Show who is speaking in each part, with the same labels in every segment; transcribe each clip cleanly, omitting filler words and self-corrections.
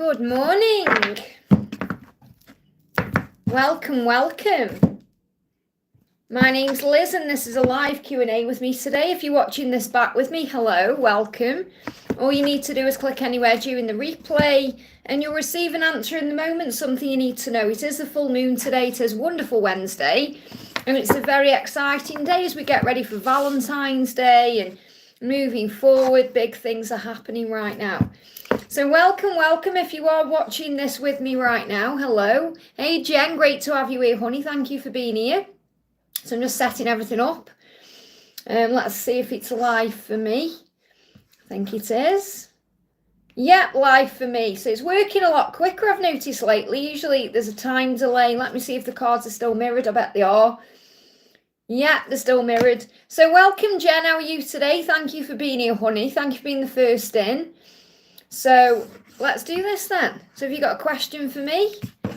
Speaker 1: Good morning. Welcome. My name's Liz and this is a live Q&A with me today. If you're watching this back with me, hello, welcome. All you need to do is click anywhere during the replay and you'll receive an answer in the moment, something you need to know. It is the full moon today, it is Wonderful Wednesday, and it's a very exciting day as we get ready for Valentine's Day and moving forward. Big things are happening right now. So welcome if you are watching this with me right now. Hello. Hey Jen, great to have you here, honey. Thank you for being here. So I'm just setting everything up. Let's see if it's live for me. I think it is. Yeah, live for me. So it's working a lot quicker, I've noticed lately. Usually there's a time delay. Let me see if the cards are still mirrored. I bet they are. Yeah, they're still mirrored. So welcome, Jen. How are you today? Thank you for being here, honey. Thank you for being the first in. So let's do this then. So have you got a question for me?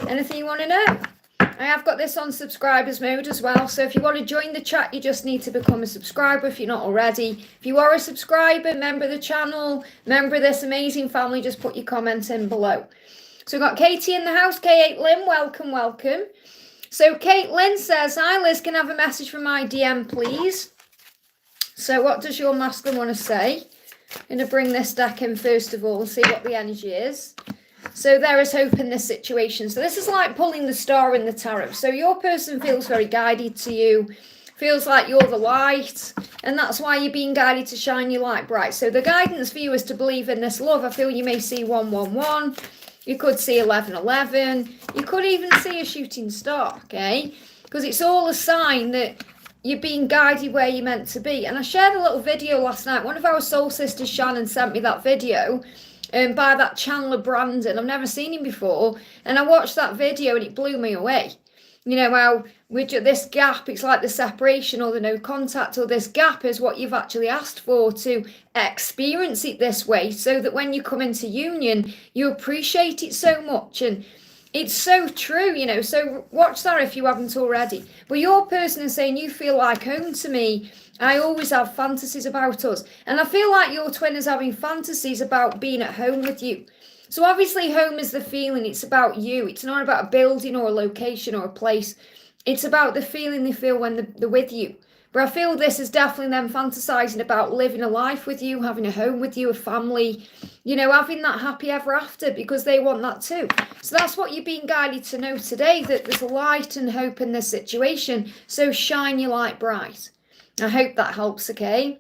Speaker 1: Anything you want to know? I have got this on subscribers mode as well. So if you want to join the chat, you just need to become a subscriber if you're not already. If you are a subscriber, member of the channel, member of this amazing family, just put your comment in below. So we've got Katie in the house. K8 Lynn, welcome. So Kate Lynn says, hi Liz, can I have a message from my DM please? So what does your masculine want to say? I'm going to bring this deck in first of all and see what the energy is. So there is hope in this situation. So this is like pulling the star in the tarot. So your person feels very guided to you, feels like you're the light, and that's why you're being guided to shine your light bright. So the guidance for you is to believe in this love. I feel you may see 111. You could see 1111. You could even see a shooting star, okay? Because it's all a sign that you're being guided where you're meant to be. And I shared a little video last night. One of our soul sisters, Shannon, sent me that video by that channeler Brandon. I've never seen him before. And I watched that video and it blew me away. You know, how with this gap, it's like the separation or the no contact, or this gap is what you've actually asked for, to experience it this way so that when you come into union, you appreciate it so much. And it's so true, you know, so watch that if you haven't already. But your person is saying, you feel like home to me. I always have fantasies about us. And I feel like your twin is having fantasies about being at home with you. So obviously home is the feeling. It's about you. It's not about a building or a location or a place. It's about the feeling they feel when they're with you. But I feel this is definitely them fantasizing about living a life with you, having a home with you, a family, you know, having that happy ever after, because they want that too. So that's what you're being guided to know today, that there's light and hope in this situation. So shine your light bright. I hope that helps, okay?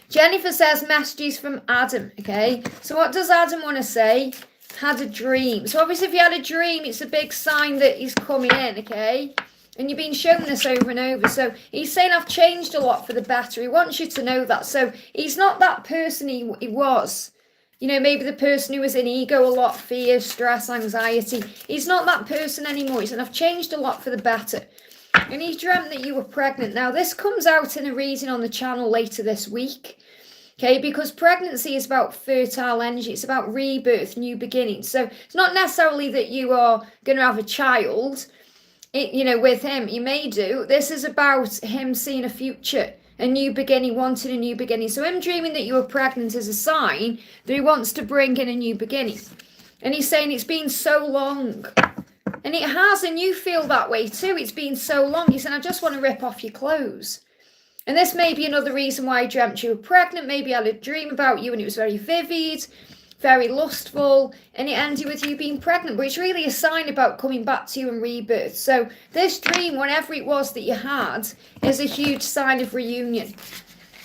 Speaker 1: Jennifer says messages from Adam, okay? So what does Adam want to say? Had a dream. So obviously if you had a dream, it's a big sign that he's coming in, okay? And you've been shown this over and over. So he's saying, I've changed a lot for the better. He wants you to know that. So he's not that person he was. You know, maybe the person who was in ego a lot, fear, stress, anxiety. He's not that person anymore. He's saying, I've changed a lot for the better. And he dreamt that you were pregnant. Now, this comes out in a reading on the channel later this week. Okay, because pregnancy is about fertile energy. It's about rebirth, new beginnings. So it's not necessarily that you are going to have a child. You know, with him, you may do. This is about him seeing a future, a new beginning, wanting a new beginning. So him dreaming that you were pregnant is a sign that he wants to bring in a new beginning. And he's saying it's been so long. And it has, and you feel that way too. It's been so long. He said, I just want to rip off your clothes. And this may be another reason why he dreamt you were pregnant. Maybe he had a dream about you and it was very vivid, very lustful, and it ended with you being pregnant. But it's really a sign about coming back to you and rebirth. So this dream, whatever it was that you had, is a huge sign of reunion.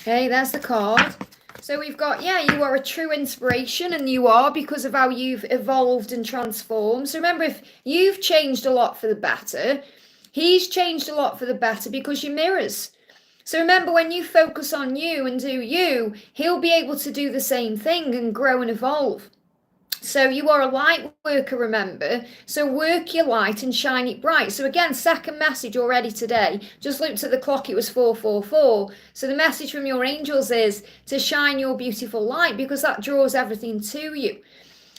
Speaker 1: Okay, there's the card. So we've got, yeah, you are a true inspiration, and you are, because of how you've evolved and transformed. So remember, if you've changed a lot for the better, he's changed a lot for the better because you're mirrors. So remember, when you focus on you and do you, he'll be able to do the same thing and grow and evolve. So you are a light worker, remember. So work your light and shine it bright. So again, second message already today. Just looked at the clock, it was 4:44. So the message from your angels is to shine your beautiful light, because that draws everything to you.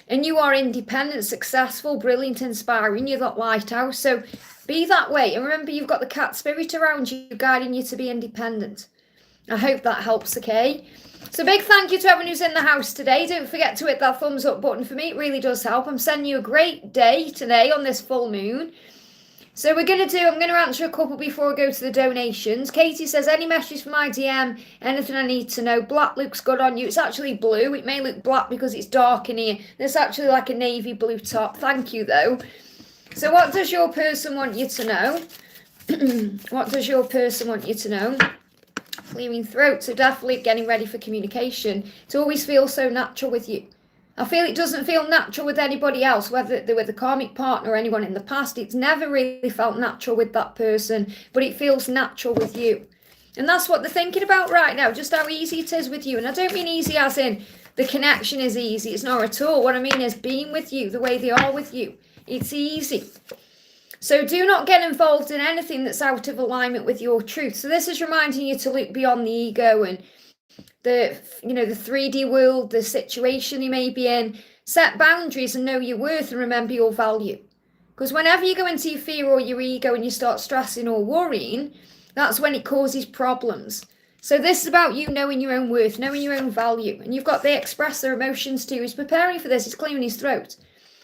Speaker 1: And you are independent, successful, brilliant, inspiring. You're that lighthouse. So be that way. And remember, you've got the cat spirit around you guiding you to be independent. I hope that helps, okay? So big thank you to everyone who's in the house today. Don't forget to hit that thumbs up button for me. It really does help. I'm sending you a great day today on this full moon. So I'm going to answer a couple before I go to the donations. Katie says, any messages for my DM? Anything I need to know? Black looks good on you. It's actually blue. It may look black because it's dark in here. It's actually like a navy blue top. Thank you, though. So what does your person want you to know? What does your person want you to know? Clearing throat, so definitely getting ready for communication. It always feels so natural with you. I feel it doesn't feel natural with anybody else, whether they're with a karmic partner or anyone in the past. It's never really felt natural with that person, but it feels natural with you. And that's what they're thinking about right now, just how easy it is with you. And I don't mean easy as in the connection is easy. It's not at all. What I mean is being with you, the way they are with you. It's easy. So do not get involved in anything that's out of alignment with your truth. So this is reminding you to look beyond the ego and the 3D world, the situation you may be in. Set boundaries and know your worth and remember your value. Because whenever you go into your fear or your ego and you start stressing or worrying, that's when it causes problems. So this is about you knowing your own worth, knowing your own value. And you've got to express their emotions to you. He's preparing for this. He's clearing his throat.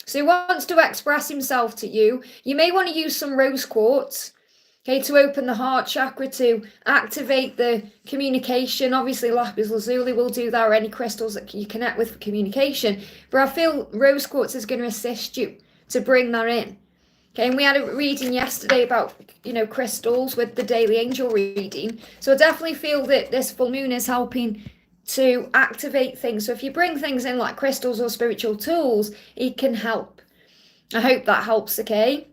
Speaker 1: So he wants to express himself to you. You may want to use some rose quartz, okay, to open the heart chakra, to activate the communication. Obviously, lapis lazuli will do that, or any crystals that you connect with for communication. But I feel rose quartz is going to assist you to bring that in. Okay, and we had a reading yesterday about, crystals with the daily angel reading. So I definitely feel that this full moon is helping to activate things. So if you bring things in like crystals or spiritual tools, it can help. I hope that helps, okay?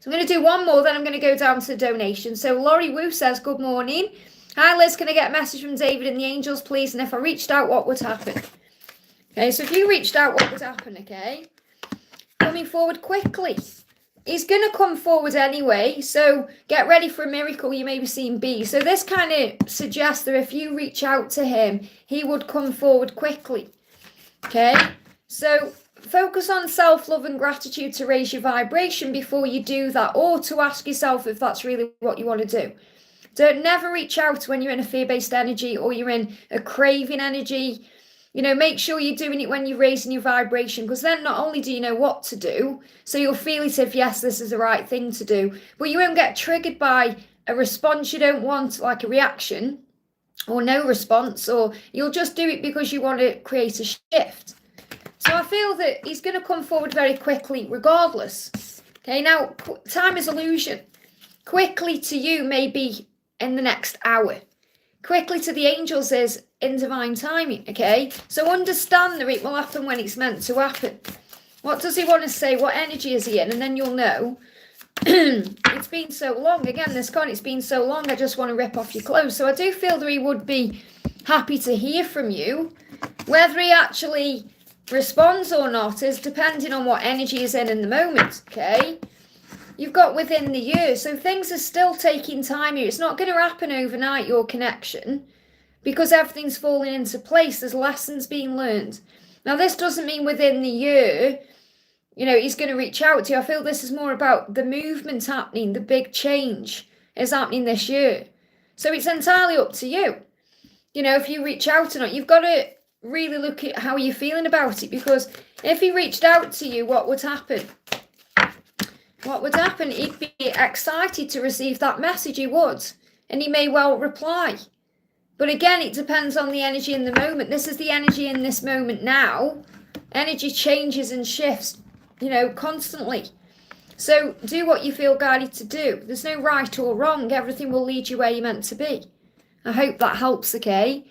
Speaker 1: So I'm going to do one more, then I'm going to go down to the donation. So Laurie Wu says, good morning. Hi Liz, can I get a message from David and the angels, please? And if I reached out, what would happen? Okay, so if you reached out, what would happen, okay? Coming forward quickly. He's going to come forward anyway, so get ready for a miracle. You may be seeing bees. So this kind of suggests that if you reach out to him, he would come forward quickly. Okay? So focus on self-love and gratitude to raise your vibration before you do that, or to ask yourself if that's really what you want to do. Don't never reach out when you're in a fear-based energy or you're in a craving energy. Make sure you're doing it when you're raising your vibration, because then not only do you know what to do, so you'll feel it if, yes, this is the right thing to do, but you won't get triggered by a response you don't want, like a reaction or no response, or you'll just do it because you want to create a shift. So I feel that he's going to come forward very quickly regardless. Okay, now, time is illusion. Quickly to you may be in the next hour. Quickly to the angels is in divine timing, okay? So understand that it will happen when it's meant to happen. What does he want to say? What energy is he in? And then you'll know. It's been so long. Again, this card, it's been so long, I just want to rip off your clothes. So I do feel that he would be happy to hear from you. Whether he actually responds or not is depending on what energy is in the moment, okay? You've got within the year, so things are still taking time here. It's not going to happen overnight, your connection, because everything's falling into place. There's lessons being learned. Now, this doesn't mean within the year, he's going to reach out to you. I feel this is more about the movement happening, the big change is happening this year. So it's entirely up to you. If you reach out or not, you've got to really look at how you're feeling about it, because if he reached out to you, what would happen? What would happen? He'd be excited to receive that message, he would. And he may well reply. But again, it depends on the energy in the moment. This is the energy in this moment now. Energy changes and shifts, constantly. So do what you feel guided to do. There's no right or wrong. Everything will lead you where you're meant to be. I hope that helps, okay?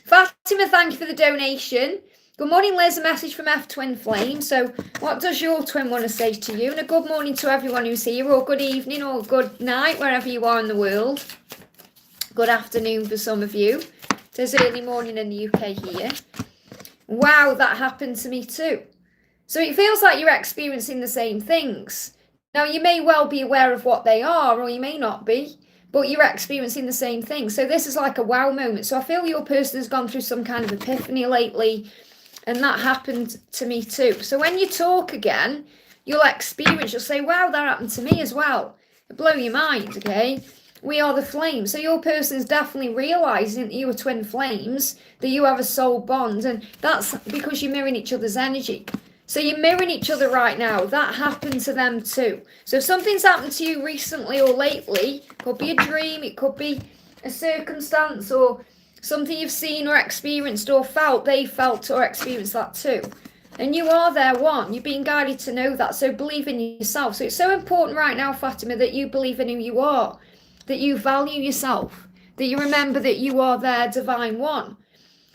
Speaker 1: Fatima, thank you for the donation. Good morning, Liz. A message from F Twin Flame. So what does your twin want to say to you? And a good morning to everyone who's here, or good evening, or good night, wherever you are in the world. Good afternoon for some of you. It is early morning in the UK here. Wow, that happened to me too. So it feels like you're experiencing the same things. Now, you may well be aware of what they are, or you may not be, but you're experiencing the same thing. So this is like a wow moment. So I feel your person has gone through some kind of epiphany lately, and that happened to me too. So when you talk again, you'll say, wow, that happened to me as well. It'll blow your mind, okay? We are the flame. So your person's definitely realizing that you are twin flames, that you have a soul bond, and that's because you're mirroring each other's energy. So you're mirroring each other right now. That happened to them too. So if something's happened to you recently or lately, it could be a dream, it could be a circumstance or something you've seen or experienced or felt, they felt or experienced that too. And you are their one. You're being guided to know that. So believe in yourself. So it's so important right now, Fatima, that you believe in who you are, that you value yourself, that you remember that you are their divine one,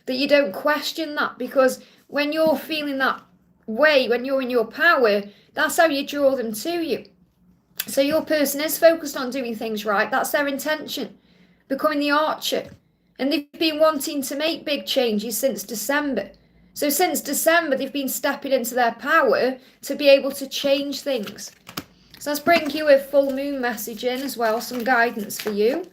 Speaker 1: that you don't question that, because when you're feeling that way, when you're in your power, that's how you draw them to you. So your person is focused on doing things right. That's their intention, becoming the archer. And they've been wanting to make big changes since December. So since December, they've been stepping into their power to be able to change things. So let's bring you a full moon message in as well, some guidance for you.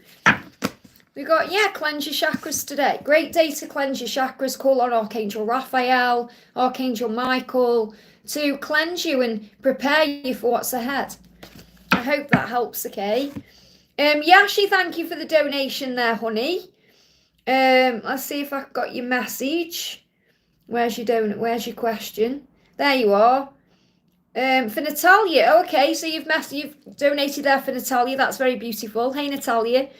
Speaker 1: We got, cleanse your chakras today. Great day to cleanse your chakras. Call on Archangel Raphael, Archangel Michael to cleanse you and prepare you for what's ahead. I hope that helps, okay? Yashi, thank you for the donation there, honey. Let's see if I've got your message. Where's your question? There you are. For Natalia, okay, so you've donated there for Natalia. That's very beautiful. Hey, Natalia.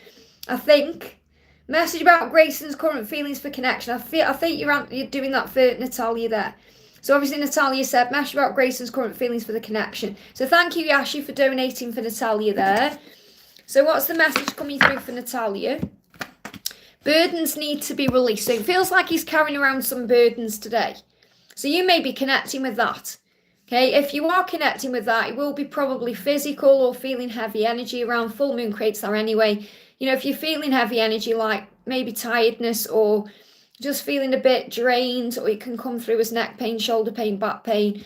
Speaker 1: I think message about Grayson's current feelings for connection. I think you're doing that for Natalia there. So obviously Natalia said message about Grayson's current feelings for the connection. So thank you, Yashi, for donating for Natalia there. So what's the message coming through for Natalia? Burdens need to be released. So it feels like he's carrying around some burdens today. So you may be connecting with that. Okay, if you are connecting with that, it will be probably physical or feeling heavy energy around. Full moon creates that anyway. You know, if you're feeling heavy energy, like maybe tiredness or just feeling a bit drained, or it can come through as neck pain, shoulder pain, back pain.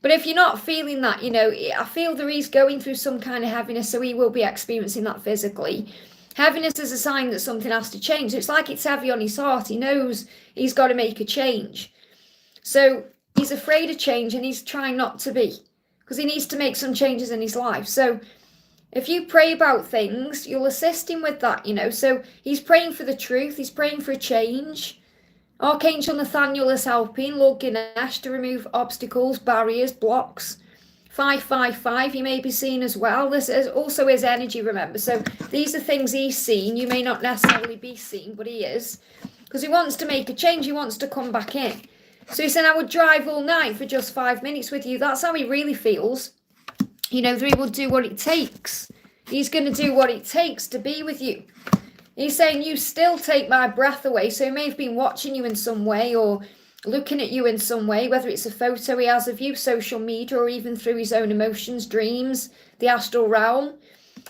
Speaker 1: But if you're not feeling that, you know, I feel that he's going through some kind of heaviness, so he will be experiencing that physically. Heaviness is a sign that something has to change. So it's like it's heavy on his heart. He knows he's got to make a change. So he's afraid of change and he's trying not to be, because he needs to make some changes in his life. So if you pray about things, you'll assist him with that, you know. So he's praying for the truth. He's praying for a change. Archangel Nathaniel is helping. Lord Ganesh to remove obstacles, barriers, blocks. 555, he may be seen as well. This is also his energy, remember. So these are things he's seen. You may not necessarily be seen, but he is. Because he wants to make a change. He wants to come back in. So he said, I would drive all night for just 5 minutes with you. That's how he really feels. You know, he will do what it takes. He's going to do what it takes to be with you. He's saying, you still take my breath away. So he may have been watching you in some way or looking at you in some way, whether it's a photo he has of you, social media, or even through his own emotions, dreams, the astral realm.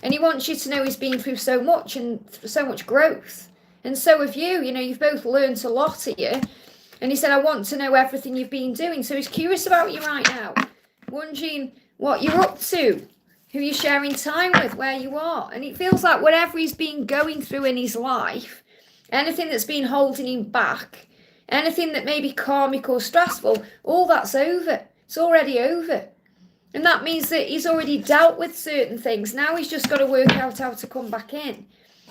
Speaker 1: And he wants you to know he's been through so much and so much growth. And so have you. You know, you've both learned a lot here. And he said, I want to know everything you've been doing. So he's curious about you right now, wondering what you're up to, who you're sharing time with, where you are. And it feels like whatever he's been going through in his life, anything that's been holding him back, anything that may be karmic or stressful, all that's over. It's already over. And that means that he's already dealt with certain things. Now he's just got to work out how to come back in.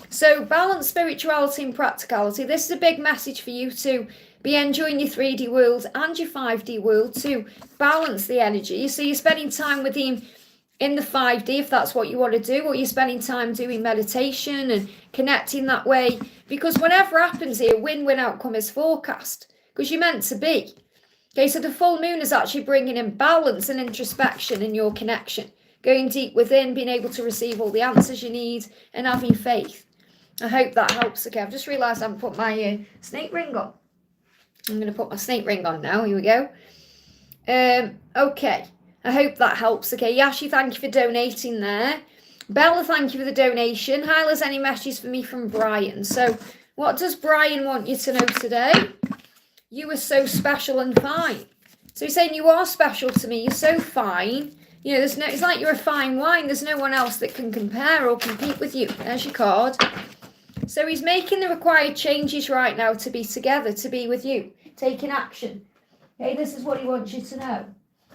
Speaker 1: So balance spirituality and practicality. This is a big message for you to be enjoying your 3D world and your 5D world, to balance the energy. So you're spending time with him in the 5D if that's what you want to do, or you're spending time doing meditation and connecting that way, because whatever happens here, win-win outcome is forecast, because you're meant to be. Okay, so the full moon is actually bringing in balance and introspection in your connection, going deep within, being able to receive all the answers you need and having faith. I hope that helps. Okay, I've just realised I haven't put my snake ring on. I'm going to put my snake ring on now. Here we go. Okay. I hope that helps. Okay, Yashi, thank you for donating there. Bella, thank you for the donation. Hyla's any messages for me from Brian. So what does Brian want you to know today? You are so special and fine. So he's saying you are special to me. You're so fine. You know, it's like you're a fine wine. There's no one else that can compare or compete with you. There's your card. So he's making the required changes right now to be together, to be with you, taking action. Okay, this is what he wants you to know.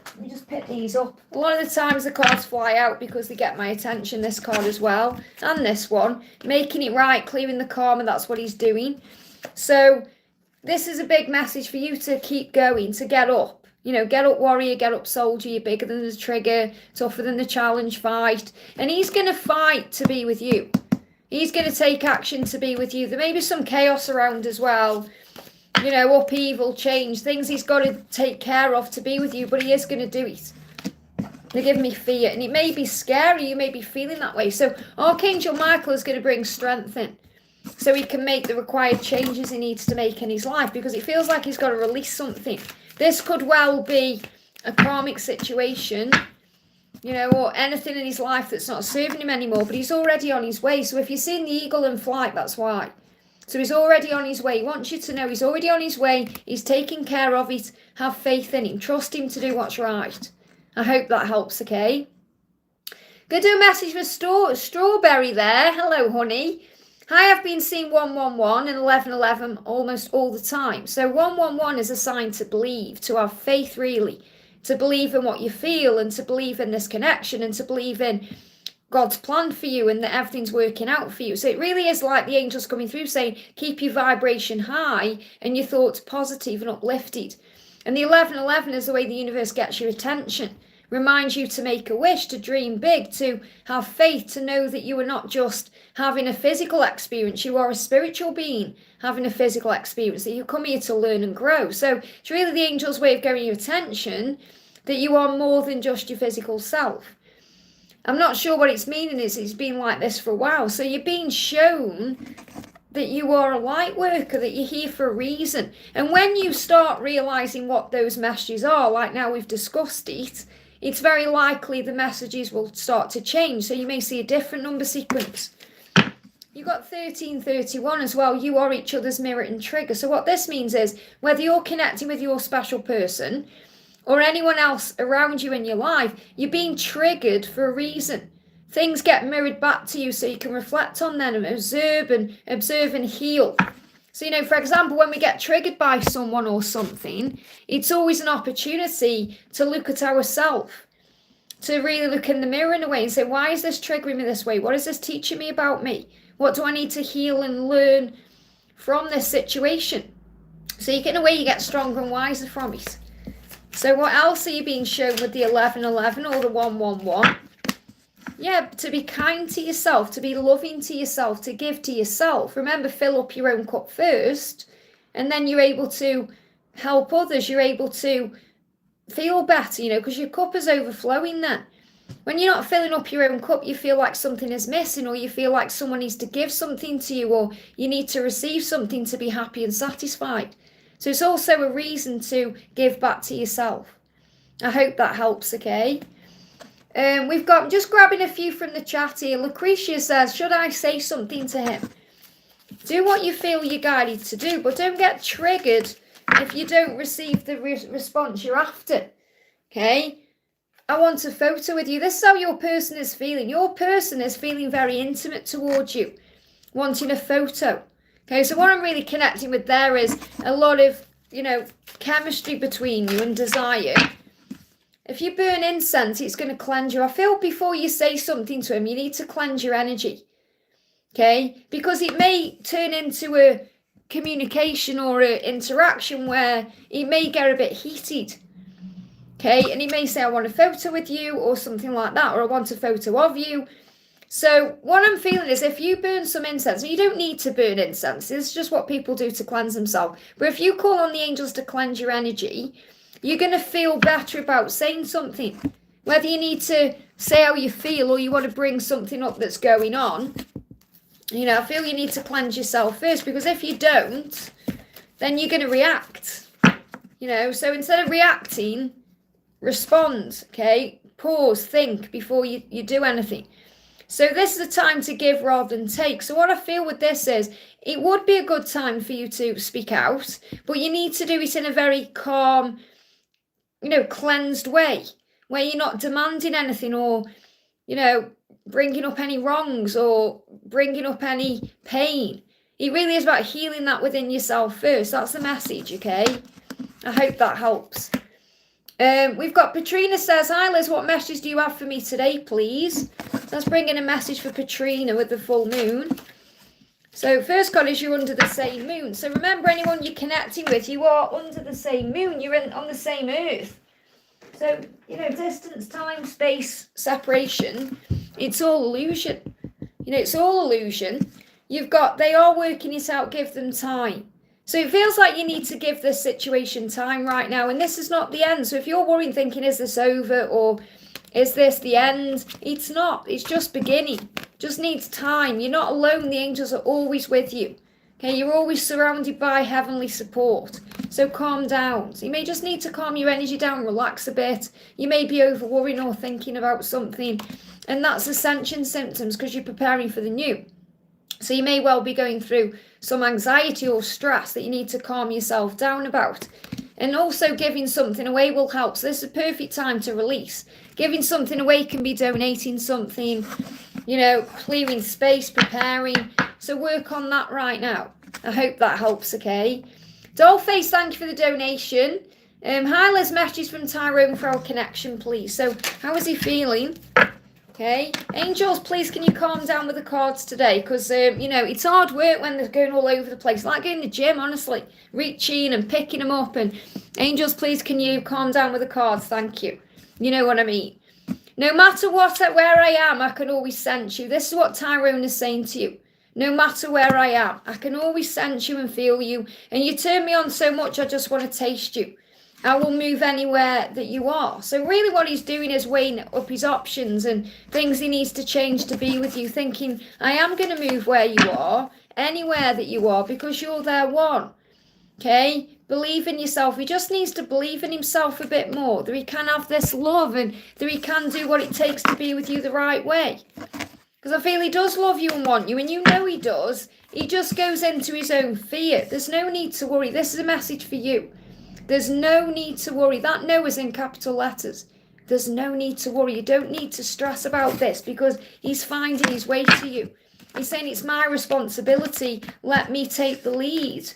Speaker 1: Let me just pick these up. A lot of the times the cards fly out because they get my attention, this card as well, and this one. Making it right, clearing the karma, that's what he's doing. So this is a big message for you to keep going, to get up. Get up warrior, get up soldier, you're bigger than the trigger, tougher than the challenge, fight. And he's going to fight to be with you. He's going to take action to be with you. There may be some chaos around as well. Upheaval, change, things he's got to take care of to be with you, but he is going to do it. They give me fear, and it may be scary, you may be feeling that way. So Archangel Michael is going to bring strength in, so he can make the required changes he needs to make in his life, because it feels like he's got to release something. This could well be a karmic situation, or anything in his life that's not serving him anymore, but he's already on his way. So if you're seeing the eagle in flight, that's why. So he's already on his way. He wants you to know he's already on his way. He's taking care of it. Have faith in him. Trust him to do what's right. I hope that helps, okay? Gonna do a message for Strawberry there. Hello, honey. Hi, I've been seeing 111 and 1111 almost all the time. So 111 is a sign to believe, to have faith really, to believe in what you feel and to believe in this connection and to believe in God's plan for you and that everything's working out for you. So it really is like the angels coming through saying, keep your vibration high and your thoughts positive and uplifted. And the 1111 is the way the universe gets your attention. Reminds you to make a wish, to dream big, to have faith, to know that you are not just having a physical experience, you are a spiritual being having a physical experience, that you come here to learn and grow. So it's really the angel's way of getting your attention, that you are more than just your physical self. I'm not sure what its meaning is. It's been like this for a while. So you're being shown that you are a light worker, that you're here for a reason. And when you start realising what those messages are, like now we've discussed it, it's very likely the messages will start to change. So you may see a different number sequence. You've got 1331 as well. You are each other's mirror and trigger. So what this means is, whether you're connecting with your special person or anyone else around you in your life, you're being triggered for a reason. Things get mirrored back to you so you can reflect on them and observe and heal. So, for example, when we get triggered by someone or something, it's always an opportunity to look at ourselves, to really look in the mirror in a way and say, why is this triggering me this way? What is this teaching me about me? What do I need to heal and learn from this situation? So in a way, you get stronger and wiser from it. So what else are you being shown with the 1111 or the 111? Yeah, to be kind to yourself, to be loving to yourself, to give to yourself. Remember, fill up your own cup first, and then you're able to help others. You're able to feel better, because your cup is overflowing then. When you're not filling up your own cup, you feel like something is missing, or you feel like someone needs to give something to you, or you need to receive something to be happy and satisfied. So it's also a reason to give back to yourself. I hope that helps, okay? We've got, just grabbing a few from the chat here. Lucretia says, should I say something to him? Do what you feel you're guided to do, but don't get triggered if you don't receive the response you're after. Okay? I want a photo with you. This is how your person is feeling. Your person is feeling very intimate towards you, wanting a photo. Okay, so what I'm really connecting with there is a lot of, chemistry between you and desire. If you burn incense, it's going to cleanse you. I feel before you say something to him, you need to cleanse your energy. Okay? Because it may turn into a communication or an interaction where it may get a bit heated. Okay? And he may say, I want a photo with you or something like that, or I want a photo of you. So what I'm feeling is, if you burn some incense, and you don't need to burn incense, it's just what people do to cleanse themselves. But if you call on the angels to cleanse your energy, you're going to feel better about saying something. Whether you need to say how you feel or you want to bring something up that's going on, I feel you need to cleanse yourself first, because if you don't, then you're going to react. So instead of reacting, respond, okay? Pause, think before you do anything. So this is a time to give rather than take. So what I feel with this is, it would be a good time for you to speak out, but you need to do it in a very calm, cleansed way, where you're not demanding anything or, bringing up any wrongs or bringing up any pain. It really is about healing that within yourself first. That's the message, okay? I hope that helps. We've got Patrina says, hi Liz, what message do you have for me today, please? Let's bring in a message for Patrina with the full moon. So first card is you're under the same moon. So remember, anyone you're connecting with, you are under the same moon. You're on the same earth. So, distance, time, space, separation, it's all illusion. It's all illusion. They are working it out, give them time. So it feels like you need to give this situation time right now. And this is not the end. So if you're worrying, thinking, is this over or is this the end? It's not. It's just beginning. Just needs time. You're not alone. The angels are always with you. Okay, you're always surrounded by heavenly support. So calm down. So you may just need to calm your energy down, relax a bit. You may be over worrying or thinking about something. And that's ascension symptoms because you're preparing for the new. So you may well be going through some anxiety or stress that you need to calm yourself down about. And also giving something away will help. So this is a perfect time to release. Giving something away can be donating something, clearing space, preparing. So work on that right now. I hope that helps, okay? Dollface, thank you for the donation. Hi, Liz, message from Tyrone for our connection, please. So how is he feeling? Okay, angels, please can you calm down with the cards today? Because, it's hard work when they're going all over the place. Like going to the gym, honestly. Reaching and picking them up. And angels, please can you calm down with the cards? Thank you. You know what I mean. No matter where I am, I can always sense you. This is what Tyrone is saying to you. No matter where I am, I can always sense you and feel you. And you turn me on so much, I just want to taste you. I will move anywhere that you are. So really what he's doing is weighing up his options and things he needs to change to be with you, thinking, I am going to move where you are, anywhere that you are, because you're their one. Okay? Believe in yourself. He just needs to believe in himself a bit more, that he can have this love and that he can do what it takes to be with you the right way. Because I feel he does love you and want you, and you know he does. He just goes into his own fear. There's no need to worry. This is a message for you. There's no need to worry. That no is in capital letters. There's no need to worry. You don't need to stress about this because he's finding his way to you. He's saying it's my responsibility. Let me take the lead.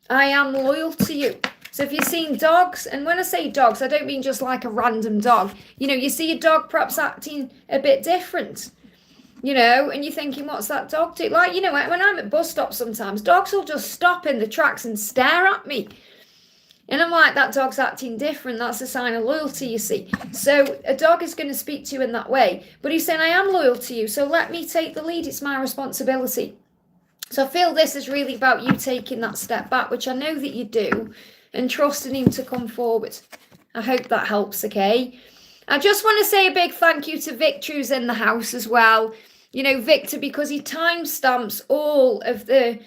Speaker 1: I am loyal to you. So if you're seeing dogs, and when I say dogs, I don't mean just like a random dog. You see a dog perhaps acting a bit different. And you're thinking, what's that dog do? Like, when I'm at bus stops sometimes, dogs will just stop in the tracks and stare at me. And I'm like, that dog's acting different. That's a sign of loyalty, you see. So a dog is going to speak to you in that way. But he's saying, I am loyal to you. So let me take the lead. It's my responsibility. So I feel this is really about you taking that step back, which I know that you do, and trusting him to come forward. I hope that helps, okay? I just want to say a big thank you to Victor, who's in the house as well. Victor, because he timestamps all of the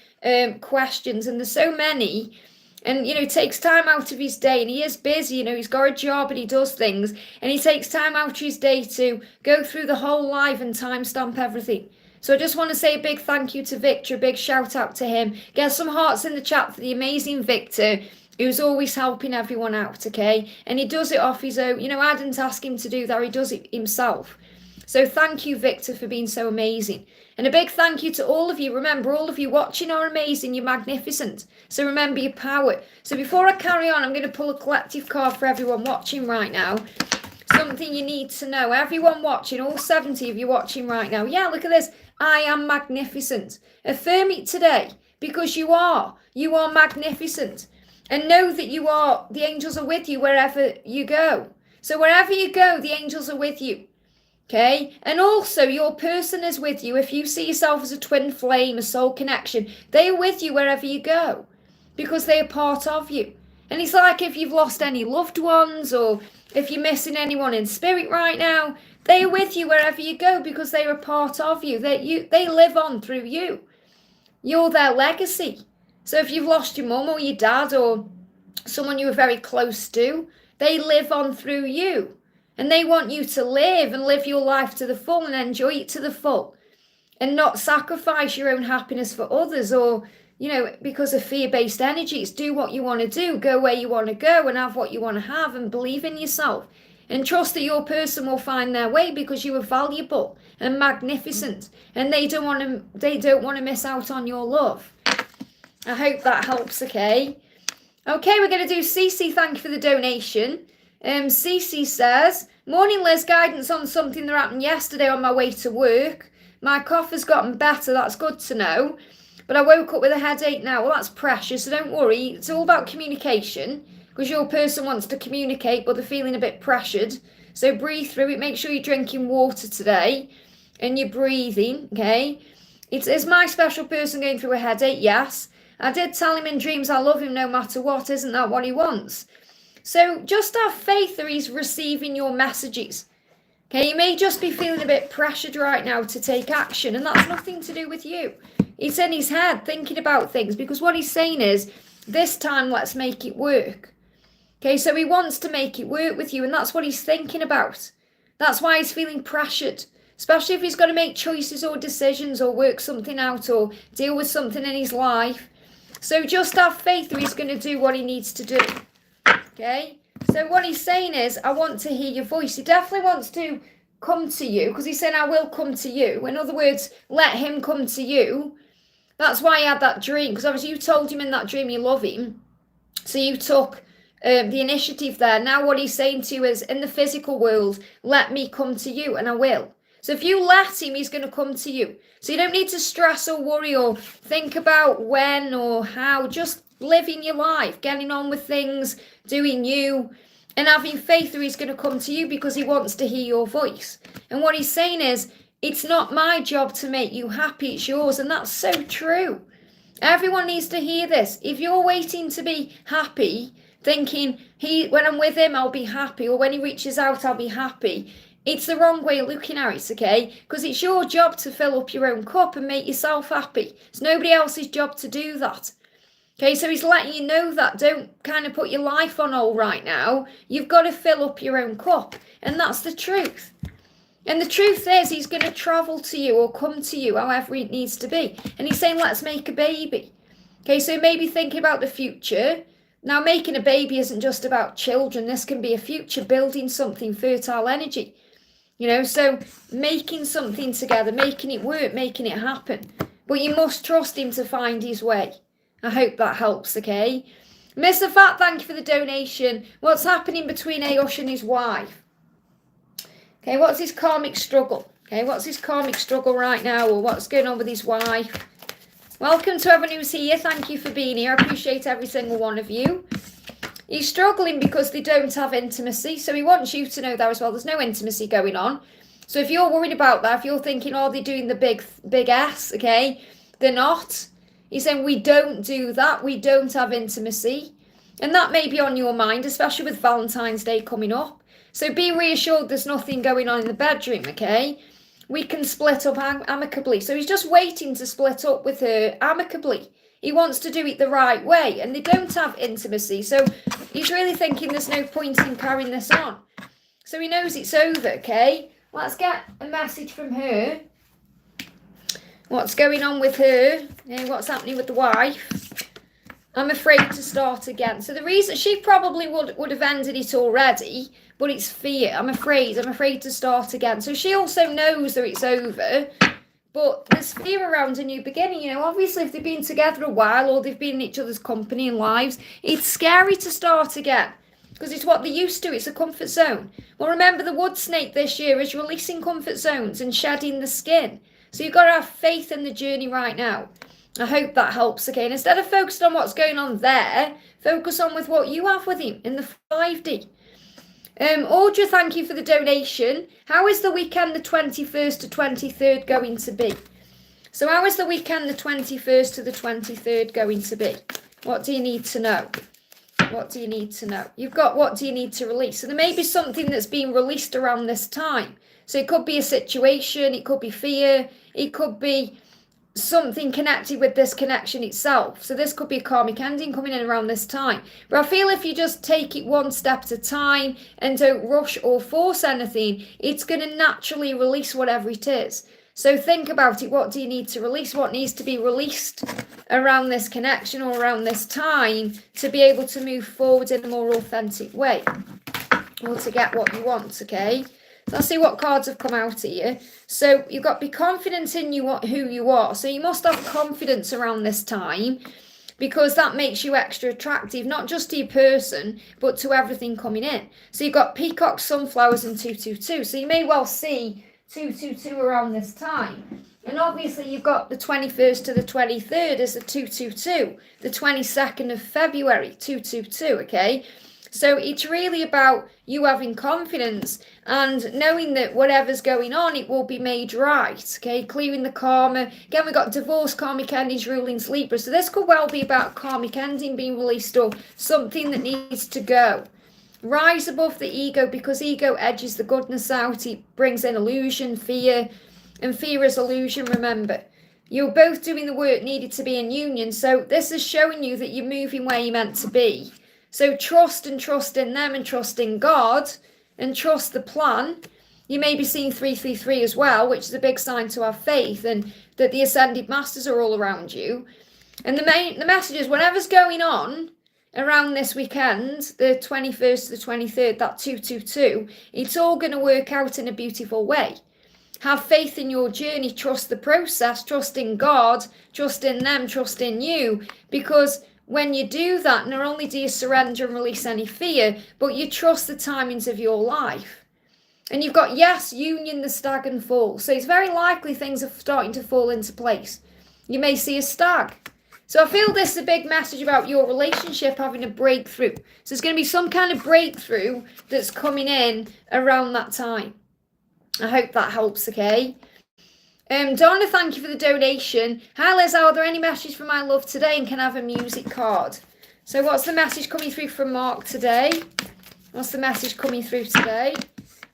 Speaker 1: questions, and there's so many. And, takes time out of his day, and he is busy, he's got a job and he does things, and he takes time out of his day to go through the whole live and timestamp everything. So I just want to say a big thank you to Victor, a big shout out to him. Get some hearts in the chat for the amazing Victor, who's always helping everyone out, okay? And he does it off his own, I didn't ask him to do that, he does it himself. So thank you, Victor, for being so amazing. And a big thank you to all of you. Remember, all of you watching are amazing. You're magnificent. So remember your power. So before I carry on, I'm going to pull a collective card for everyone watching right now. Something you need to know. Everyone watching, all 70 of you watching right now. Yeah, look at this. I am magnificent. Affirm it today because you are. You are magnificent. And know that you are. The angels are with you wherever you go. So wherever you go, the angels are with you. Okay, and also your person is with you. If you see yourself as a twin flame, a soul connection, they are with you wherever you go because they are part of you. And it's like if you've lost any loved ones or if you're missing anyone in spirit right now, they are with you wherever you go because they are a part of you. They live on through you. You're their legacy. So if you've lost your mum or your dad or someone you were very close to, they live on through you. And they want you to live and live your life to the full and enjoy it to the full and not sacrifice your own happiness for others or, because of fear-based energies. Do what you want to do, go where you want to go and have what you want to have and believe in yourself and trust that your person will find their way because you are valuable and magnificent and they don't want to miss out on your love. I hope that helps, okay? Okay, we're going to do Cece, thank you for the donation. Cece says, morning Liz, guidance on something that happened yesterday on my way to work. My cough has gotten better, that's good to know. But I woke up with a headache now. Well, that's precious, so don't worry. It's all about communication, because your person wants to communicate, but they're feeling a bit pressured. So breathe through it. Make sure you're drinking water today and you're breathing, okay? Is my special person going through a headache? Yes. I did tell him in dreams I love him no matter what. Isn't that what he wants? So just have faith that he's receiving your messages. Okay, you may just be feeling a bit pressured right now to take action, and that's nothing to do with you. He's in his head thinking about things, because what he's saying is, this time let's make it work. Okay, so he wants to make it work with you, and that's what he's thinking about. That's why he's feeling pressured, especially if he's got to make choices or decisions or work something out or deal with something in his life. So just have faith that he's going to do what he needs to do. Okay, so what he's saying is, I want to hear your voice. He definitely wants to come to you, because he's saying, I will come to you. In other words, let him come to you. That's why he had that dream, because obviously you told him in that dream you love him. So you took the initiative there. Now what he's saying to you is, in the physical world, let me come to you, and I will. So if you let him, he's going to come to you. So you don't need to stress or worry or think about when or how. Just living your life, getting on with things, doing you, and having faith that he's going to come to you, because he wants to hear your voice. And what he's saying is, it's not my job to make you happy, it's yours. And that's so true. Everyone needs to hear this. If you're waiting to be happy, thinking, when I'm with him, I'll be happy, or when he reaches out, I'll be happy, it's the wrong way of looking at it, okay? Because it's your job to fill up your own cup and make yourself happy. It's nobody else's job to do that. Okay, so he's letting you know that. Don't kind of put your life on hold right now. You've got to fill up your own cup. And that's the truth. And the truth is, he's going to travel to you or come to you, however it needs to be. And he's saying, let's make a baby. Okay, so maybe thinking about the future. Now, making a baby isn't just about children. This can be a future, building something, fertile energy. You know, so making something together, making it work, making it happen. But you must trust him to find his way. I hope that helps, okay? Mr. Fat, thank you for the donation. What's happening between Ayosh and his wife? Okay, what's his karmic struggle? Okay, what's his karmic struggle right now, or what's going on with his wife? Welcome to everyone who's here. Thank you for being here. I appreciate every single one of you. He's struggling because they don't have intimacy, so he wants you to know that as well. There's no intimacy going on. So if you're worried about that, if you're thinking, oh, they're doing the big S, okay, they're not. He's saying, we don't do that. We don't have intimacy. And that may be on your mind, especially with Valentine's Day coming up. So be reassured there's nothing going on in the bedroom, okay? We can split up amicably. So he's just waiting to split up with her amicably. He wants to do it the right way. And they don't have intimacy. So he's really thinking there's no point in carrying this on. So he knows it's over, okay? Let's get a message from her. What's going on with her? What's happening with the wife? I'm afraid to start again. So the reason, she probably would have ended it already, but it's fear. I'm afraid to start again. So she also knows that it's over, but there's fear around a new beginning. You know, obviously if they've been together a while or they've been in each other's company and lives, it's scary to start again because it's what they're used to. It's a comfort zone. Well, remember the wood snake this year is releasing comfort zones and shedding the skin. So you've got to have faith in the journey right now. I hope that helps, okay? And instead of focusing on what's going on there, focus on with what you have with him in the 5D. Audra, thank you for the donation. How is the weekend the 21st to 23rd going to be? So how is the weekend the 21st to the 23rd going to be? What do you need to know? What do you need to know? You've got what do you need to release? So there may be something that's being released around this time. So it could be a situation, it could be fear, it could be something connected with this connection itself. So this could be a karmic ending coming in around this time. But I feel if you just take it one step at a time and don't rush or force anything, it's going to naturally release whatever it is. So think about it. What do you need to release? What needs to be released around this connection or around this time to be able to move forward in a more authentic way or to get what you want, okay? So let's see what cards have come out here. So you've got to be confident in who you are. So you must have confidence around this time because that makes you extra attractive, not just to your person, but to everything coming in. So you've got peacock, sunflowers, and 222. So you may well see 222 around this time. And obviously you've got the 21st to the 23rd as the 222, the 22nd of February, 222, okay? So it's really about you having confidence and knowing that whatever's going on, it will be made right, okay? Clearing the karma. Again, we've got divorce, karmic endings, ruling Libra. So this could well be about karmic ending being released or something that needs to go. Rise above the ego, because ego edges the goodness out. It brings in illusion, fear, and fear is illusion, remember. You're both doing the work needed to be in union. So this is showing you that you're moving where you're meant to be. So trust in them and trust in God and trust the plan. You may be seeing 333 as well, which is a big sign to have faith and that the ascended masters are all around you. And the message is whatever's going on around this weekend, the 21st to the 23rd, that 222, it's all going to work out in a beautiful way. Have faith in your journey, trust the process, trust in God, trust in them, trust in you, because when you do that, not only do you surrender and release any fear, but you trust the timings of your life. And you've got, yes, union, the stag and fall. So it's very likely things are starting to fall into place. You may see a stag. So I feel this is a big message about your relationship having a breakthrough. So there's going to be some kind of breakthrough that's coming in around that time. I hope that helps, okay? Donna, thank you for the donation. Hi, Liz, are there any messages from my love today and can I have a music card? So what's the message coming through from Mark today? What's the message coming through today?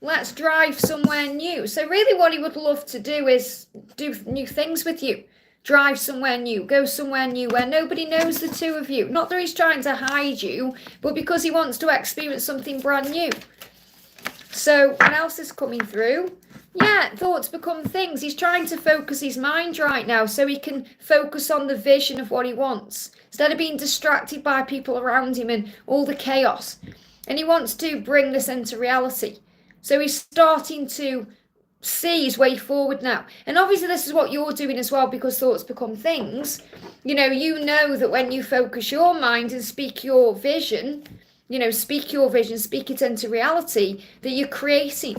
Speaker 1: Let's drive somewhere new. So really what he would love to do is do new things with you. Drive somewhere new, go somewhere new where nobody knows the two of you. Not that he's trying to hide you, but because he wants to experience something brand new. So what else is coming through? Yeah, thoughts become things. He's trying to focus his mind right now so he can focus on the vision of what he wants instead of being distracted by people around him and all the chaos. And he wants to bring this into reality. So he's starting to see his way forward now. And obviously this is what you're doing as well, because thoughts become things. You know that when you focus your mind and speak your vision, speak it into reality, that you're creating.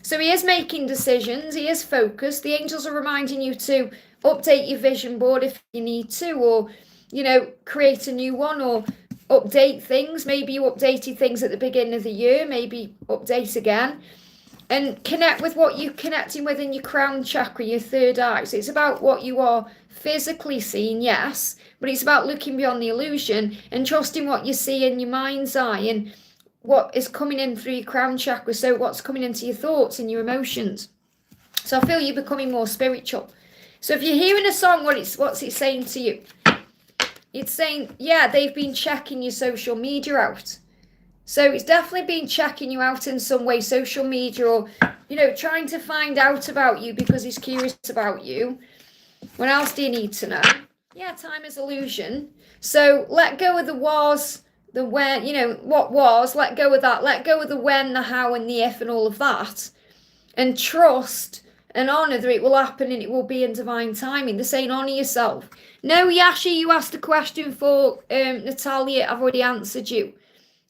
Speaker 1: So he is making decisions, he is focused. The angels are reminding you to update your vision board if you need to, or, create a new one, or update things. Maybe you updated things at the beginning of the year, maybe update again. And connect with what you're connecting with in your crown chakra, your third eye. So it's about what you are physically seeing, yes, but it's about looking beyond the illusion and trusting what you see in your mind's eye and what is coming in through your crown chakra. So what's coming into your thoughts and your emotions. So I feel you're becoming more spiritual. So if you're hearing a song, what's it saying to you? It's saying, yeah, they've been checking your social media out. So it's definitely been checking you out in some way, social media, or, trying to find out about you because he's curious about you. What else do you need to know? Yeah, time is illusion. So let go of the was, the when, what was, let go of that. Let go of the when, the how, and the if, and all of that. And trust and honour that it will happen and it will be in divine timing. They're saying honour yourself. No, Yashi, you asked a question for Natalia. I've already answered you.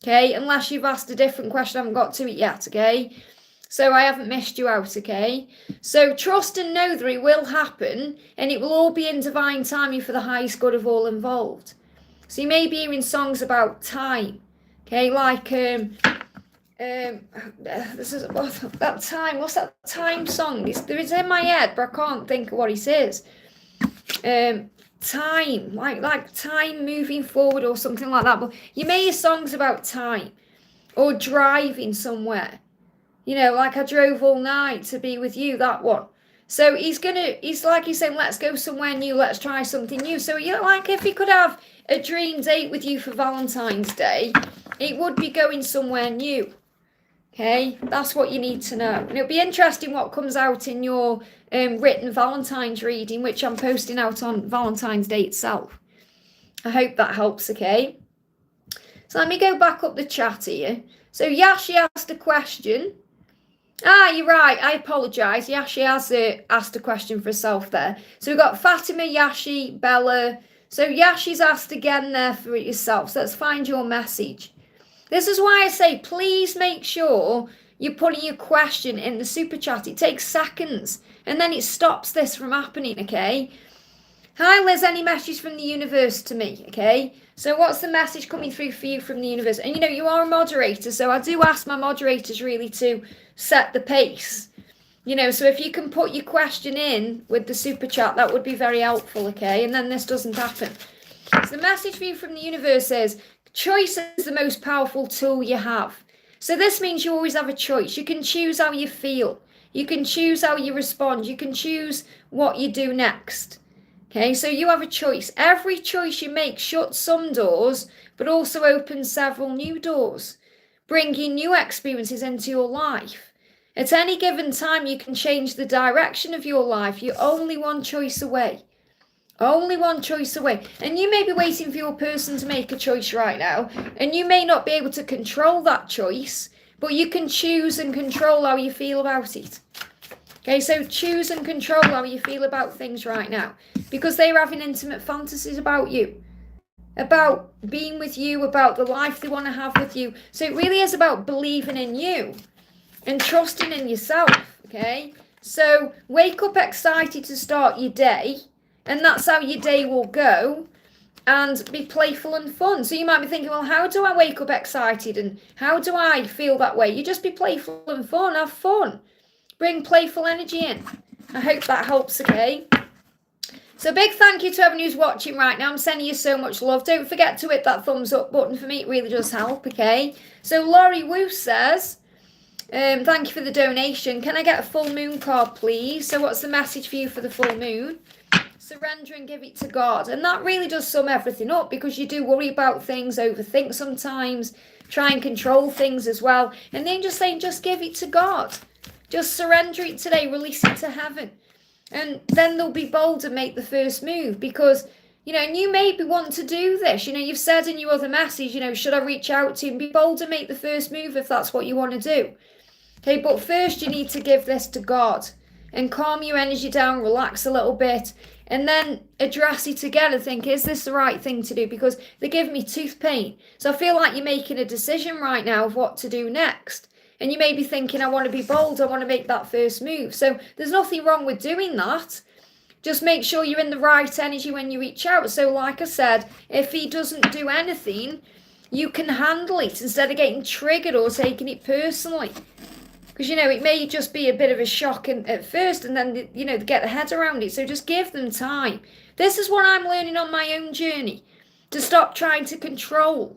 Speaker 1: Okay, unless you've asked a different question, I haven't got to it yet, okay? So I haven't missed you out, okay? So trust and know that it will happen and it will all be in divine timing for the highest good of all involved. So you may be hearing songs about time, okay? Like, this is that time, what's that time song? It's in my head, but I can't think of what it is. Time, like time moving forward or something like that. But you may hear songs about time or driving somewhere. Like I drove all night to be with you, that one. So he's saying, let's go somewhere new, let's try something new. So like if he could have a dream date with you for Valentine's Day, it would be going somewhere new. Okay, that's what you need to know. And it'll be interesting what comes out in your written Valentine's reading, which I'm posting out on Valentine's Day itself. I hope that helps, okay? So let me go back up the chat here. So Yashi asked a question. You're right. I apologise. Yashi has asked a question for herself there. So we've got Fatima, Yashi, Bella, So yeah, she's asked again there for it yourself. So let's find your message. This is why I say, please make sure you're putting your question in the super chat. It takes seconds and then it stops this from happening, okay? Hi Liz, any message from the universe to me, okay? So what's the message coming through for you from the universe? And you know, you are a moderator, so I do ask my moderators really to set the pace. You know, so if you can put your question in with the super chat, that would be very helpful, okay? And then this doesn't happen. So the message for you from the universe is, choice is the most powerful tool you have. So this means you always have a choice. You can choose how you feel. You can choose how you respond. You can choose what you do next. Okay, so you have a choice. Every choice you make shuts some doors, but also opens several new doors, bringing new experiences into your life. At any given time, you can change the direction of your life. You're only one choice away. Only one choice away. And you may be waiting for your person to make a choice right now, and you may not be able to control that choice, but you can choose and control how you feel about it. Okay, so choose and control how you feel about things right now, because they're having intimate fantasies about you, about being with you, about the life they want to have with you. So it really is about believing in you and trusting in yourself, okay? So wake up excited to start your day, and that's how your day will go, and be playful and fun. So you might be thinking, well, how do I wake up excited and how do I feel that way? You just be playful and fun, have fun. Bring playful energy in. I hope that helps, okay? So big thank you to everyone who's watching right now. I'm sending you so much love. Don't forget to hit that thumbs up button. For me, it really does help, okay? So Laurie Wu says, thank you for the donation. Can I get a full moon card, please? So what's the message for you for the full moon? Surrender and give it to God. And that really does sum everything up, because you do worry about things, overthink sometimes, try and control things as well. And then just saying, just give it to God. Just surrender it today, release it to heaven. And then they'll be bold and make the first move, because, you know, and you maybe want to do this. You know, you've said in your other message, you know, should I reach out to him? Be bold and make the first move if that's what you want to do. Okay, but first you need to give this to God and calm your energy down, relax a little bit, and then address it again and think, is this the right thing to do? Because they give me tooth pain. So I feel like you're making a decision right now of what to do next. And you may be thinking, I want to be bold, I want to make that first move. So there's nothing wrong with doing that. Just make sure you're in the right energy when you reach out. So like I said, if he doesn't do anything, you can handle it instead of getting triggered or taking it personally. Because, you know, it may just be a bit of a shock at first, and then, you know, get their head around it. So just give them time. This is what I'm learning on my own journey, to stop trying to control.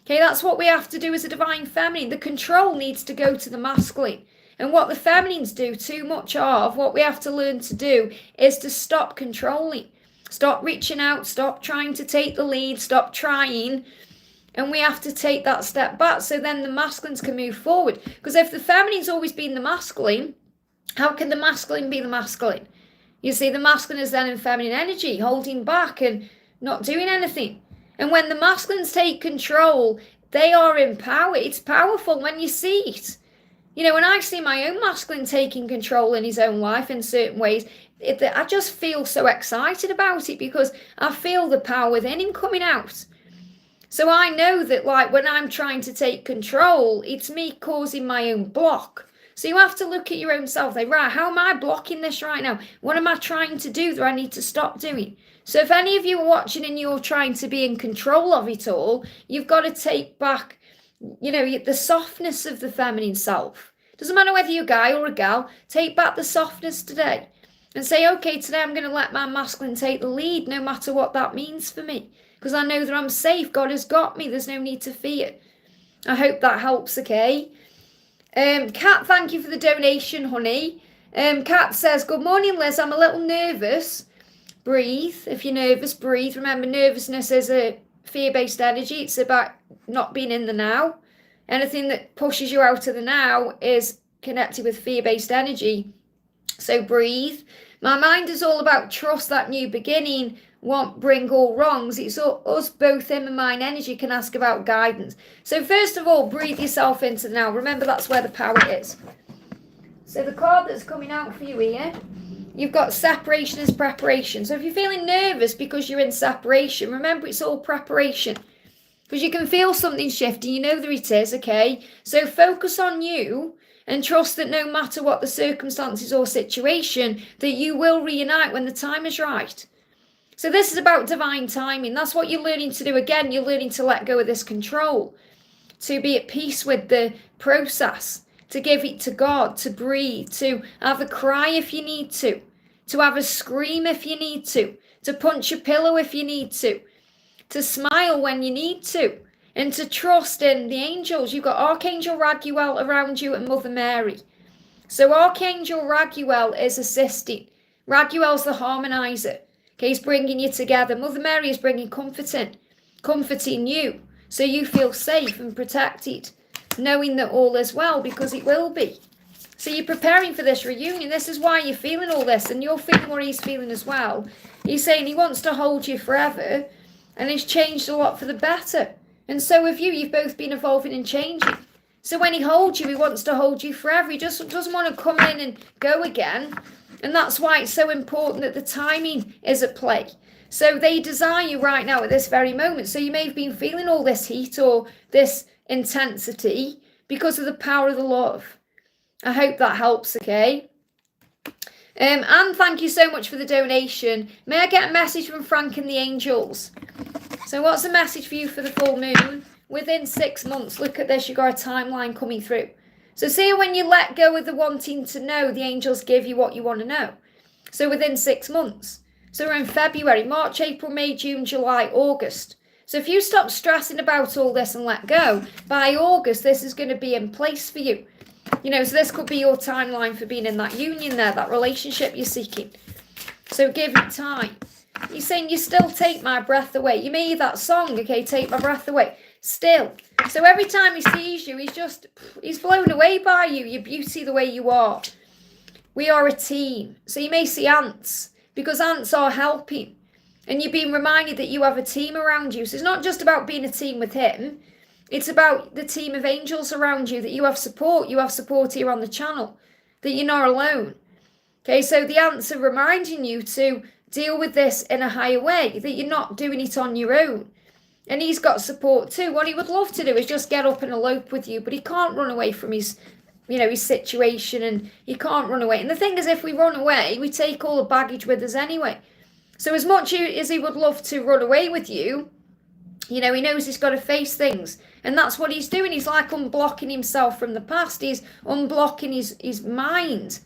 Speaker 1: Okay, that's what we have to do as a divine feminine. The control needs to go to the masculine. And what the feminines do too much of, what we have to learn to do, is to stop controlling. Stop reaching out, stop trying to take the lead, stop trying. And we have to take that step back so then the masculines can move forward. Because if the feminine's always been the masculine, how can the masculine be the masculine? You see, the masculine is then in feminine energy, holding back and not doing anything. And when the masculines take control, they are in power. It's powerful when you see it. You know, when I see my own masculine taking control in his own life in certain ways, I just feel so excited about it, because I feel the power within him coming out. So I know that, like, when I'm trying to take control, it's me causing my own block. So you have to look at your own self. Like, right, how am I blocking this right now? What am I trying to do that I need to stop doing? So if any of you are watching and you're trying to be in control of it all, you've got to take back, you know, the softness of the feminine self. Doesn't matter whether you're a guy or a gal, take back the softness today. And say, okay, today I'm going to let my masculine take the lead, no matter what that means for me. Because I know that I'm safe. God has got me. There's no need to fear. I hope that helps, okay? Kat, thank you for the donation, honey. Kat says, good morning, Liz. I'm a little nervous. Breathe. If you're nervous, breathe. Remember, nervousness is a fear-based energy. It's about not being in the now. Anything that pushes you out of the now is connected with fear-based energy. So breathe. My mind is all about trust, that new beginning won't bring all wrongs. It's us both, him and mine energy, can ask about guidance. So first of all, breathe yourself into the now. Remember, that's where the power is. So the card that's coming out for you here you've got separation as preparation. So if you're feeling nervous because you're in separation, remember it's all preparation. Because you can feel something shifting, you know that it is, okay? So focus on you and trust that no matter what the circumstances or situation, that you will reunite when the time is right. So this is about divine timing. That's what you're learning to do. Again, you're learning to let go of this control, to be at peace with the process, to give it to God, to breathe, to have a cry if you need to have a scream if you need to punch a pillow if you need to smile when you need to, and to trust in the angels. You've got Archangel Raguel around you and Mother Mary. So Archangel Raguel is assisting. Raguel's the harmonizer. Okay, he's bringing you together. Mother Mary is bringing comforting you, so you feel safe and protected, knowing that all is well, because it will be. So you're preparing for this reunion. This is why you're feeling all this, and you're feeling what he's feeling as well. He's saying he wants to hold you forever, and he's changed a lot for the better. And so have you. You've both been evolving and changing. So when he holds you, he wants to hold you forever. He just doesn't want to come in and go again. And that's why it's so important that the timing is at play. So they desire you right now at this very moment. So you may have been feeling all this heat or this intensity because of the power of the love. I hope that helps, okay? And thank you so much for the donation. May I get a message from Frank and the angels? So what's the message for you for the full moon? Within 6 months, look at this, you've got a timeline coming through. So see, when you let go of the wanting to know, the angels give you what you want to know. So within 6 months. So we're in February, March, April, May, June, July, August. So if you stop stressing about all this and let go, by August, this is going to be in place for you. You know, so this could be your timeline for being in that union there, that relationship you're seeking. So give it time. He's saying, you still take my breath away. You may hear that song, okay, take my breath away. Still. So every time he sees you, he's blown away by you, your beauty, the way you are. We are a team. So you may see ants, because ants are helping. And you're being reminded that you have a team around you. So it's not just about being a team with him. It's about the team of angels around you, that you have support. You have support here on the channel, that you're not alone. Okay, so the ants are reminding you to deal with this in a higher way, that you're not doing it on your own. And he's got support too. What he would love to do is just get up and elope with you, but he can't run away from his situation, and he can't run away. And the thing is, if we run away, we take all the baggage with us anyway. So as much as he would love to run away with you, he knows he's got to face things. And that's what he's doing. He's like unblocking himself from the past. He's unblocking his mind.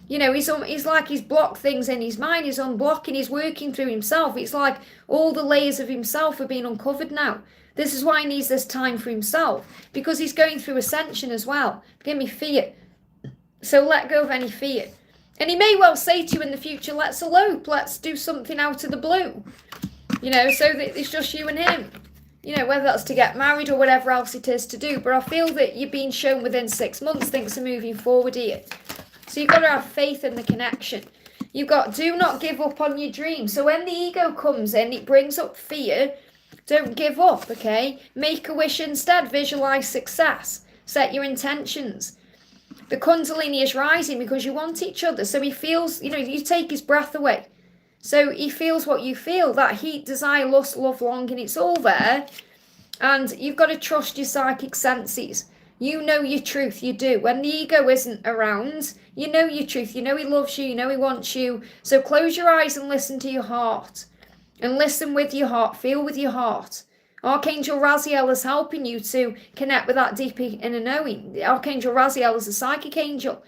Speaker 1: He's like he's blocked things in his mind. He's unblocking. He's working through himself. It's like all the layers of himself are being uncovered now. This is why he needs this time for himself, because he's going through ascension as well. Give me fear. So let go of any fear. And he may well say to you in the future, let's elope. Let's do something out of the blue. So that it's just you and him. Whether that's to get married or whatever else it is to do. But I feel that you're being shown within 6 months things are moving forward here. So you've got to have faith in the connection. You've got, do not give up on your dream. So when the ego comes in, it brings up fear. Don't give up, okay? Make a wish instead. Visualize success. Set your intentions. The Kundalini is rising because you want each other. So he feels, you take his breath away. So he feels what you feel. That heat, desire, lust, love, longing, it's all there. And you've got to trust your psychic senses. You know your truth, you do. When the ego isn't around, you know your truth. You know he loves you, you know he wants you. So close your eyes and listen to your heart. And listen with your heart, feel with your heart. Archangel Raziel is helping you to connect with that deeper inner knowing. Archangel Raziel is a psychic angel.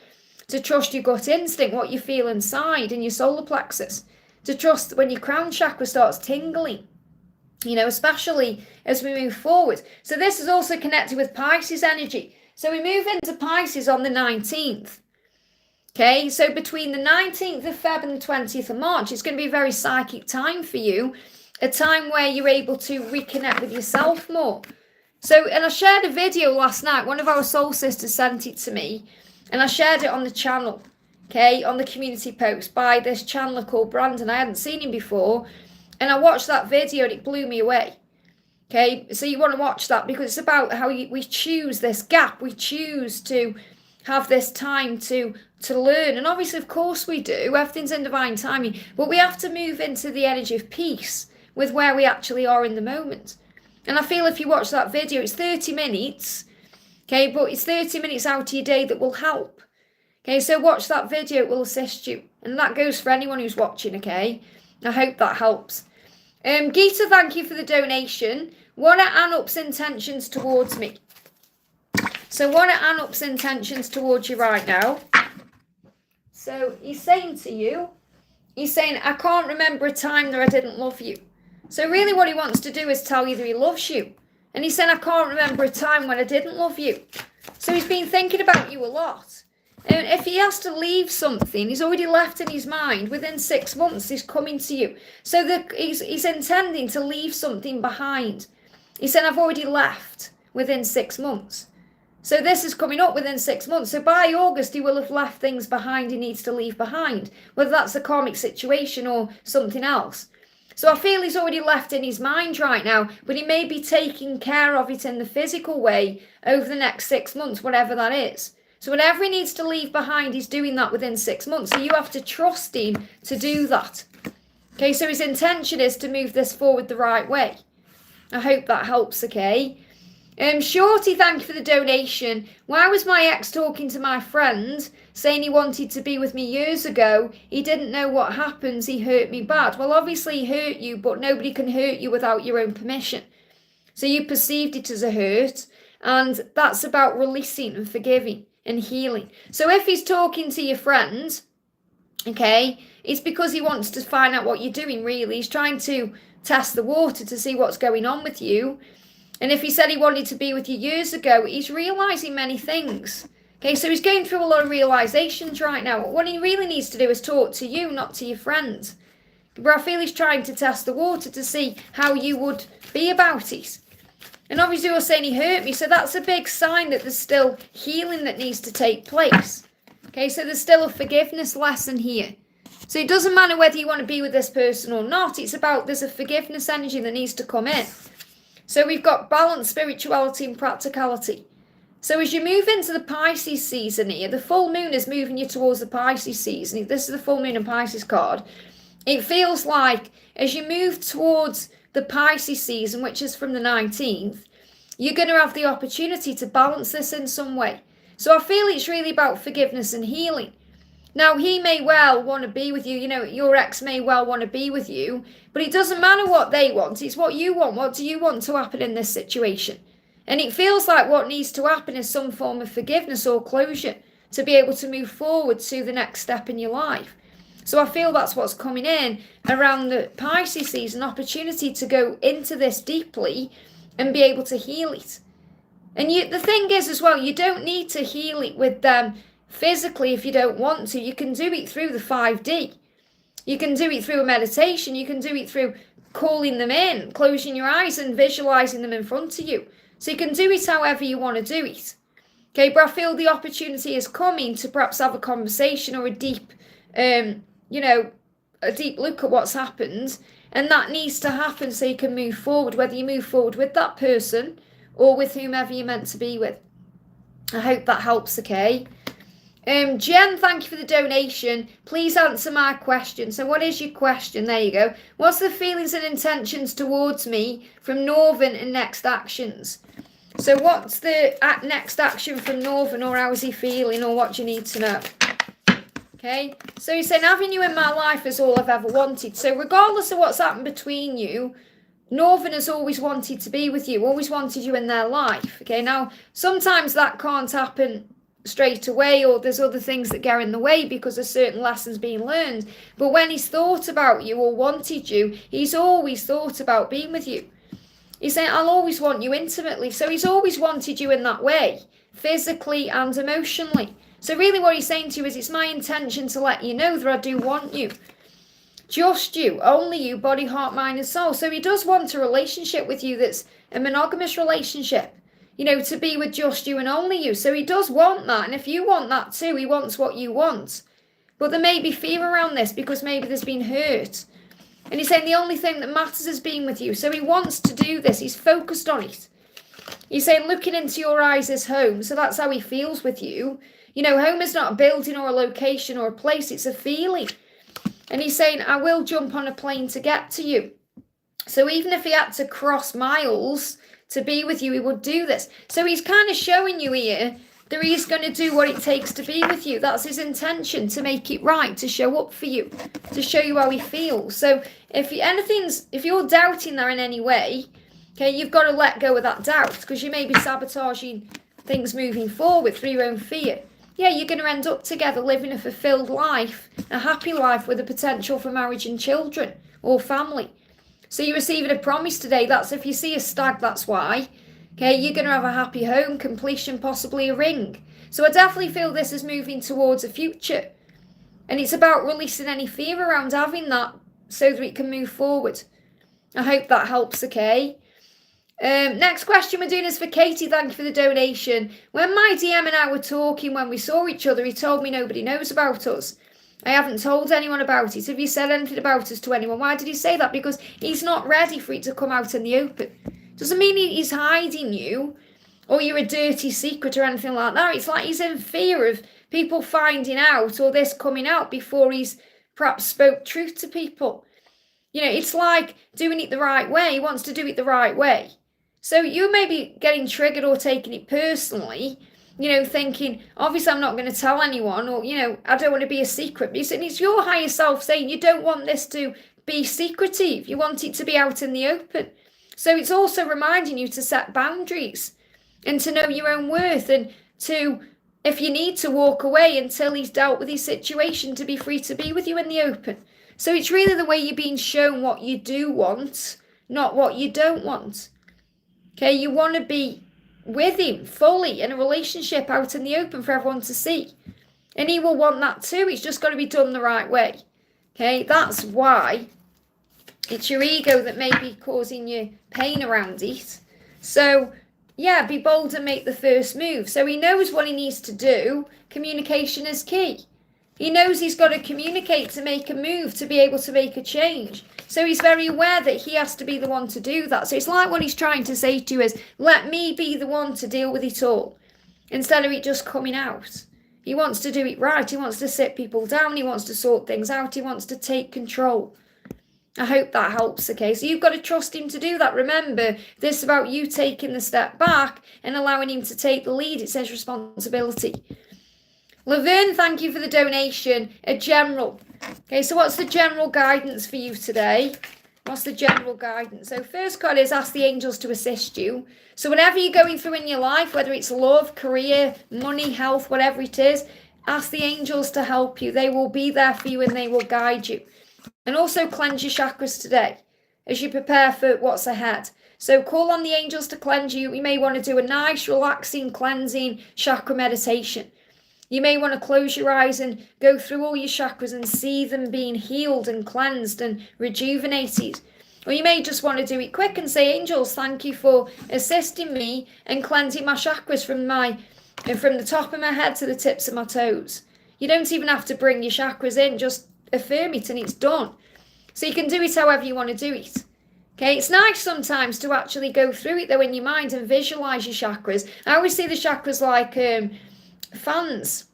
Speaker 1: To trust your gut instinct, what you feel inside in your solar plexus. To trust when your crown chakra starts tingling. Especially as we move forward. So this is also connected with Pisces energy. So we move into Pisces on the 19th. Okay, so between the 19th of Feb and the 20th of March, it's going to be a very psychic time for you. A time where you're able to reconnect with yourself more. So, and I shared a video last night. One of our soul sisters sent it to me. And I shared it on the channel. Okay, on the community post by this channeler called Brandon. I hadn't seen him before. And I watched that video and it blew me away. Okay, so you want to watch that because it's about how we choose this gap. We choose to have this time to learn. And obviously, of course we do. Everything's in divine timing. But we have to move into the energy of peace with where we actually are in the moment. And I feel if you watch that video, it's 30 minutes, okay, but it's 30 minutes out of your day that will help. Okay, so watch that video, it will assist you. And that goes for anyone who's watching, okay? I hope that helps. Geeta, thank you for the donation. What are Anup's intentions towards me? So what are Anup's intentions towards you right now? So he's saying to you, he's saying, I can't remember a time that I didn't love you. So really what he wants to do is tell you that he loves you. And he's saying, I can't remember a time when I didn't love you. So he's been thinking about you a lot. And if he has to leave something, he's already left in his mind. Within 6 months, he's coming to you. So he's intending to leave something behind. He said, I've already left within 6 months. So this is coming up within 6 months. So by August, he will have left things behind he needs to leave behind, whether that's a karmic situation or something else. So I feel he's already left in his mind right now, but he may be taking care of it in the physical way over the next 6 months, whatever that is. So whatever he needs to leave behind, he's doing that within 6 months. So you have to trust him to do that. Okay, so his intention is to move this forward the right way. I hope that helps, okay? Shorty, thank you for the donation. Why was my ex talking to my friend, saying he wanted to be with me years ago? He didn't know what happens. He hurt me bad. Well, obviously he hurt you, but nobody can hurt you without your own permission. So you perceived it as a hurt, and that's about releasing and forgiving and healing. So if he's talking to your friend, okay, it's because he wants to find out what you're doing, really. He's trying to test the water to see what's going on with you. And if he said he wanted to be with you years ago, he's realising many things. Okay, so he's going through a lot of realisations right now. What he really needs to do is talk to you, not to your friends. But I feel he's trying to test the water to see how you would be about it. And obviously you're saying he hurt me, so that's a big sign that there's still healing that needs to take place. Okay, so there's still a forgiveness lesson here. So it doesn't matter whether you want to be with this person or not. It's about there's a forgiveness energy that needs to come in. So we've got balance, spirituality and practicality. So as you move into the Pisces season here, the full moon is moving you towards the Pisces season. This is the full moon and Pisces card. It feels like as you move towards the Pisces season, which is from the 19th, you're going to have the opportunity to balance this in some way. So I feel it's really about forgiveness and healing. Now, he may well want to be with you. You know, your ex may well want to be with you, but it doesn't matter what they want. It's what you want. What do you want to happen in this situation? And it feels like what needs to happen is some form of forgiveness or closure to be able to move forward to the next step in your life. So I feel that's what's coming in around the Pisces season, opportunity to go into this deeply and be able to heal it. And the thing is as well, you don't need to heal it with them physically if you don't want to. You can do it through the 5D. You can do it through a meditation. You can do it through calling them in, closing your eyes and visualizing them in front of you. So you can do it however you want to do it. Okay, but I feel the opportunity is coming to perhaps have a conversation or a deep, a deep look at what's happened. And that needs to happen so you can move forward, whether you move forward with that person or with whomever you're meant to be with. I hope that helps, okay? Jen, thank you for the donation. Please answer my question. So what is your question? There you go. What's the feelings and intentions towards me from Northern and next actions? So what's the next action from Northern, or how is he feeling, or what do you need to know? Okay, so he's saying having you in my life is all I've ever wanted. So regardless of what's happened between you, Northern has always wanted to be with you, always wanted you in their life. Okay, now sometimes that can't happen straight away, or there's other things that get in the way because there's certain lessons being learned. But when he's thought about you or wanted you, he's always thought about being with you. He's saying, I'll always want you intimately. So he's always wanted you in that way, physically and emotionally. So really what he's saying to you is, it's my intention to let you know that I do want you. Just you, only you, body, heart, mind and soul. So he does want a relationship with you that's a monogamous relationship. You know, to be with just you and only you. So he does want that. And if you want that too, he wants what you want. But there may be fear around this because maybe there's been hurt. And he's saying the only thing that matters is being with you. So he wants to do this. He's focused on it. He's saying looking into your eyes is home. So that's how he feels with you. Home is not a building or a location or a place, it's a feeling. And he's saying, I will jump on a plane to get to you. So even if he had to cross miles to be with you, he would do this. So he's kind of showing you here that he's going to do what it takes to be with you. That's his intention, to make it right, to show up for you, to show you how he feels. So if you're doubting that in any way, okay, you've got to let go of that doubt, because you may be sabotaging things moving forward through your own fear. Yeah, you're going to end up together living a fulfilled life, a happy life with a potential for marriage and children or family. So you're receiving a promise today. That's if you see a stag, that's why. Okay, you're going to have a happy home, completion, possibly a ring. So I definitely feel this is moving towards a future. And it's about releasing any fear around having that so that it can move forward. I hope that helps, okay? Next question we're doing is for Katie. Thank you for the donation. When my DM and I were talking when we saw each other, he told me nobody knows about us. I haven't told anyone about it. Have you said anything about us to anyone? Why did he say that? Because he's not ready for it to come out in the open. Doesn't mean he's hiding you or you're a dirty secret or anything like that. It's like he's in fear of people finding out or this coming out before he's perhaps spoke truth to people. It's like doing it the right way. He wants to do it the right way. So you may be getting triggered or taking it personally, thinking, obviously I'm not going to tell anyone, or, I don't want to be a secret. But it's your higher self saying you don't want this to be secretive. You want it to be out in the open. So it's also reminding you to set boundaries and to know your own worth, and to, if you need to, walk away until he's dealt with his situation, to be free to be with you in the open. So it's really the way you're being shown what you do want, not what you don't want. Okay, you want to be with him fully in a relationship out in the open for everyone to see. And he will want that too. It's just got to be done the right way. Okay, that's why it's your ego that may be causing you pain around it. So, yeah, be bold and make the first move. So he knows what he needs to do. Communication is key. He knows he's got to communicate to make a move, to be able to make a change. So he's very aware that he has to be the one to do that. So it's like what he's trying to say to you is, let me be the one to deal with it all, instead of it just coming out. He wants to do it right. He wants to sit people down. He wants to sort things out. He wants to take control. I hope that helps, okay? So you've got to trust him to do that. Remember, this is about you taking the step back and allowing him to take the lead. It's his responsibility. Laverne, thank you for the donation. A general. Okay, so what's the general guidance for you today? What's the general guidance? So first card is ask the angels to assist you. So whatever you're going through in your life, whether it's love, career, money, health, whatever it is, ask the angels to help you. They will be there for you and they will guide you. And also cleanse your chakras today as you prepare for what's ahead. So call on the angels to cleanse you. You may want to do a nice, relaxing, cleansing chakra meditation. You may want to close your eyes and go through all your chakras and see them being healed and cleansed and rejuvenated. Or you may just want to do it quick and say, angels, thank you for assisting me and cleansing my chakras from the top of my head to the tips of my toes. You don't even have to bring your chakras in, just affirm it and it's done. So you can do it however you want to do it. Okay, it's nice sometimes to actually go through it though in your mind and visualize your chakras. I always see the chakras like fans.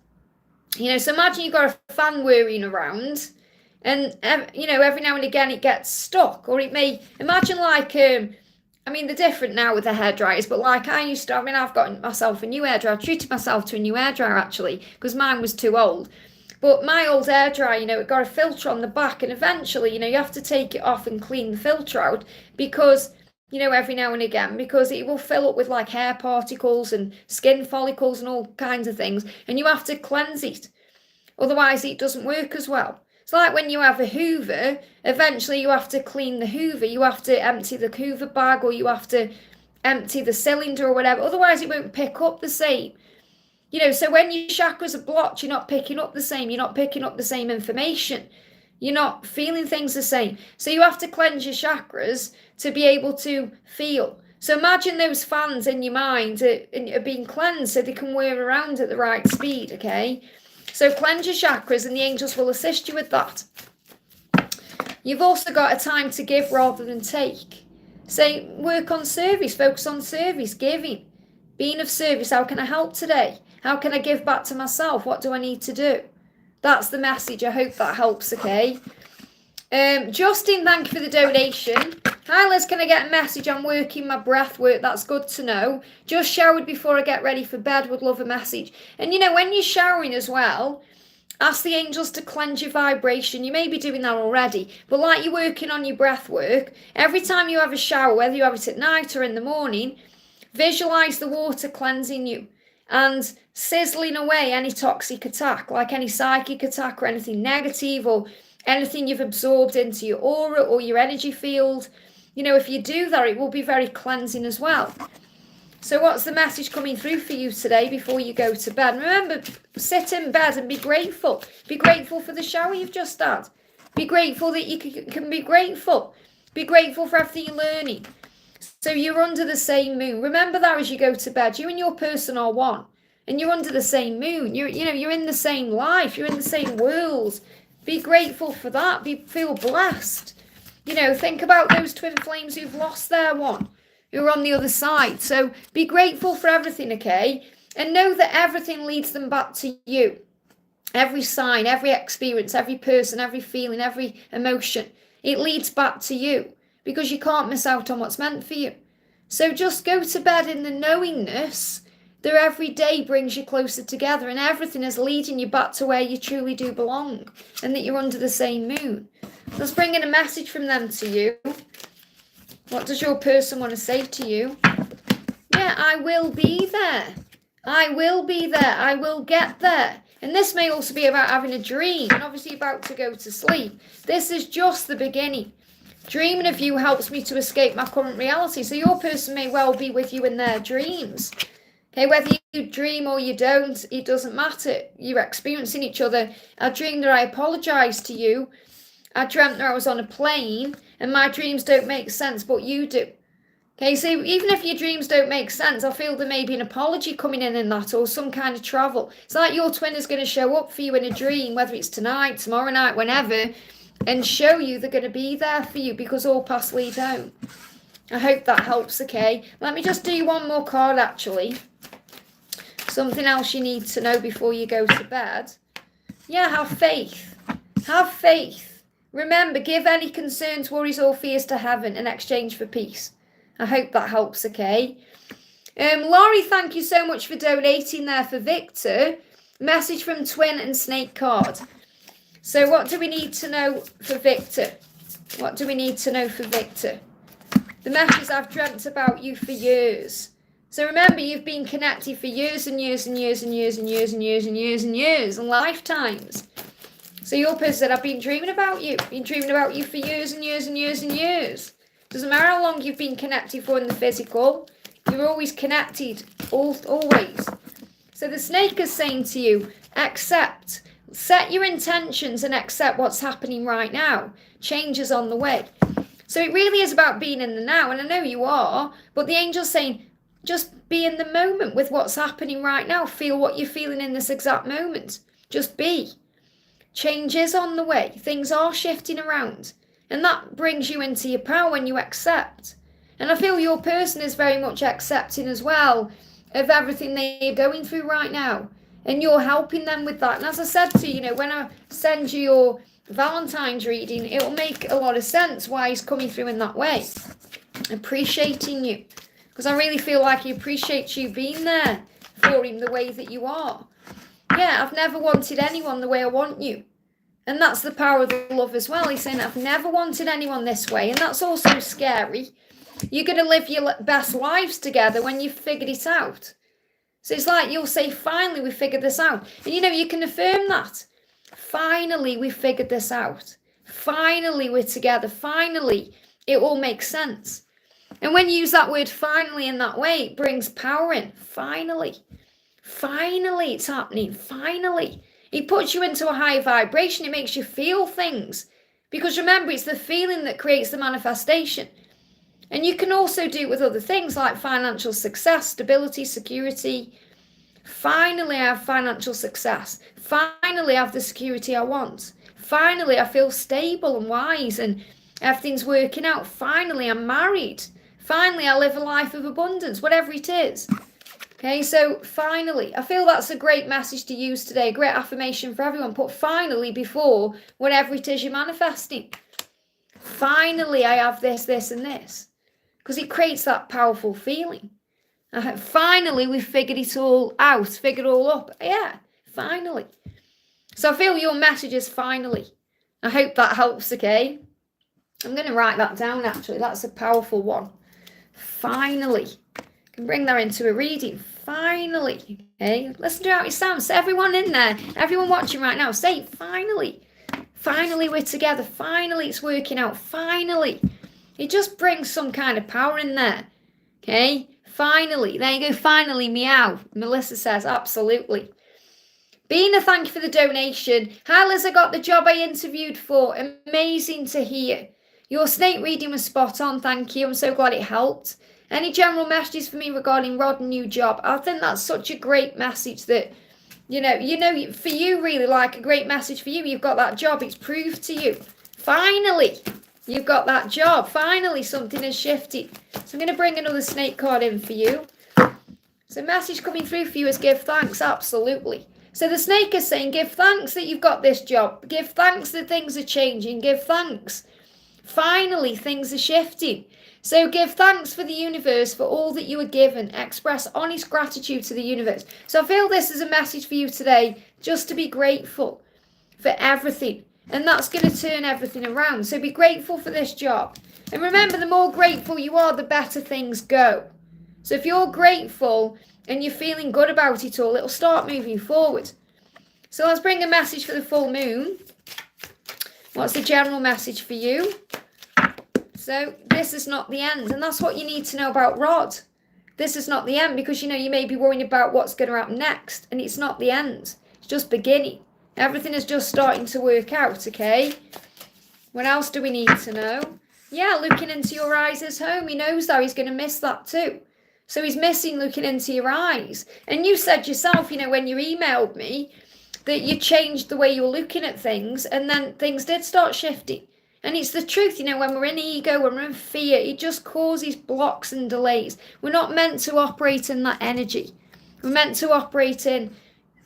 Speaker 1: So imagine you've got a fan whirring around and, every now and again it gets stuck, or it may, imagine like, they're different now with the hairdryers, but like I've got myself a new hairdryer. I treated myself to a new hairdryer actually, because mine was too old. But my old hairdryer, it got a filter on the back, and eventually, you have to take it off and clean the filter out because, every now and again, because it will fill up with like hair particles and skin follicles and all kinds of things, and you have to cleanse it. Otherwise, it doesn't work as well. It's like when you have a Hoover, eventually you have to clean the Hoover. You have to empty the Hoover bag, or you have to empty the cylinder or whatever. Otherwise, it won't pick up the same. So when your chakras are blocked, you're not picking up the same. You're not picking up the same information. You're not feeling things the same. So you have to cleanse your chakras to be able to feel. So imagine those fans in your mind are being cleansed so they can whir around at the right speed, okay? So cleanse your chakras and the angels will assist you with that. You've also got a time to give rather than take. Say, work on service, focus on service, giving, being of service. How can I help today? How can I give back to myself? What do I need to do? That's the message. I hope that helps, okay? Justin, thank you for the donation. Hi Liz, can I get a message? I'm working my breath work. That's good to know. Just showered before I get ready for bed. Would love a message. And you know, when you're showering as well, ask the angels to cleanse your vibration. You may be doing that already, but like you're working on your breath work, every time you have a shower, whether you have it at night or in the morning, visualize the water cleansing you and sizzling away any toxic attack, like any psychic attack or anything negative or anything you've absorbed into your aura or your energy field. You know, if you do that, it will be very cleansing as well. So what's the message coming through for you today before you go to bed? Remember, sit in bed and be grateful. Be grateful for the shower you've just had. Be grateful that you can be grateful. Be grateful for everything you're learning. So you're under the same moon. Remember that as you go to bed. You and your person are one. And you're under the same moon. You're in the same life. You're in the same world. Be grateful for that. Feel blessed. You know, think about those twin flames who've lost their one, who are on the other side. So be grateful for everything, okay? And know that everything leads them back to you. Every sign, every experience, every person, every feeling, every emotion, it leads back to you because you can't miss out on what's meant for you. So just go to bed in the knowingness that every day brings you closer together and everything is leading you back to where you truly do belong and that you're under the same moon. Let's bring in a message from them to you. What does your person want to say to you? Yeah, I will be there. I will be there. I will get there. And this may also be about having a dream and obviously about to go to sleep. This is just the beginning. Dreaming of you helps me to escape my current reality. So your person may well be with you in their dreams. Okay, whether you dream or you don't, it doesn't matter. You're experiencing each other. I dreamed that I apologised to you. I dreamt that I was on a plane and my dreams don't make sense, but you do. Okay, so even if your dreams don't make sense, I feel there may be an apology coming in that or some kind of travel. It's like your twin is going to show up for you in a dream, whether it's tonight, tomorrow night, whenever, and show you they're going to be there for you because all paths lead home. I hope that helps, okay? Let me just do one more card, actually. Something else you need to know before you go to bed. Yeah, have faith. Have faith. Remember, give any concerns, worries or fears to heaven in exchange for peace. I hope that helps, okay? Laurie, thank you so much for donating there for Victor. Message from Twin and Snake card. So what do we need to know for Victor? What do we need to know for Victor? The message I've dreamt about you for years. So remember, you've been connected for years and years and years and years and years and years and years and years and lifetimes. So your person said, I've been dreaming about you. Been dreaming about you for years and years and years and years. Doesn't matter how long you've been connected for in the physical. You're always connected, always. So the snake is saying to you, accept. Set your intentions and accept what's happening right now. Change is on the way. So it really is about being in the now. And I know you are, but the angel's saying, just be in the moment with what's happening right now. Feel what you're feeling in this exact moment. Just be. Change is on the way. Things are shifting around. And that brings you into your power when you accept. And I feel your person is very much accepting as well of everything they're going through right now. And you're helping them with that. And as I said to you, when I send you your Valentine's reading, it will make a lot of sense why he's coming through in that way. Appreciating you. Because I really feel like he appreciates you being there for him the way that you are. Yeah, I've never wanted anyone the way I want you. And that's the power of the love as well. He's saying, I've never wanted anyone this way. And that's also scary. You're going to live your best lives together when you've figured it out. So it's like you'll say, finally, we figured this out. And you can affirm that. Finally, we figured this out. Finally, we're together. Finally, it all makes sense. And when you use that word finally in that way, it brings power in. Finally. Finally, it's happening. Finally. It puts you into a higher vibration. It makes you feel things. Because remember, it's the feeling that creates the manifestation. And you can also do it with other things like financial success, stability, security. Finally, I have financial success. Finally, I have the security I want. Finally, I feel stable and wise and everything's working out. Finally, I'm married. Finally, I live a life of abundance, whatever it is. Okay, so finally, I feel that's a great message to use today, a great affirmation for everyone. Put finally before whatever it is you're manifesting. Finally, I have this, this, and this. Because it creates that powerful feeling. Finally, we've figured it all out, figured it all up. Yeah, finally. So I feel your message is finally. I hope that helps, okay? I'm going to write that down, actually. That's a powerful one. Finally. Can bring that into a reading. Finally. Okay, listen to how it sounds. So everyone in there, everyone watching right now, say finally. Finally, we're together. Finally, it's working out. Finally. It just brings some kind of power in there. Okay, finally. There you go. Finally, meow. Melissa says, absolutely. Bina, thank you for the donation. Hi, Liz, I got the job I interviewed for. Amazing to hear. Your snake reading was spot on, thank you. I'm so glad it helped. Any general messages for me regarding Rod and new job? I think that's such a great message that, you know, for you really, like a great message for you. You've got that job. It's proved to you. Finally, you've got that job. Finally, something has shifted. So I'm going to bring another snake card in for you. So message coming through for you is give thanks. Absolutely. So the snake is saying, give thanks that you've got this job. Give thanks that things are changing. Give thanks. Finally, things are shifting. So give thanks for the universe, for all that you are given. Express honest gratitude to the universe. So I feel this is a message for you today, just to be grateful for everything. And that's going to turn everything around. So be grateful for this job. And remember, the more grateful you are, the better things go. So if you're grateful and you're feeling good about it all, it'll start moving forward. So let's bring a message for the full moon. What's the general message for you? So this is not the end. And that's what you need to know about Rod. This is not the end, because, you know, you may be worrying about what's going to happen next. And it's not the end. It's just beginning. Everything is just starting to work out, okay? What else do we need to know? Yeah, looking into your eyes is home. He knows that. He's going to miss that too. So he's missing looking into your eyes. And you said yourself, you know, when you emailed me, that you changed the way you were looking at things, and then things did start shifting. And it's the truth, you know, when we're in ego, when we're in fear, it just causes blocks and delays. We're not meant to operate in that energy. We're meant to operate in,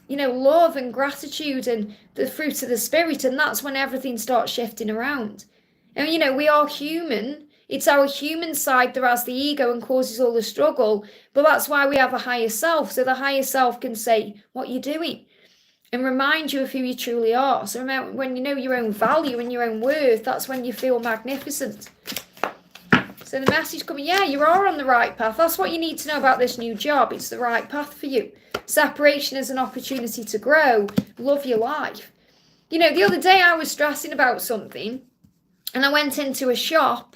Speaker 1: you know, love and gratitude and the fruit of the spirit, and that's when everything starts shifting around. And, you know, we are human. It's our human side that has the ego and causes all the struggle, but that's why we have a higher self. So the higher self can say, what are you doing? And remind you of who you truly are. So remember, when you know your own value and your own worth, that's when you feel magnificent. So the message coming, yeah, you are on the right path. That's what you need to know about this new job. It's the right path for you. Separation is an opportunity to grow. Love your life. You know, the other day I was stressing about something, and I went into a shop,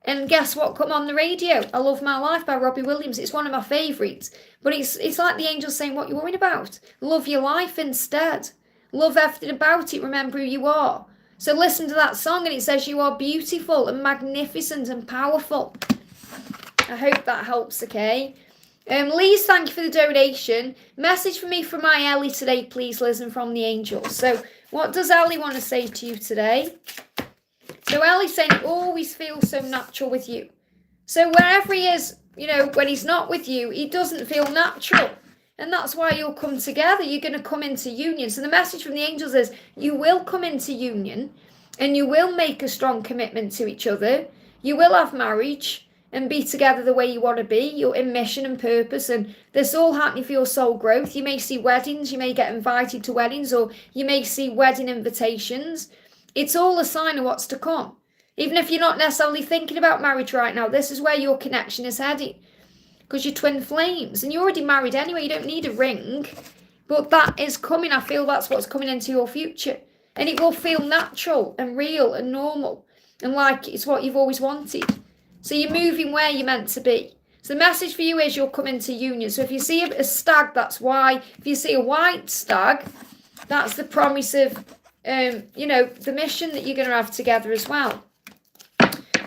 Speaker 1: and guess what come on the radio? I Love My Life by Robbie Williams. It's one of my favourites. But it's like the angels saying, what you're worried about. Love your life instead. Love everything about it. Remember who you are. So listen to that song, and it says you are beautiful and magnificent and powerful. I hope that helps, okay? Liz, thank you for the donation. Message for me from my Ellie today, please, Liz, and from the angels. So what does Ellie want to say to you today? So Ellie's saying it always feels so natural with you. So wherever he is, you know, when he's not with you, he doesn't feel natural. And that's why you'll come together. You're going to come into union. So the message from the angels is you will come into union, and you will make a strong commitment to each other. You will have marriage and be together the way you want to be. You're in mission and purpose, and this all happening for your soul growth. You may see weddings. You may get invited to weddings, or you may see wedding invitations. It's all a sign of what's to come. Even if you're not necessarily thinking about marriage right now, this is where your connection is heading. Because you're twin flames. And you're already married anyway. You don't need a ring. But that is coming. I feel that's what's coming into your future. And it will feel natural and real and normal. And like it's what you've always wanted. So you're moving where you're meant to be. So the message for you is you'll come into union. So if you see a stag, that's why. If you see a white stag, that's the promise of, you know, the mission that you're going to have together as well.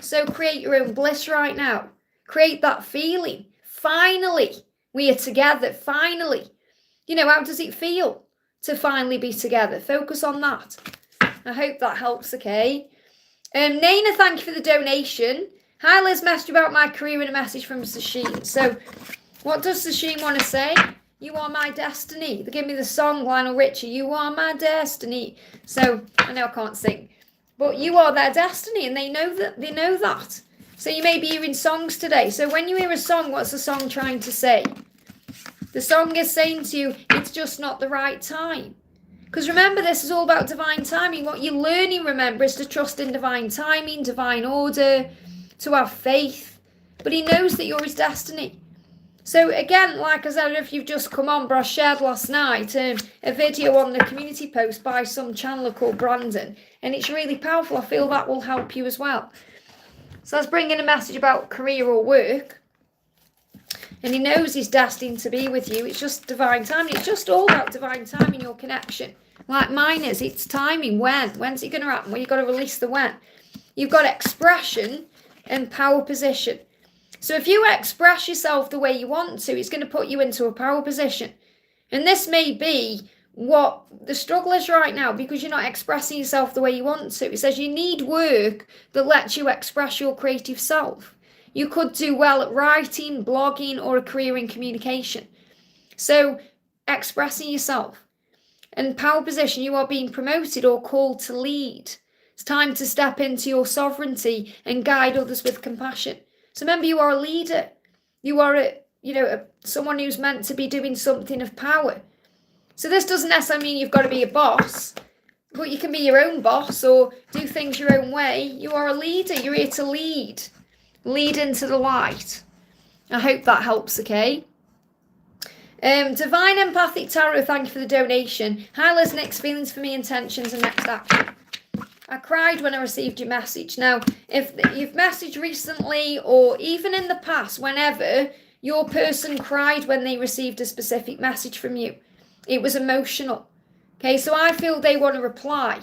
Speaker 1: So create your own bliss right now. Create that feeling. Finally, we are together. Finally. You know, how does it feel to finally be together? Focus on that. I hope that helps, okay? Naina, thank you for the donation. Hi, Liz, message about my career and a message from Sasheen. So What does the Sheen want to say? You are my destiny. They give me the song, Lionel Richie, you are my destiny. So, I know I can't sing, but you are their destiny, and they know that. So you may be hearing songs today. So when you hear a song, what's the song trying to say? The song is saying to you, it's just not the right time. Because remember, this is all about divine timing. What you're learning, remember, is to trust in divine timing, divine order, to have faith. But he knows that you're his destiny. So again, like I said, I don't know if you've just come on, but I shared last night a video on the community post by some channeler called Brandon. And it's really powerful. I feel that will help you as well. So let's bring in a message about career or work. And he knows he's destined to be with you. It's just divine timing. It's just all about divine timing, your connection. Like mine is, it's timing. When's it going to happen? Well, you've got to release the when. You've got expression and power position. So if you express yourself the way you want to, it's going to put you into a power position. And this may be what the struggle is right now, because you're not expressing yourself the way you want to. It says you need work that lets you express your creative self. You could do well at writing, blogging, or a career in communication. So expressing yourself. And power position, you are being promoted or called to lead. It's time to step into your sovereignty and guide others with compassion. So remember, you are a leader. You are someone who's meant to be doing something of power. So this doesn't necessarily mean you've got to be a boss, but you can be your own boss or do things your own way. You are a leader. You're here to lead. Lead into the light. I hope that helps, okay? Divine Empathic Tarot, thank you for the donation. Hi Liz, next feelings for me, intentions and next action. I cried when I received your message. Now, if you've messaged recently or even in the past, whenever your person cried when they received a specific message from you, it was emotional. Okay, so I feel they want to reply.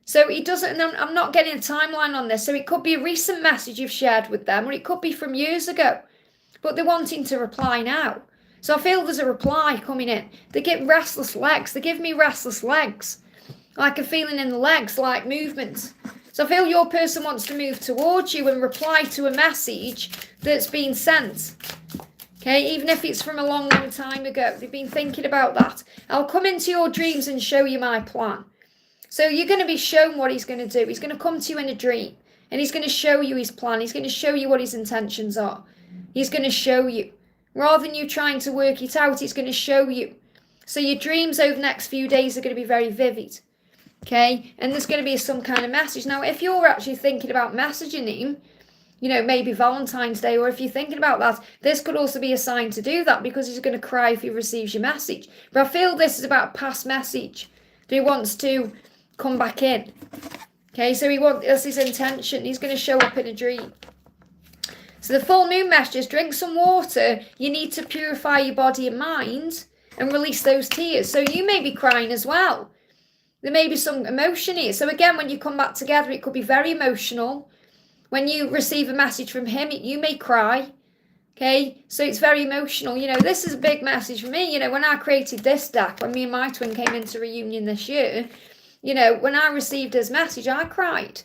Speaker 1: So it doesn't, I'm not getting a timeline on this. So it could be a recent message you've shared with them, or it could be from years ago, but they're wanting to reply now. So I feel there's a reply coming in. They get restless legs. They give me restless legs. Like a feeling in the legs, like movement. So I feel your person wants to move towards you and reply to a message that's been sent. Okay, even if it's from a long, long time ago. They've been thinking about that. I'll come into your dreams and show you my plan. So you're going to be shown what he's going to do. He's going to come to you in a dream. And he's going to show you his plan. He's going to show you what his intentions are. He's going to show you. Rather than you trying to work it out, it's going to show you. So your dreams over the next few days are going to be very vivid. Okay, and there's going to be some kind of message. Now, if you're actually thinking about messaging him, maybe Valentine's Day, or if you're thinking about that, this could also be a sign to do that, because he's going to cry if he receives your message. But I feel this is about a past message that he wants to come back in. Okay, so that's his intention. He's going to show up in a dream. So the full moon messages, drink some water. You need to purify your body and mind and release those tears. So you may be crying as well. There may be some emotion here. So again, when you come back together, it could be very emotional. When you receive a message from him, you may cry. Okay, so it's very emotional. This is a big message for me. When I created this deck, when me and my twin came into reunion this year, when I received his message, I cried.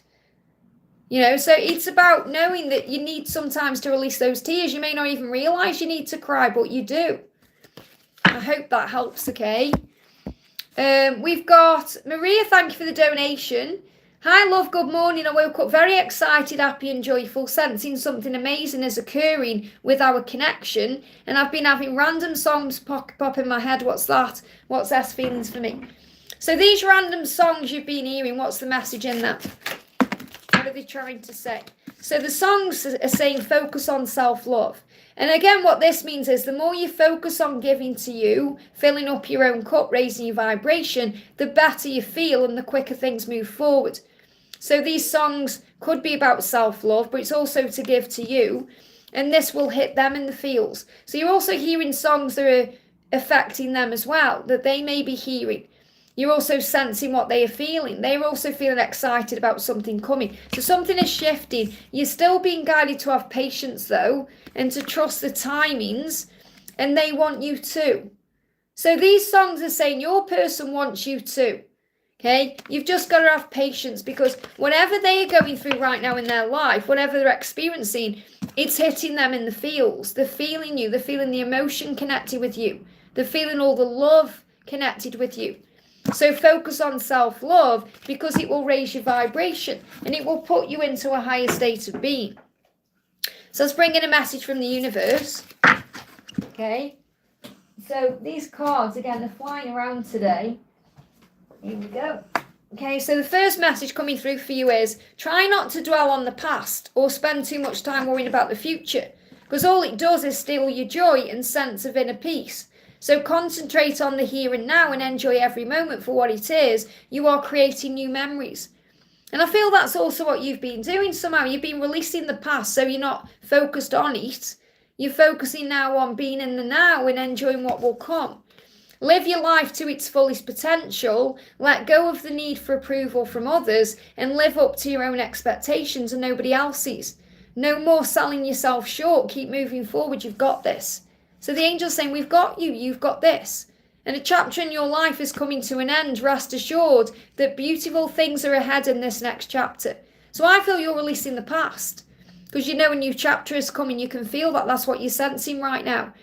Speaker 1: So it's about knowing that you need sometimes to release those tears. You may not even realize you need to cry, but you do. I hope that helps, okay? We've got Maria, thank you for the donation. Hi love, good morning. I woke up very excited, happy and joyful, sensing something amazing is occurring with our connection, and I've been having random songs pop in my head. What's that? What's S feelings for me? So these random songs you've been hearing, what's the message in them? What are they trying to say? So the songs are saying focus on self-love. And again, what this means is the more you focus on giving to you, filling up your own cup, raising your vibration, the better you feel and the quicker things move forward. So these songs could be about self-love, but it's also to give to you. And this will hit them in the feels. So you're also hearing songs that are affecting them as well, that they may be hearing. You're also sensing what they are feeling. They're also feeling excited about something coming. So something is shifting. You're still being guided to have patience though, and to trust the timings, and they want you to. So these songs are saying your person wants you to. Okay, you've just got to have patience, because whatever they are going through right now in their life, whatever they're experiencing, It's hitting them in the feels. They're feeling you. They're feeling the emotion connected with you. They're feeling all the love connected with you. So focus on self-love, because it will raise your vibration and it will put you into a higher state of being. So let's bring in a message from the universe. Okay. So these cards, again, they're flying around today. Here we go. Okay, so the first message coming through for you is, try not to dwell on the past or spend too much time worrying about the future, because all it does is steal your joy and sense of inner peace. So concentrate on the here and now and enjoy every moment for what it is. You are creating new memories. And I feel that's also what you've been doing somehow. You've been releasing the past, so you're not focused on it. You're focusing now on being in the now and enjoying what will come. Live your life to its fullest potential. Let go of the need for approval from others and live up to your own expectations and nobody else's. No more selling yourself short. Keep moving forward. You've got this. So the angel's saying, we've got you. You've got this. And a chapter in your life is coming to an end. Rest assured that beautiful things are ahead in this next chapter. So I feel you're releasing the past, because you know a new chapter is coming. You can feel that. That's what you're sensing right now.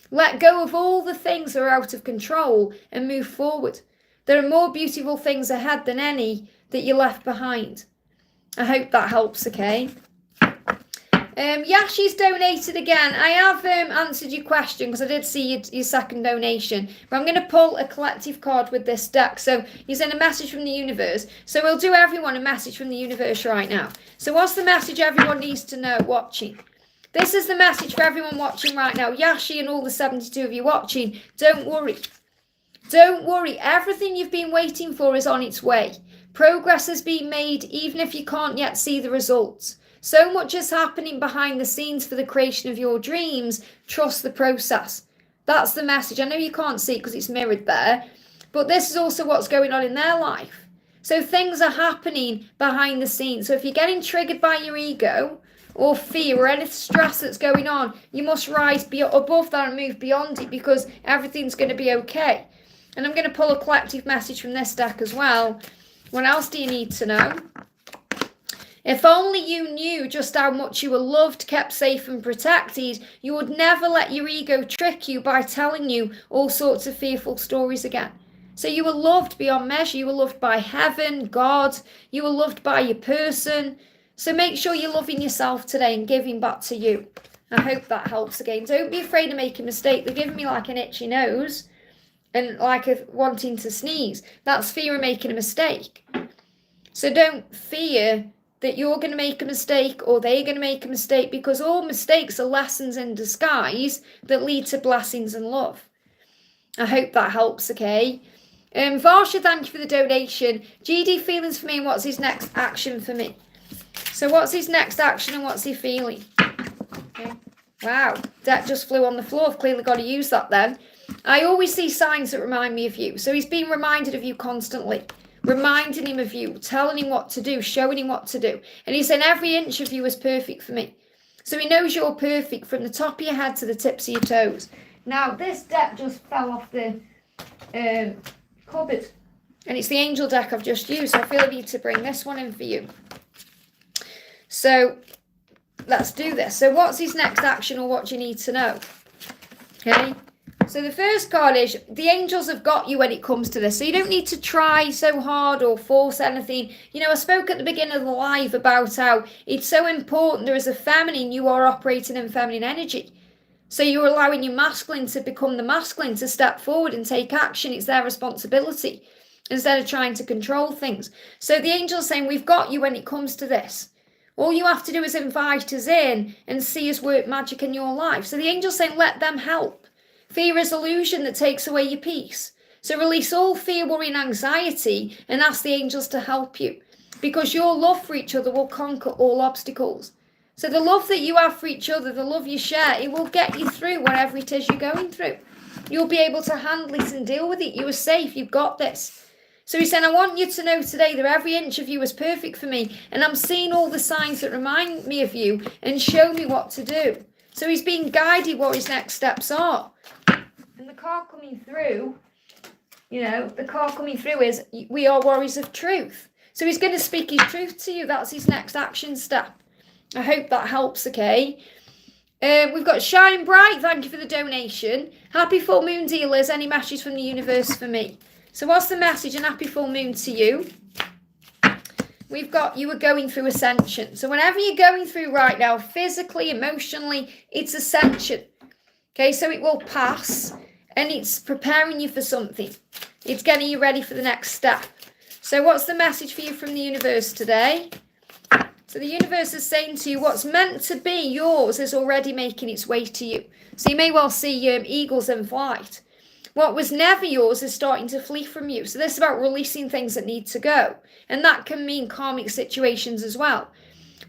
Speaker 1: Let go of all the things that are out of control and move forward. There are more beautiful things ahead than any that you left behind. I hope that helps, okay? Yashi's donated again. I have answered your question because I did see your second donation. But I'm going to pull a collective card with this deck. So you send a message from the universe. So we'll do everyone a message from the universe right now. So what's the message everyone needs to know watching? This is the message for everyone watching right now. Yashi and all the 72 of you watching, don't worry. Don't worry. Everything you've been waiting for is on its way. Progress has been made even if you can't yet see the results. So much is happening behind the scenes for the creation of your dreams. Trust the process. That's the message. I know you can't see it because it's mirrored there, but this is also what's going on in their life. So things are happening behind the scenes. So if you're getting triggered by your ego or fear or any stress that's going on, you must rise above that and move beyond it, because everything's going to be okay. And I'm going to pull a collective message from this deck as well. What else do you need to know? If only you knew just how much you were loved, kept safe and protected, you would never let your ego trick you by telling you all sorts of fearful stories again. So you were loved beyond measure. You were loved by heaven, God. You were loved by your person. So make sure you're loving yourself today and giving back to you. I hope that helps again. Don't be afraid of making a mistake. They're giving me like an itchy nose and like wanting to sneeze. That's fear of making a mistake. So don't fear that you're going to make a mistake or they're going to make a mistake, because all mistakes are lessons in disguise that lead to blessings and love. I hope that helps, okay? Varsha, thank you for the donation. GD, feelings for me and what's his next action for me? So what's his next action and what's he feeling? Okay. Wow, deck just flew on the floor. I've clearly got to use that then. I always see signs that remind me of you. So he's being reminded of you constantly. Reminding him of you, telling him what to do, showing him what to do. And he's saying every inch of you is perfect for me. So he knows you're perfect from the top of your head to the tips of your toes. Now, this deck just fell off the cupboard. And it's the angel deck I've just used. So I feel I need to bring this one in for you. So let's do this. So what's his next action or what do you need to know? Okay. So the first card is, the angels have got you when it comes to this. So you don't need to try so hard or force anything. You know, I spoke at the beginning of the live about how it's so important that as a feminine, you are operating in feminine energy. So you're allowing your masculine to become the masculine, to step forward and take action. It's their responsibility instead of trying to control things. So the angel's saying, we've got you when it comes to this. All you have to do is invite us in and see us work magic in your life. So the angel's saying, let them help. Fear is illusion that takes away your peace. So release all fear, worry and anxiety and ask the angels to help you, because your love for each other will conquer all obstacles. So the love that you have for each other, the love you share, it will get you through whatever it is you're going through. You'll be able to handle it and deal with it. You are safe. You've got this. So he's saying, I want you to know today that every inch of you is perfect for me. And I'm seeing all the signs that remind me of you and show me what to do. So he's being guided what his next steps are. And the card coming through, you know, the card coming through is, we are warriors of truth. So he's going to speak his truth to you. That's his next action step. I hope that helps, okay? We've got Shine Bright. Thank you for the donation. Happy full moon, dealers. Any messages from the universe for me? So what's the message? And happy full moon to you. We've got you are going through ascension. So whenever you're going through right now, physically, emotionally, it's ascension. Okay, so it will pass and it's preparing you for something. It's getting you ready for the next step. So what's the message for you from the universe today? So the universe is saying to you, what's meant to be yours is already making its way to you. So you may well see eagles in flight. What was never yours is starting to flee from you. So this is about releasing things that need to go. And that can mean karmic situations as well.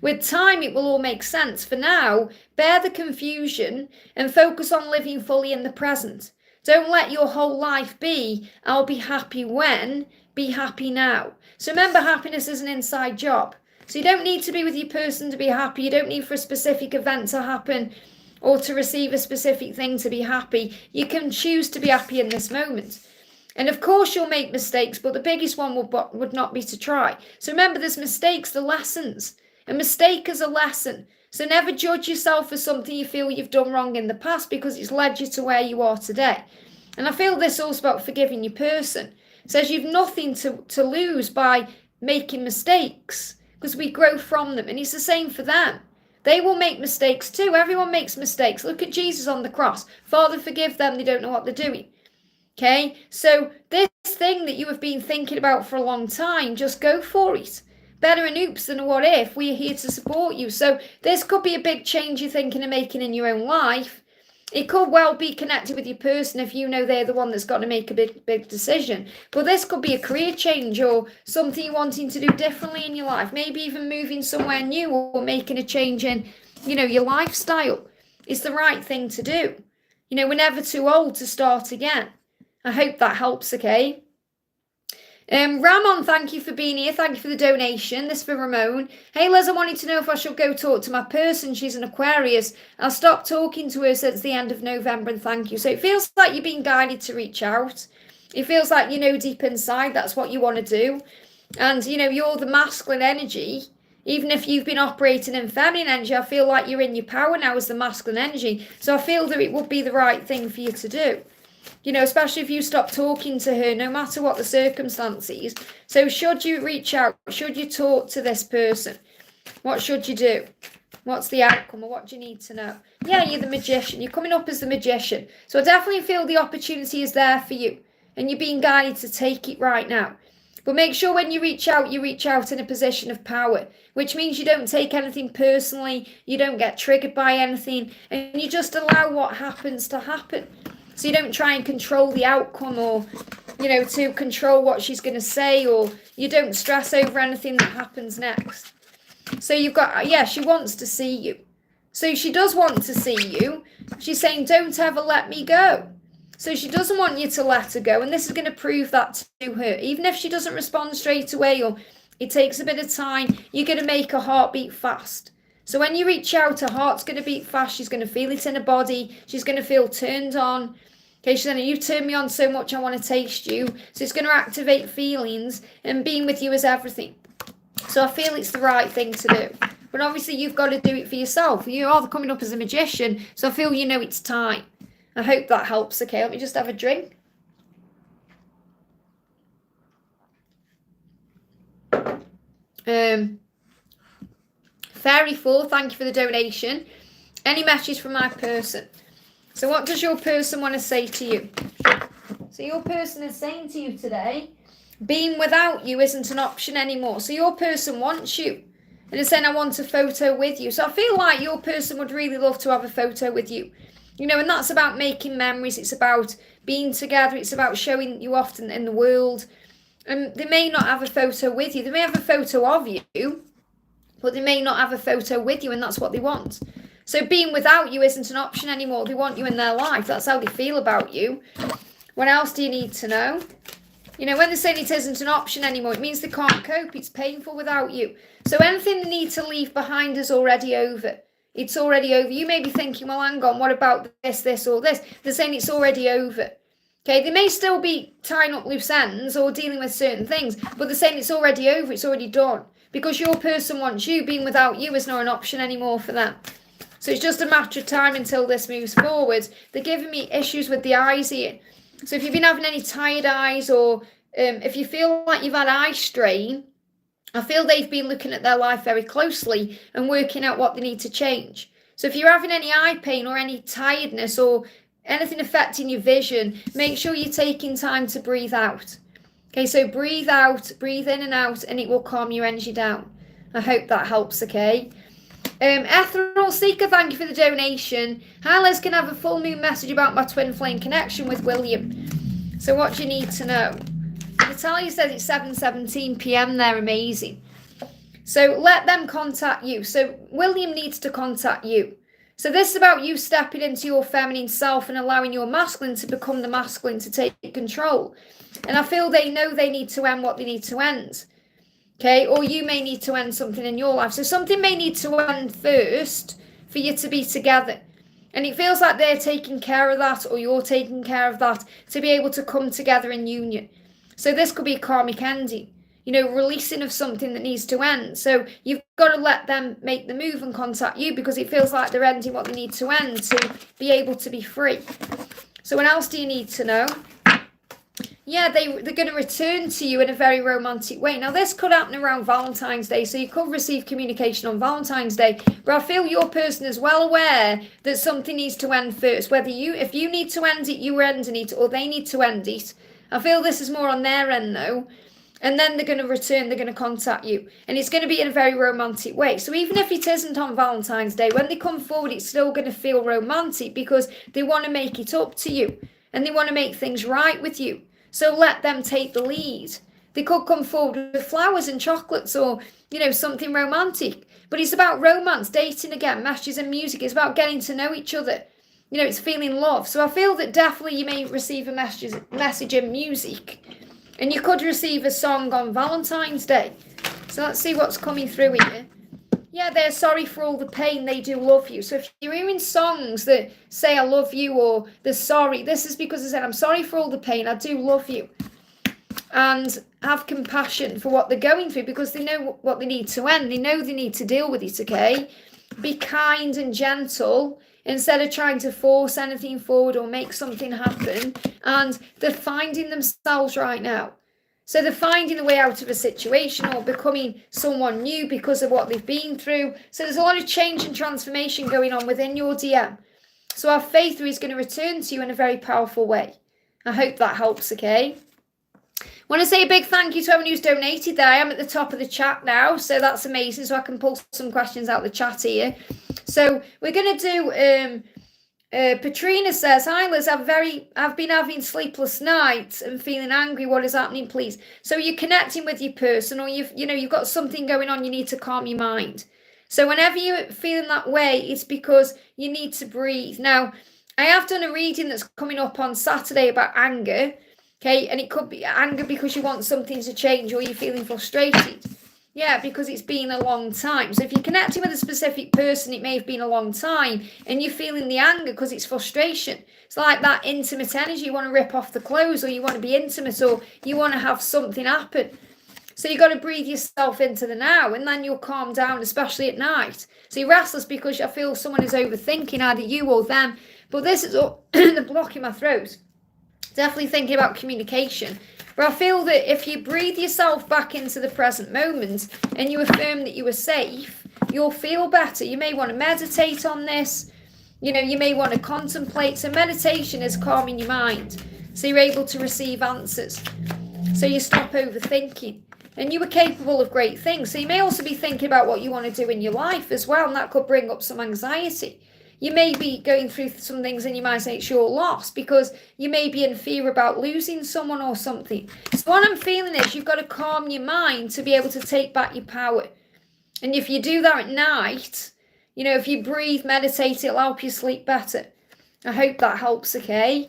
Speaker 1: With time, it will all make sense. For now, bear the confusion and focus on living fully in the present. Don't let your whole life be, I'll be happy when, be happy now. So remember, happiness is an inside job. So you don't need to be with your person to be happy. You don't need for a specific event to happen or to receive a specific thing to be happy. You can choose to be happy in this moment. And of course you'll make mistakes, but the biggest one would not be to try. So remember, there's mistakes, the lessons. A mistake is a lesson. So never judge yourself for something you feel you've done wrong in the past, because it's led you to where you are today. And I feel this also about forgiving your person. It says you've nothing to lose by making mistakes, because we grow from them. And it's the same for them. They will make mistakes too. Everyone makes mistakes. Look at Jesus on the cross. Father, forgive them. They don't know what they're doing. Okay? So this thing that you have been thinking about for a long time, just go for it. Better an oops than a what if. We are here to support you. So this could be a big change you're thinking of making in your own life. It could well be connected with your person if you know they're the one that's got to make a big decision. But this could be a career change or something you're wanting to do differently in your life. Maybe even moving somewhere new or making a change in, your lifestyle. It's the right thing to do. We're never too old to start again. I hope that helps, okay? Ramon, thank you for being here. Thank you for the donation. This for Ramon. Hey, Liz, I wanted to know if I should go talk to my person. She's an Aquarius. I'll stop talking to her since the end of November, and thank you. So it feels like you're being guided to reach out. It feels like deep inside that's what you want to do. And, you're the masculine energy. Even if you've been operating in feminine energy, I feel like you're in your power now as the masculine energy. So I feel that it would be the right thing for you to do. Especially if you stop talking to her, no matter what the circumstances. So should you reach out? Should you talk to this person? What should you do? What's the outcome, or what do you need to know? Yeah, you're the magician. You're coming up as the magician. So I definitely feel the opportunity is there for you. And you're being guided to take it right now. But make sure when you reach out in a position of power. Which means you don't take anything personally. You don't get triggered by anything. And you just allow what happens to happen. So you don't try and control the outcome or, to control what she's going to say, or you don't stress over anything that happens next. So you've got, she wants to see you. So she does want to see you. She's saying, don't ever let me go. So she doesn't want you to let her go. And this is going to prove that to her. Even if she doesn't respond straight away or it takes a bit of time, you're going to make her heart beat fast. So when you reach out, her heart's going to beat fast. She's going to feel it in her body. She's going to feel turned on. Okay, she's saying, you've turned me on so much, I want to taste you. So it's going to activate feelings, and being with you is everything. So I feel it's the right thing to do. But obviously you've got to do it for yourself. You are coming up as a magician, so I feel it's time. I hope that helps. Okay, let me just have a drink. Fairy 4, thank you for the donation. Any message from my person? So what does your person want to say to you? So your person is saying to you today, being without you isn't an option anymore. So your person wants you. And it's saying, I want a photo with you. So I feel like your person would really love to have a photo with you. And that's about making memories. It's about being together. It's about showing you off in the world. And they may not have a photo with you. They may have a photo of you, but they may not have a photo with you, and that's what they want. So being without you isn't an option anymore. They want you in their life. That's how they feel about you. What else do you need to know? When they're saying it isn't an option anymore, it means they can't cope. It's painful without you. So anything they need to leave behind is already over. It's already over. You may be thinking, well, hang on, what about this, or this? They're saying it's already over. Okay, they may still be tying up loose ends or dealing with certain things, but they're saying it's already over. It's already done. Because your person wants you. Being without you is not an option anymore for them. So it's just a matter of time until this moves forward. They're giving me issues with the eyes here. So if you've been having any tired eyes, or if you feel like you've had eye strain, I feel they've been looking at their life very closely and working out what they need to change. So if you're having any eye pain or any tiredness or anything affecting your vision, make sure you're taking time to breathe out. Okay, so breathe out, breathe in and out, and it will calm your energy down. I hope that helps, okay? Ethereal Seeker, thank you for the donation. Hi, Liz, can I have a full moon message about my twin flame connection with William? So what do you need to know? Natalia says it's 7:17 p.m. They're amazing. So let them contact you. So William needs to contact you. So this is about you stepping into your feminine self and allowing your masculine to become the masculine to take control. And I feel they know they need to end what they need to end. Okay, or you may need to end something in your life. So something may need to end first for you to be together. And it feels like they're taking care of that, or you're taking care of that, to be able to come together in union. So this could be a karmic ending, you know, releasing of something that needs to end. So you've got to let them make the move and contact you, because it feels like they're ending what they need to end to be able to be free. So what else do you need to know? Yeah, they're going to return to you in a very romantic way. Now, this could happen around Valentine's Day, so you could receive communication on Valentine's Day. But I feel your person is well aware that something needs to end first. If you need to end it, you are ending it, or they need to end it. I feel this is more on their end, though. And then they're going to return, they're going to contact you. And it's going to be in a very romantic way. So even if it isn't on Valentine's Day, when they come forward, it's still going to feel romantic, because they want to make it up to you. And they want to make things right with you. So let them take the lead. They could come forward with flowers and chocolates, or, you know, something romantic. But it's about romance, dating again, messages and music. It's about getting to know each other. You know, it's feeling love. So I feel that definitely you may receive a message in music. And you could receive a song on Valentine's Day. So let's see what's coming through here. Yeah, they're sorry for all the pain. They do love you. So if you're hearing songs that say I love you, or they're sorry, this is because they said, I'm sorry for all the pain. I do love you. And have compassion for what they're going through, because they know what they need to end. They know they need to deal with it, okay? Be kind and gentle instead of trying to force anything forward or make something happen. And they're finding themselves right now. So they're finding a way out of a situation, or becoming someone new because of what they've been through. So there's a lot of change and transformation going on within your DM. So our faith is going to return to you in a very powerful way. I hope that helps, okay? I want to say a big thank you to everyone who's donated there. I am at the top of the chat now, so that's amazing. So I can pull some questions out of the chat here. So we're going to do... Patrina says, hi Liz, I've been having sleepless nights and feeling angry. What is happening, please? So you're connecting with your person, or you've got something going on. You need to calm your mind. So whenever you're feeling that way, it's because you need to breathe. Now, I have done a reading that's coming up on Saturday about anger. Okay, and it could be anger because you want something to change, or you're feeling frustrated. Yeah, because it's been a long time. So if you're connecting with a specific person, it may have been a long time, and you're feeling the anger because it's frustration. It's like that intimate energy. You want to rip off the clothes, or you want to be intimate, or you want to have something happen. So you've got to breathe yourself into the now, and then you'll calm down, especially at night. So you're restless because I feel someone is overthinking, either you or them. But this is all the block in my throat. Definitely thinking about communication. But I feel that if you breathe yourself back into the present moment and you affirm that you are safe, you'll feel better. You may want to meditate on this. You know, you may want to contemplate. So meditation is calming your mind. So you're able to receive answers. So you stop overthinking. And you are capable of great things. So you may also be thinking about what you want to do in your life as well. And that could bring up some anxiety. You may be going through some things and you might say it's your loss, because you may be in fear about losing someone or something. So what I'm feeling is you've got to calm your mind to be able to take back your power. And if you do that at night, you know, if you breathe, meditate, it'll help you sleep better. I hope that helps, okay?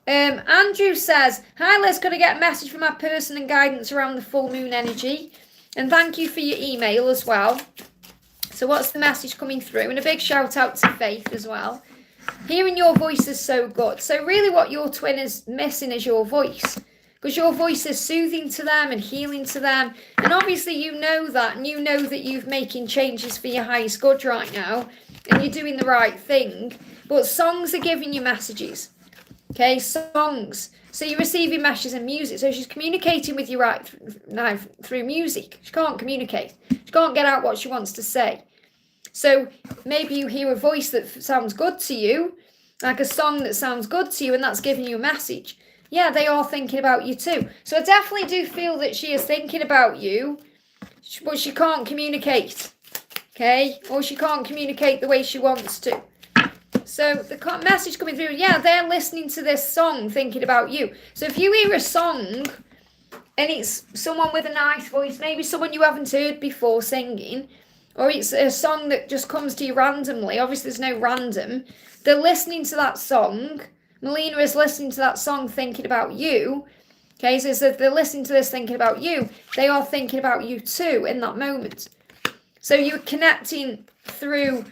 Speaker 1: Andrew says, hi Liz, could I get a message from my person and guidance around the full moon energy? And thank you for your email as well. So what's the message coming through? And a big shout out to Faith as well. Hearing your voice is so good. So really what your twin is missing is your voice. Because your voice is soothing to them and healing to them. And obviously you know that. And you know that you're making changes for your highest good right now. and you're doing the right thing. But songs are giving you messages. Okay, songs. So you're receiving messages and music. So she's communicating with you right now through music. She can't communicate. She can't get out what she wants to say. So maybe you hear a voice that sounds good to you, like a song that sounds good to you, and that's giving you a message. Yeah, they are thinking about you too. So I definitely do feel that she is thinking about you, but she can't communicate. Okay? Or she can't communicate the way she wants to. So the message coming through, yeah, they're listening to this song thinking about you. So if you hear a song and it's someone with a nice voice, maybe someone you haven't heard before singing, or it's a song that just comes to you randomly, obviously there's no random, they're listening to that song. Melina is listening to that song thinking about you. Okay, so if they're listening to this thinking about you, they are thinking about you too in that moment. So you're connecting through,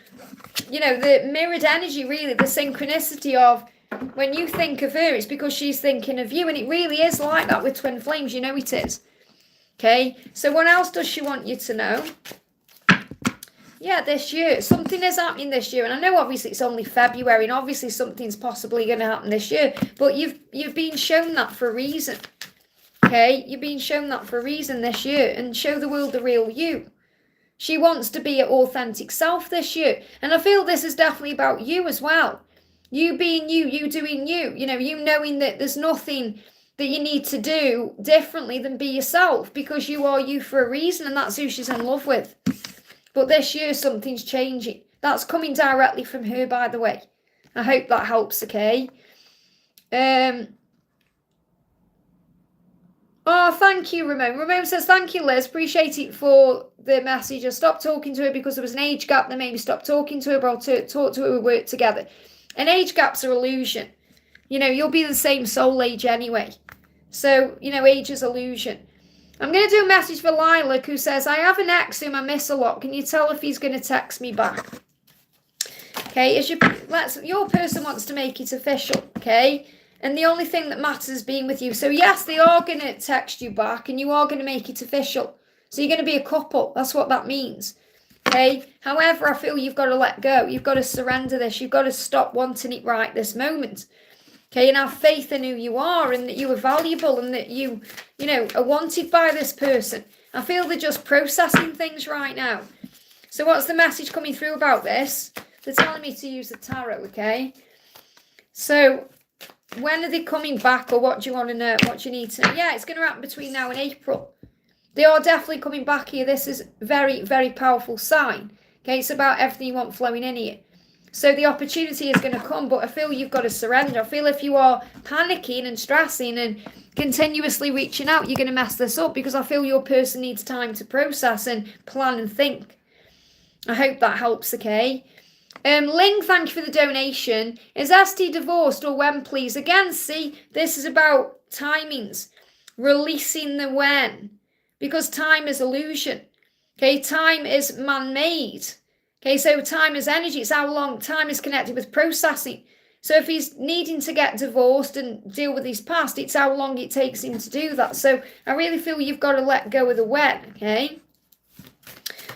Speaker 1: the mirrored energy, really, the synchronicity of when you think of her, it's because she's thinking of you. And it really is like that with twin flames. You know it is. Okay, so what else does she want you to know? Yeah, this year. Something is happening this year. And I know obviously it's only February and obviously something's possibly going to happen this year. But you've been shown that for a reason. Okay, you've been shown that for a reason this year. And show the world the real you. She wants to be her authentic self this year. And I feel this is definitely about you as well. You being you, you doing you. You knowing that there's nothing that you need to do differently than be yourself. Because you are you for a reason and that's who she's in love with. But this year, something's changing. That's coming directly from her, by the way. I hope that helps, okay? Oh, thank you, Ramon. Ramon says, thank you, Liz. Appreciate it for the message. I stopped talking to her because there was an age gap that made me stop talking to her, but I'll talk to her, we work together. And age gaps are illusion. You'll be the same soul age anyway. So, age is illusion. I'm going to do a message for Lilac, who says, I have an ex whom I miss a lot. Can you tell if he's going to text me back? Okay, your person wants to make it official, okay? And the only thing that matters is being with you. So yes, they are going to text you back and you are going to make it official. So you're going to be a couple. That's what that means. Okay? However, I feel you've got to let go. You've got to surrender this. You've got to stop wanting it right this moment. Okay, and have faith in who you are and that you are valuable and that you are wanted by this person. I feel they're just processing things right now. So what's the message coming through about this? They're telling me to use the tarot, okay? So when are they coming back, or what do you want to know? What do you need to know? Yeah, it's going to happen between now and April. They are definitely coming back here. This is very, very powerful sign. Okay, it's about everything you want flowing in here. So the opportunity is going to come, but I feel you've got to surrender. I feel if you are panicking and stressing and continuously reaching out, you're going to mess this up, because I feel your person needs time to process and plan and think. I hope that helps, okay? Ling, thank you for the donation. Is ST divorced or when, please? Again, see, this is about timings. Releasing the when. Because time is illusion. Okay, time is man-made. Okay, so time is energy. It's how long time is connected with processing. So if he's needing to get divorced and deal with his past, it's how long it takes him to do that. So I really feel you've got to let go of the when, okay?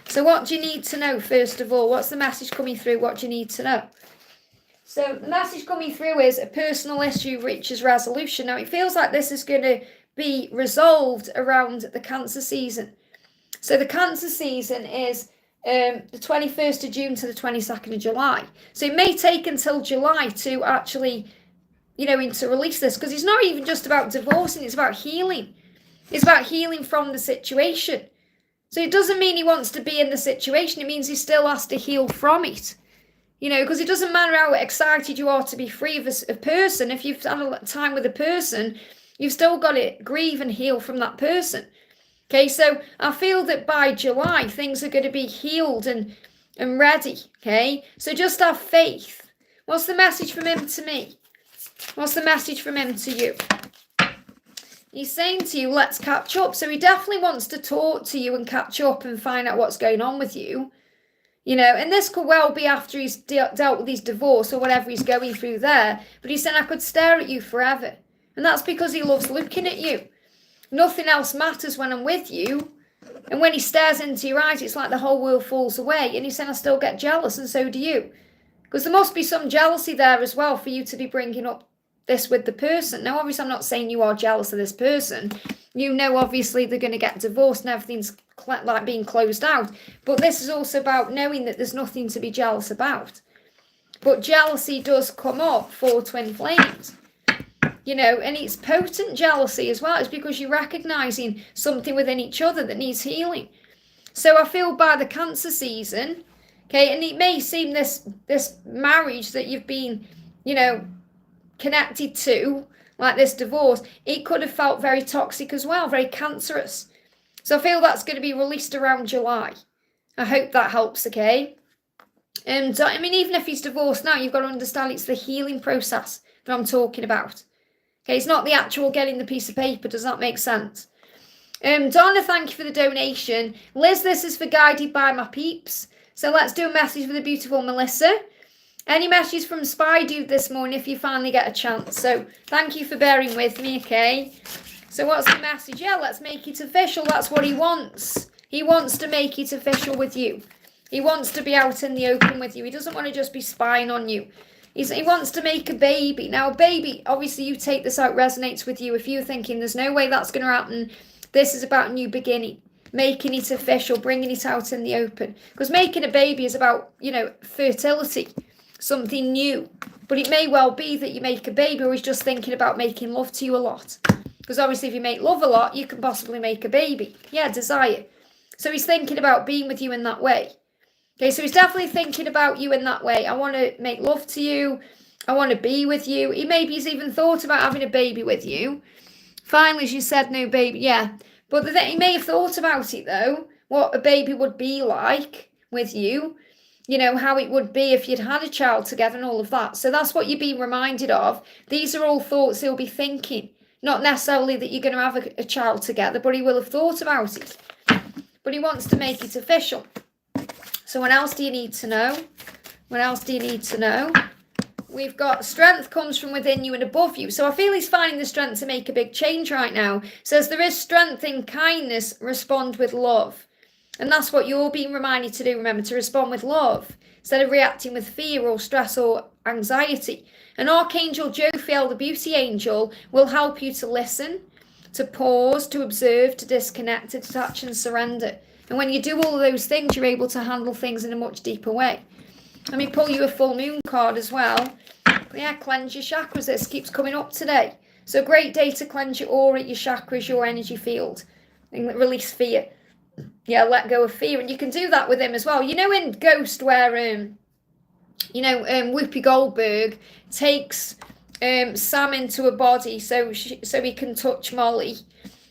Speaker 1: So what do you need to know, first of all? What's the message coming through? What do you need to know? So the message coming through is a personal issue reaches resolution. Now, it feels like this is going to be resolved around the Cancer season. So the Cancer season is the 21st of June to the 22nd of July. So it may take until July to actually, to release this, because it's not even just about divorcing, it's about healing. It's about healing from the situation. So it doesn't mean he wants to be in the situation, it means he still has to heal from it. Because it doesn't matter how excited you are to be free of a person. If you've had a time with a person, you've still got to grieve and heal from that person. Okay, so I feel that by July, things are going to be healed and ready, okay? So just have faith. What's the message from him to me? What's the message from him to you? He's saying to you, let's catch up. So he definitely wants to talk to you and catch up and find out what's going on with you. And this could well be after he's dealt with his divorce or whatever he's going through there. But he's saying, I could stare at you forever. And that's because he loves looking at you. Nothing else matters when I'm with you. And when he stares into your eyes, it's like the whole world falls away. And he's saying, I still get jealous, and so do you. Because there must be some jealousy there as well for you to be bringing up this with the person. Now, obviously, I'm not saying you are jealous of this person. You know, obviously, they're going to get divorced and everything's like being closed out. But this is also about knowing that there's nothing to be jealous about. But jealousy does come up for twin flames. You know, and it's potent jealousy as well. It's because you're recognising something within each other that needs healing. So I feel by the Cancer season, okay, and it may seem this marriage that you've been, you know, connected to, like this divorce, it could have felt very toxic as well, very cancerous. So I feel that's going to be released around July. I hope that helps, okay? And I mean, even if he's divorced now, you've got to understand it's the healing process that I'm talking about. Okay, it's not the actual getting the piece of paper. Does that make sense? Donna, thank you for the donation. Liz, this is for Guided by My Peeps. So let's do a message for the beautiful Melissa. Any messages from Spy Dude this morning if you finally get a chance. So thank you for bearing with me, okay? So what's the message? Yeah, let's make it official. That's what he wants. He wants to make it official with you. He wants to be out in the open with you. He doesn't want to just be spying on you. He wants to make a baby. Now, a baby, obviously you take this out, resonates with you. If you're thinking there's no way that's going to happen, this is about a new beginning. Making it official, bringing it out in the open. Because making a baby is about, you know, fertility. Something new. But it may well be that you make a baby or he's just thinking about making love to you a lot. Because obviously if you make love a lot, you can possibly make a baby. Yeah, desire. So he's thinking about being with you in that way. Okay, so he's definitely thinking about you in that way. I want to make love to you. I want to be with you. He's even thought about having a baby with you. Finally, she said no baby. Yeah, but he may have thought about it though. What a baby would be like with you. You know, how it would be if you'd had a child together and all of that. So that's what you're being reminded of. These are all thoughts he'll be thinking. Not necessarily that you're going to have a child together, but he will have thought about it. But he wants to make it official. So what else do you need to know? What else do you need to know? We've got strength comes from within you and above you. So I feel he's finding the strength to make a big change right now. Says there is strength in kindness, respond with love. And that's what you're being reminded to do. Remember, to respond with love instead of reacting with fear or stress or anxiety. And Archangel Jophiel, the beauty angel, will help you to listen, to pause, to observe, to disconnect, to detach and surrender. And when you do all of those things, you're able to handle things in a much deeper way. Let me pull you a full moon card as well. But yeah, cleanse your chakras. This keeps coming up today. So a great day to cleanse your aura, your chakras, your energy field. And release fear. Yeah, let go of fear. And you can do that with him as well. You know in Ghost where, Whoopi Goldberg takes Sam into a body so he can touch Molly.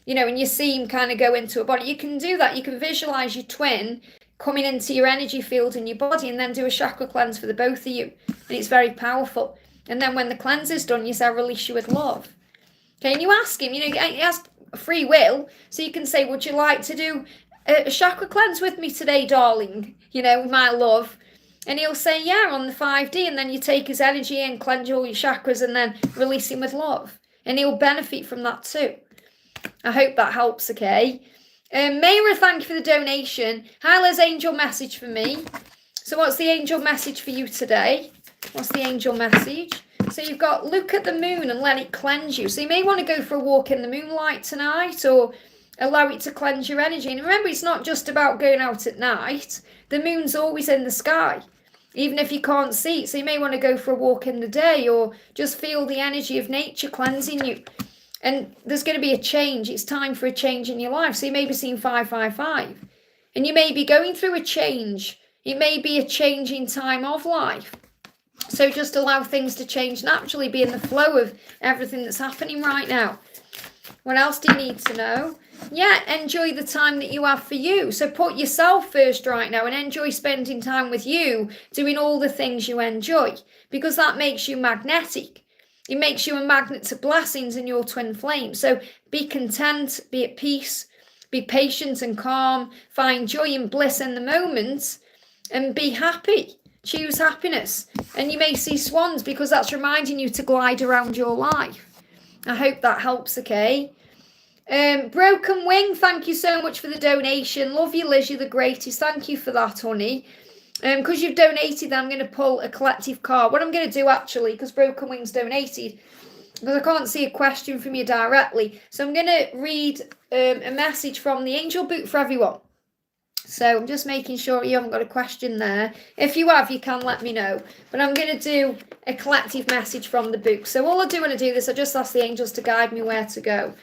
Speaker 1: You know, and you see him kind of go into a body. You can do that. You can visualize your twin coming into your energy field in your body and then do a chakra cleanse for the both of you. And it's very powerful. And then when the cleanse is done, you say, I release you with love. Okay, and you ask him, he has free will. So you can say, would you like to do a chakra cleanse with me today, darling? My love. And he'll say, yeah, on the 5D. And then you take his energy and cleanse all your chakras and then release him with love. And he'll benefit from that too. I hope that helps, okay? Mayra, thank you for the donation. Hi, Liz, angel message for me. So what's the angel message for you today? What's the angel message? So you've got look at the moon and let it cleanse you. So you may want to go for a walk in the moonlight tonight or allow it to cleanse your energy. And remember, it's not just about going out at night. The moon's always in the sky, even if you can't see it. So you may want to go for a walk in the day or just feel the energy of nature cleansing you. And there's going to be a change. It's time for a change in your life. So you may be seeing 555. And you may be going through a change. It may be a changing time of life. So just allow things to change naturally. Be in the flow of everything that's happening right now. What else do you need to know? Yeah, enjoy the time that you have for you. So put yourself first right now and enjoy spending time with you, doing all the things you enjoy. Because that makes you magnetic. It makes you a magnet to blessings in your twin flame. So be content, be at peace, be patient and calm, find joy and bliss in the moment, and be happy. Choose happiness. And you may see swans because that's reminding you to glide around your life. I hope that helps, okay? Broken Wing, thank you so much for the donation. Love you, Liz, you're the greatest. Thank you for that, honey. Because you've donated, I'm going to pull a collective card. What I'm going to do, actually, because Broken Wing's donated, because I can't see a question from you directly, so I'm going to read a message from the Angel Book for everyone. So I'm just making sure you haven't got a question there. If you have, you can let me know. But I'm going to do a collective message from the book. So all I do when I do this, I just ask the angels to guide me where to go.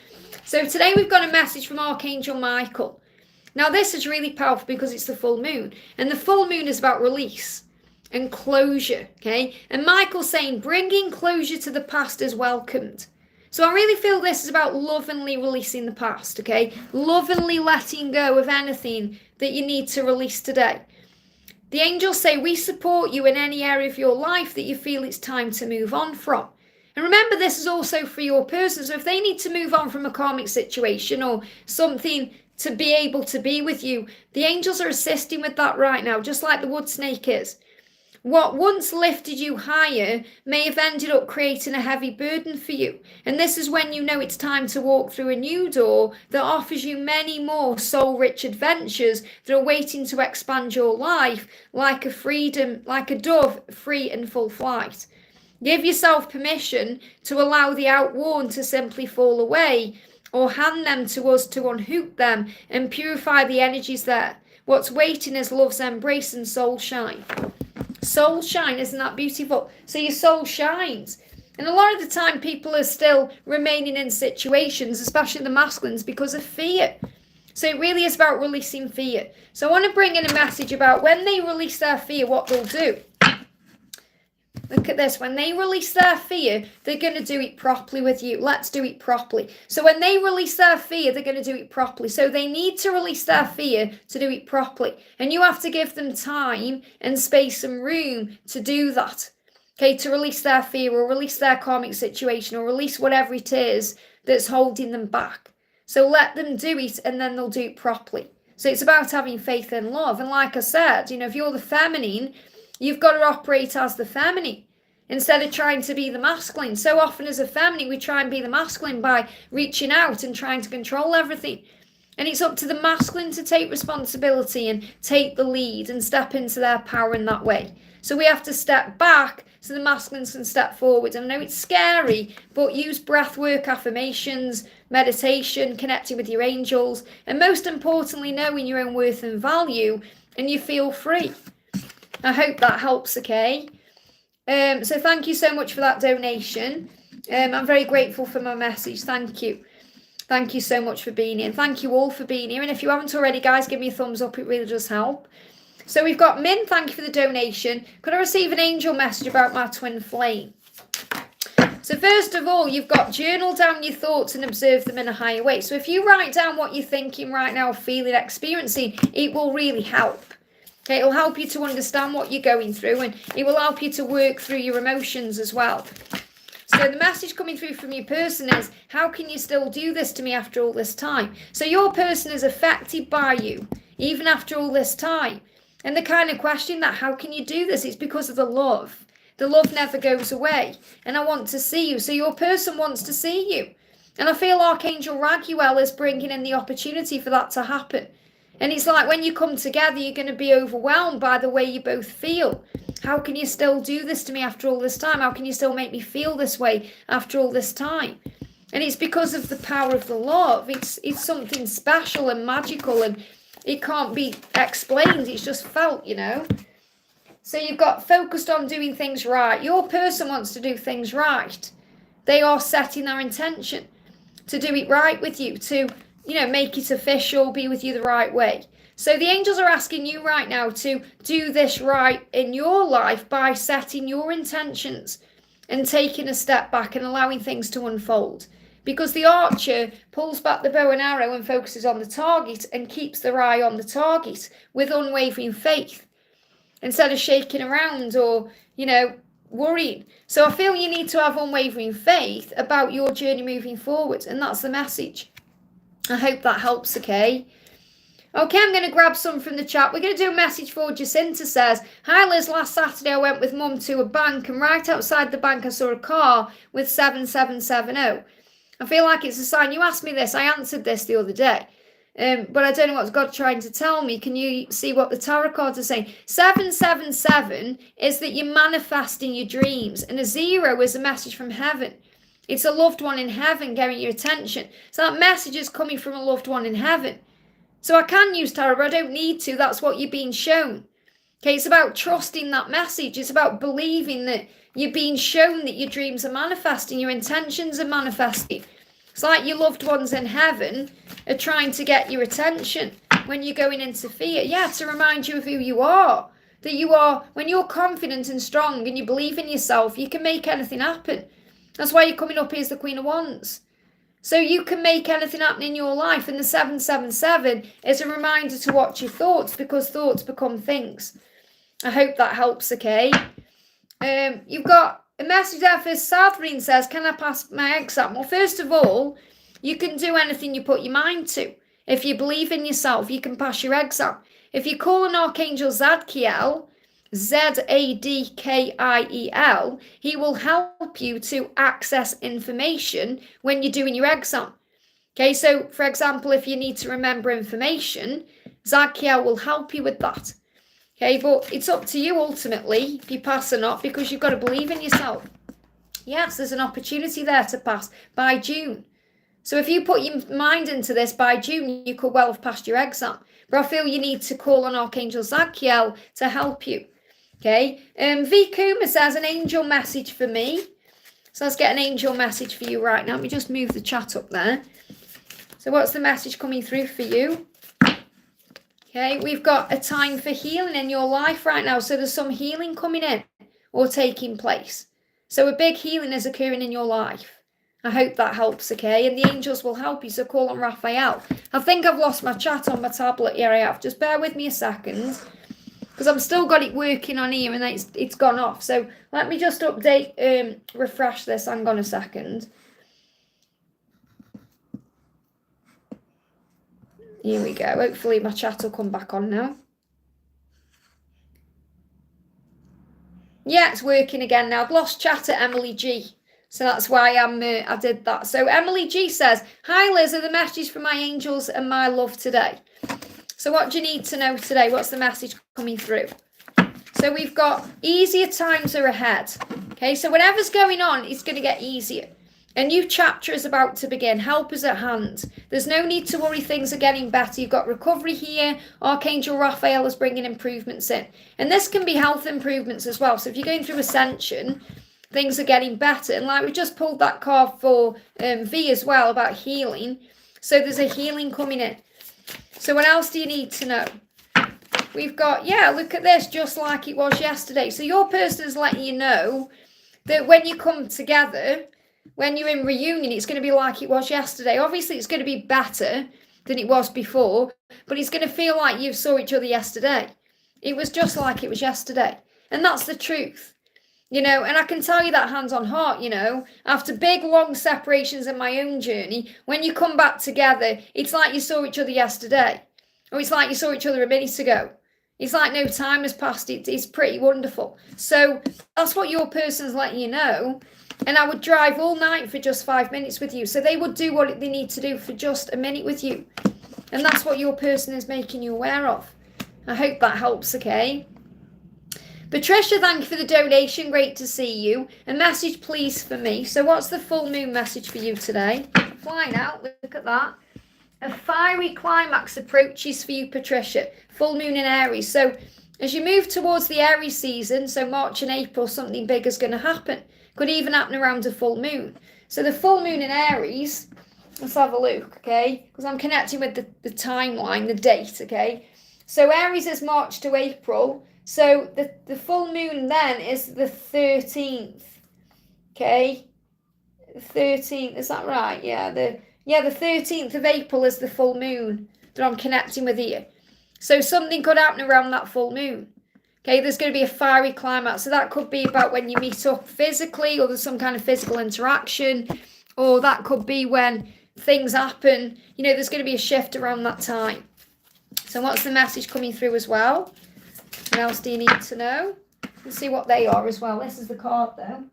Speaker 1: So today we've got a message from Archangel Michael. Now this is really powerful because it's the full moon. And the full moon is about release and closure, okay? And Michael's saying bringing closure to the past is welcomed. So I really feel this is about lovingly releasing the past, okay? Lovingly letting go of anything that you need to release today. The angels say, we support you in any area of your life that you feel it's time to move on from. And remember, this is also for your person. So if they need to move on from a karmic situation or something to be able to be with you, the angels are assisting with that right now, just like the wood snake is. What once lifted you higher may have ended up creating a heavy burden for you. And this is when you know it's time to walk through a new door that offers you many more soul-rich adventures that are waiting to expand your life like a dove free and full flight. Give yourself permission to allow the outworn to simply fall away or hand them to us to unhook them and purify the energies there. What's waiting is love's embrace and soul shine. Soul shine, isn't that beautiful? So your soul shines. And a lot of the time people are still remaining in situations, especially the masculines, because of fear. So it really is about releasing fear. So I want to bring in a message about when they release their fear, what they'll do. Look at this. When they release their fear, they're going to do it properly with you. Let's do it properly. So when they release their fear, they're going to do it properly. So they need to release their fear to do it properly. And you have to give them time and space and room to do that. Okay, to release their fear or release their karmic situation or release whatever it is that's holding them back. So let them do it and then they'll do it properly. So it's about having faith and love. And like I said, if you're the feminine, you've got to operate as the feminine instead of trying to be the masculine. So often as a feminine, we try and be the masculine by reaching out and trying to control everything. And it's up to the masculine to take responsibility and take the lead and step into their power in that way. So we have to step back so the masculines can step forward. I know it's scary, but use breath work, affirmations, meditation, connecting with your angels, and most importantly, knowing your own worth and value, and you feel free. I hope that helps, okay? So thank you so much for that donation. I'm very grateful for my message. Thank you. Thank you so much for being here. And thank you all for being here. And if you haven't already, guys, give me a thumbs up. It really does help. So we've got Min. Thank you for the donation. Could I receive an angel message about my twin flame? So first of all, you've got journal down your thoughts and observe them in a higher way. So if you write down what you're thinking right now, feeling, experiencing, it will really help. Okay, it will help you to understand what you're going through, and it will help you to work through your emotions as well. So the message coming through from your person is, how can you still do this to me after all this time? So your person is affected by you, even after all this time. And the kind of question that, how can you do this? It's because of the love. The love never goes away. And I want to see you. So your person wants to see you. And I feel Archangel Raguel is bringing in the opportunity for that to happen. And it's like when you come together, you're going to be overwhelmed by the way you both feel. How can you still do this to me after all this time? How can you still make me feel this way after all this time? And it's because of the power of the love. It's something special and magical, and it can't be explained. It's just felt, So you've got focused on doing things right. Your person wants to do things right. They are setting their intention to do it right with you, to make it official, be with you the right way. So the angels are asking you right now to do this right in your life by setting your intentions and taking a step back and allowing things to unfold. Because the archer pulls back the bow and arrow and focuses on the target and keeps their eye on the target with unwavering faith instead of shaking around or, worrying. So I feel you need to have unwavering faith about your journey moving forward, and that's the message. I hope that helps, okay? Okay, I'm going to grab some from the chat. We're going to do a message for Jacinta. Says, hi Liz, last Saturday I went with Mum to a bank, and right outside the bank I saw a car with 7770. I feel like it's a sign. You asked me this. I answered this the other day. But I don't know what's God trying to tell me. Can you see what the tarot cards are saying? 777 is that you're manifesting your dreams. And a 0 is a message from heaven. It's a loved one in heaven getting your attention. So that message is coming from a loved one in heaven. So I can use tarot, but I don't need to. That's what you're being shown. Okay, it's about trusting that message. It's about believing that you're being shown that your dreams are manifesting, your intentions are manifesting. It's like your loved ones in heaven are trying to get your attention when you're going into fear. Yeah, to remind you of who you are. That you are, when you're confident and strong and you believe in yourself, you can make anything happen. That's why you're coming up here as the Queen of Wands. So you can make anything happen in your life. And the 777 is a reminder to watch your thoughts, because thoughts become things. I hope that helps, okay? You've got a message there for Southern says, can I pass my exam? Well, first of all, you can do anything you put your mind to. If you believe in yourself, you can pass your exam. If you call on Archangel Zadkiel, Zadkiel, he will help you to access information when you're doing your exam. Okay, so for example, if you need to remember information, Zadkiel will help you with that. Okay, but it's up to you ultimately if you pass or not, because you've got to believe in yourself. Yes, there's an opportunity there to pass by June. So if you put your mind into this, by June, you could well have passed your exam. But I feel you need to call on Archangel Zadkiel to help you. Okay, V. Kuma says an angel message for me. So let's get an angel message for you right now. Let me just move the chat up there. So what's the message coming through for you? Okay, we've got a time for healing in your life right now. So there's some healing coming in or taking place. So a big healing is occurring in your life. I hope that helps, okay? And the angels will help you, so call on Raphael. I think I've lost my chat on my tablet. Here I have. Just bear with me a second, because I've still got it working on here and it's gone off. So let me just update, refresh this. Hang on a second. Here we go. Hopefully my chat will come back on now. Yeah, it's working again now. I've lost chat at Emily G. So that's why I did that. So Emily G says, hi Liz, are the messages from my angels and my love today? So what do you need to know today? What's the message coming through? So we've got easier times are ahead. Okay, so whatever's going on, it's going to get easier. A new chapter is about to begin. Help is at hand. There's no need to worry, things are getting better. You've got recovery here. Archangel Raphael is bringing improvements in. And this can be health improvements as well. So if you're going through ascension, things are getting better. And like we just pulled that card for V as well about healing. So there's a healing coming in. So what else do you need to know? We've got, yeah, look at this, just like it was yesterday. So your person is letting you know that when you come together, when you're in reunion, it's going to be like it was yesterday. Obviously, it's going to be better than it was before, but it's going to feel like you saw each other yesterday. It was just like it was yesterday. And that's the truth. You know, and I can tell you that hands on heart, you know, after big, long separations in my own journey, when you come back together, it's like you saw each other yesterday. Or it's like you saw each other a minute ago. It's like no time has passed. It's pretty wonderful. So that's what your person's letting you know. And I would drive all night for just 5 minutes with you. So they would do what they need to do for just a minute with you. And that's what your person is making you aware of. I hope that helps, okay? Patricia, thank you for the donation. Great to see you. A message, please, for me. So what's the full moon message for you today? Flying out, look at that. A fiery climax approaches for you, Patricia. Full moon in Aries. So as you move towards the Aries season, so March and April, something big is going to happen. Could even happen around a full moon. So the full moon in Aries, let's have a look, okay? Because I'm connecting with the timeline, the date, okay? So Aries is March to April. So the full moon then is the 13th, okay? 13th, is that right? Yeah, the 13th of April is the full moon that I'm connecting with here. So something could happen around that full moon. Okay, there's going to be a fiery climax. So that could be about when you meet up physically, or there's some kind of physical interaction, or that could be when things happen. You know, there's going to be a shift around that time. So what's the message coming through as well? What else do you need to know? Let's see what they are as well. This is the card though.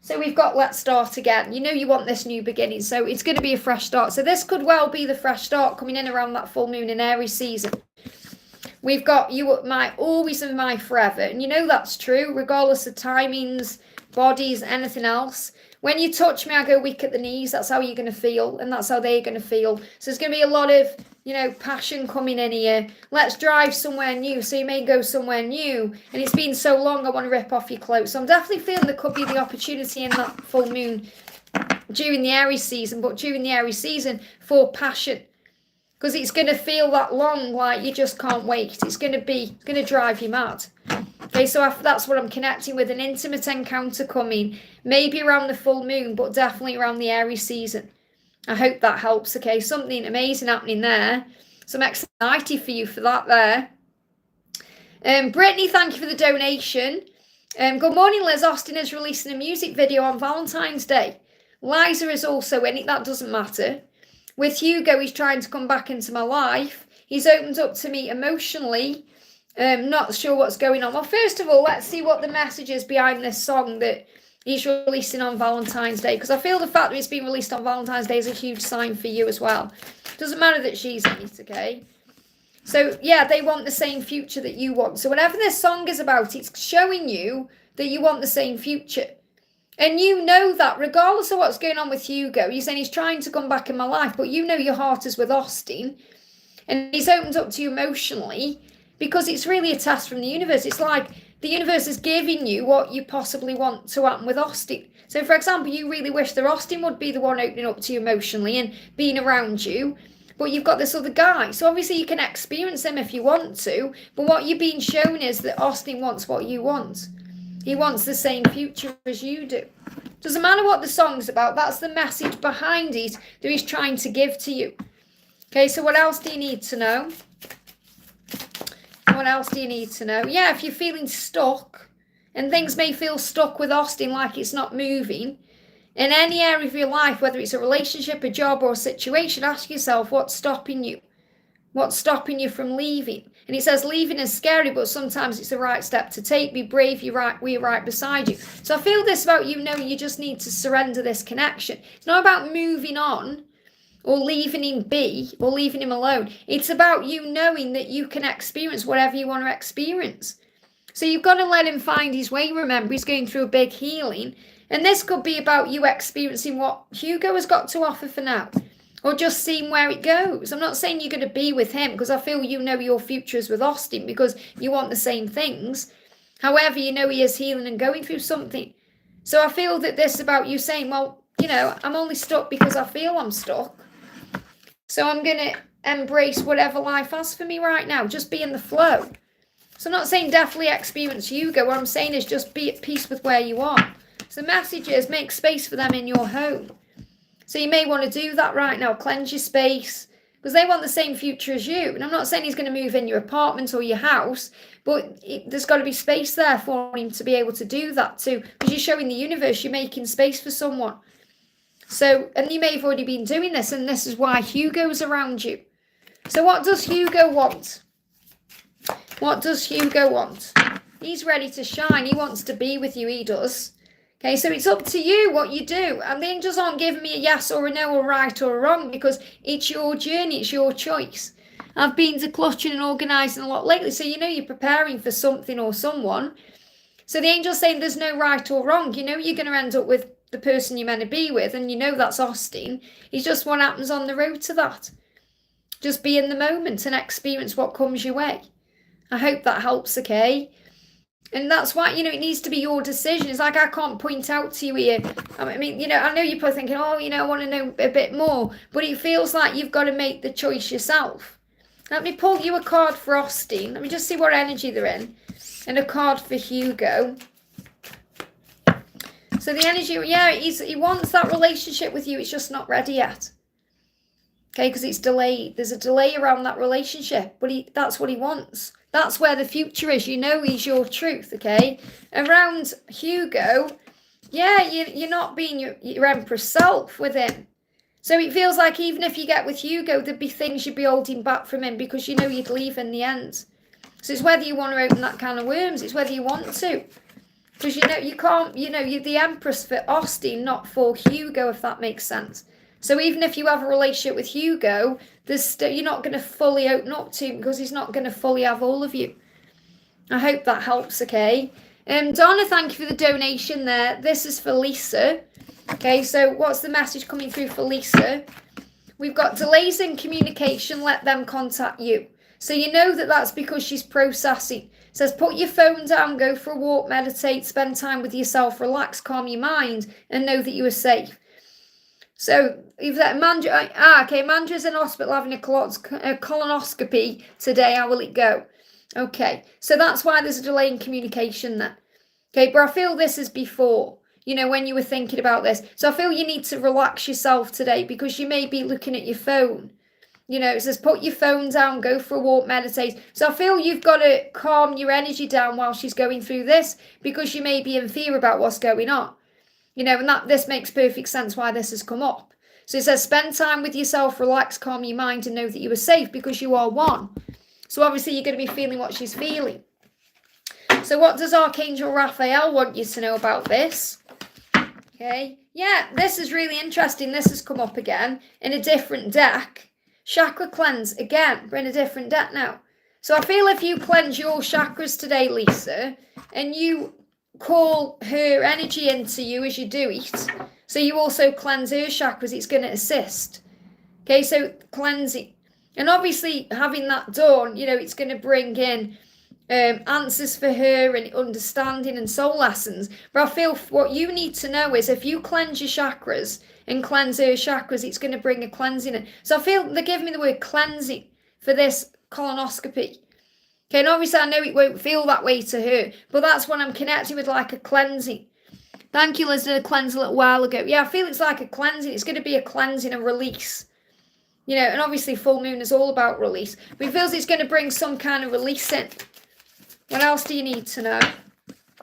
Speaker 1: So we've got let's start again. You know you want this new beginning, so it's going to be a fresh start. So this could well be the fresh start coming in around that full moon in Aries season. We've got you my always and my forever. And you know that's true, regardless of timings, bodies, anything else. When you touch me, I go weak at the knees. That's how you're going to feel, and that's how they're going to feel. So there's going to be a lot of, passion coming in here. Let's drive somewhere new. So you may go somewhere new, and it's been so long, I want to rip off your clothes. So I'm definitely feeling there could be the opportunity in that full moon during the Aries season, but during the Aries season for passion. Because it's going to feel that long, like you just can't wait. It's going to drive you mad. Okay, so that's what I'm connecting with, an intimate encounter coming, maybe around the full moon, but definitely around the Aries season. I hope that helps, okay? Something amazing happening there. So I'm excited for you for that there. Brittany, thank you for the donation. Good morning, Liz. Austin is releasing a music video on Valentine's Day. Liza is also in it. That doesn't matter. With Hugo, he's trying to come back into my life. He's opened up to me emotionally. Not sure what's going on. Well, first of all, let's see what the message is behind this song that he's releasing on Valentine's Day. Because I feel the fact that it's been released on Valentine's Day is a huge sign for you as well. Doesn't matter that she's in it, okay? So, yeah, they want the same future that you want. So whatever this song is about, it's showing you that you want the same future. And you know that regardless of what's going on with Hugo, you're saying he's trying to come back in my life, but you know your heart is with Austin. And he's opened up to you emotionally because it's really a test from the universe. It's like the universe is giving you what you possibly want to happen with Austin. So, for example, you really wish that Austin would be the one opening up to you emotionally and being around you, but you've got this other guy. So obviously you can experience him if you want to, but what you're being shown is that Austin wants what you want. He wants the same future as you do. Doesn't matter what the song's about. That's the message behind it that he's trying to give to you. Okay, so what else do you need to know? What else do you need to know? Yeah, if you're feeling stuck, and things may feel stuck with Austin, like it's not moving, in any area of your life, whether it's a relationship, a job, or a situation, ask yourself, what's stopping you? What's stopping you from leaving? And it says leaving is scary, but sometimes it's the right step to take. Be brave, we're right beside you. So I feel this about you knowing you just need to surrender this connection. It's not about moving on or leaving him be or leaving him alone. It's about you knowing that you can experience whatever you want to experience. So you've got to let him find his way. Remember, he's going through a big healing. And this could be about you experiencing what Hugo has got to offer for now. Or just seeing where it goes. I'm not saying you're going to be with him because I feel you know your future is with Austin because you want the same things. However, you know he is healing and going through something. So I feel that this is about you saying, well, I'm only stuck because I feel I'm stuck. So I'm going to embrace whatever life has for me right now. Just be in the flow. So I'm not saying definitely experience Hugo. What I'm saying is just be at peace with where you are. So the message is make space for them in your home. So you may want to do that right now. Cleanse your space because they want the same future as you. And I'm not saying he's going to move in your apartment or your house, but there's got to be space there for him to be able to do that too. Because you're showing the universe you're making space for someone. So, and you may have already been doing this, and this is why Hugo's around you. So what does Hugo want? What does Hugo want? He's ready to shine. He wants to be with you. He does. Okay, so it's up to you what you do. And the angels aren't giving me a yes or a no or right or wrong because it's your journey, it's your choice. I've been decluttering and organising a lot lately, so you're preparing for something or someone. So the angel's saying there's no right or wrong. You're going to end up with the person you're meant to be with, and that's Austin. It's just what happens on the road to that. Just be in the moment and experience what comes your way. I hope that helps, okay? And that's why, it needs to be your decision. It's like I can't point out to you here. I mean, I know you're probably thinking, I want to know a bit more. But it feels like you've got to make the choice yourself. Let me pull you a card for Austin. Let me just see what energy they're in. And a card for Hugo. So the energy, he wants that relationship with you. It's just not ready yet. Okay, because it's delayed. There's a delay around that relationship. But that's what he wants. That's where the future is. He's your truth, okay? Around Hugo, you're not being your empress self with him. So it feels like even if you get with Hugo, there'd be things you'd be holding back from him because you'd leave in the end. So it's whether you want to open that can of worms. It's whether you want to. Because, you can't, you're the Empress for Austin, not for Hugo, if that makes sense. So even if you have a relationship with Hugo, you're not going to fully open up to him because he's not going to fully have all of you. I hope that helps, okay? Donna, thank you for the donation there. This is for Lisa. Okay, so what's the message coming through for Lisa? We've got delays in communication, let them contact you. So you know that's because she's processing. It says put your phone down, go for a walk, meditate, spend time with yourself, relax, calm your mind, and know that you are safe. So if that Mandra's in hospital having a colonoscopy today, how will it go? Okay, so that's why there's a delay in communication then. Okay, but I feel this is before, when you were thinking about this. So I feel you need to relax yourself today because you may be looking at your phone. It says put your phone down, go for a walk, meditate. So I feel you've got to calm your energy down while she's going through this because you may be in fear about what's going on. And this makes perfect sense why this has come up. So it says spend time with yourself, relax, calm your mind, and know that you are safe because you are one. So obviously you're going to be feeling what she's feeling. So what does Archangel Raphael want you to know about this? Okay. Yeah, this is really interesting. This has come up again in a different deck. Chakra cleanse, again, we're in a different deck now. So I feel if you cleanse your chakras today, Lisa, and you call her energy into you as you do it, so you also cleanse her chakras, it's going to assist. Okay, so cleansing. And obviously having that done, it's going to bring in answers for her and understanding and soul lessons. But I feel what you need to know is if you cleanse your chakras and cleanse her chakras, it's going to bring a cleansing in. So I feel they're giving me the word cleansing for this colonoscopy. Okay, and obviously I know it won't feel that way to her, but that's what I'm connecting with, like a cleansing. Thank you, Liz, did a cleanse a little while ago. Yeah, I feel it's like a cleansing. It's going to be a cleansing and release. And obviously full moon is all about release. But it feels it's going to bring some kind of release in. What else do you need to know?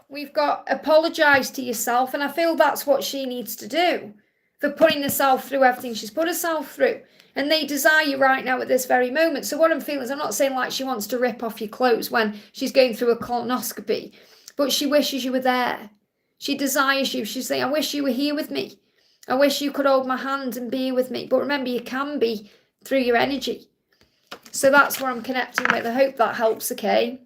Speaker 1: We've got apologise to yourself, and I feel that's what she needs to do for putting herself through everything she's put herself through. And they desire you right now at this very moment. So what I'm feeling is I'm not saying like she wants to rip off your clothes when she's going through a colonoscopy, but she wishes you were there. She desires you. She's saying, I wish you were here with me. I wish you could hold my hand and be with me. But remember, you can be through your energy. So that's what I'm connecting with. I hope that helps, okay?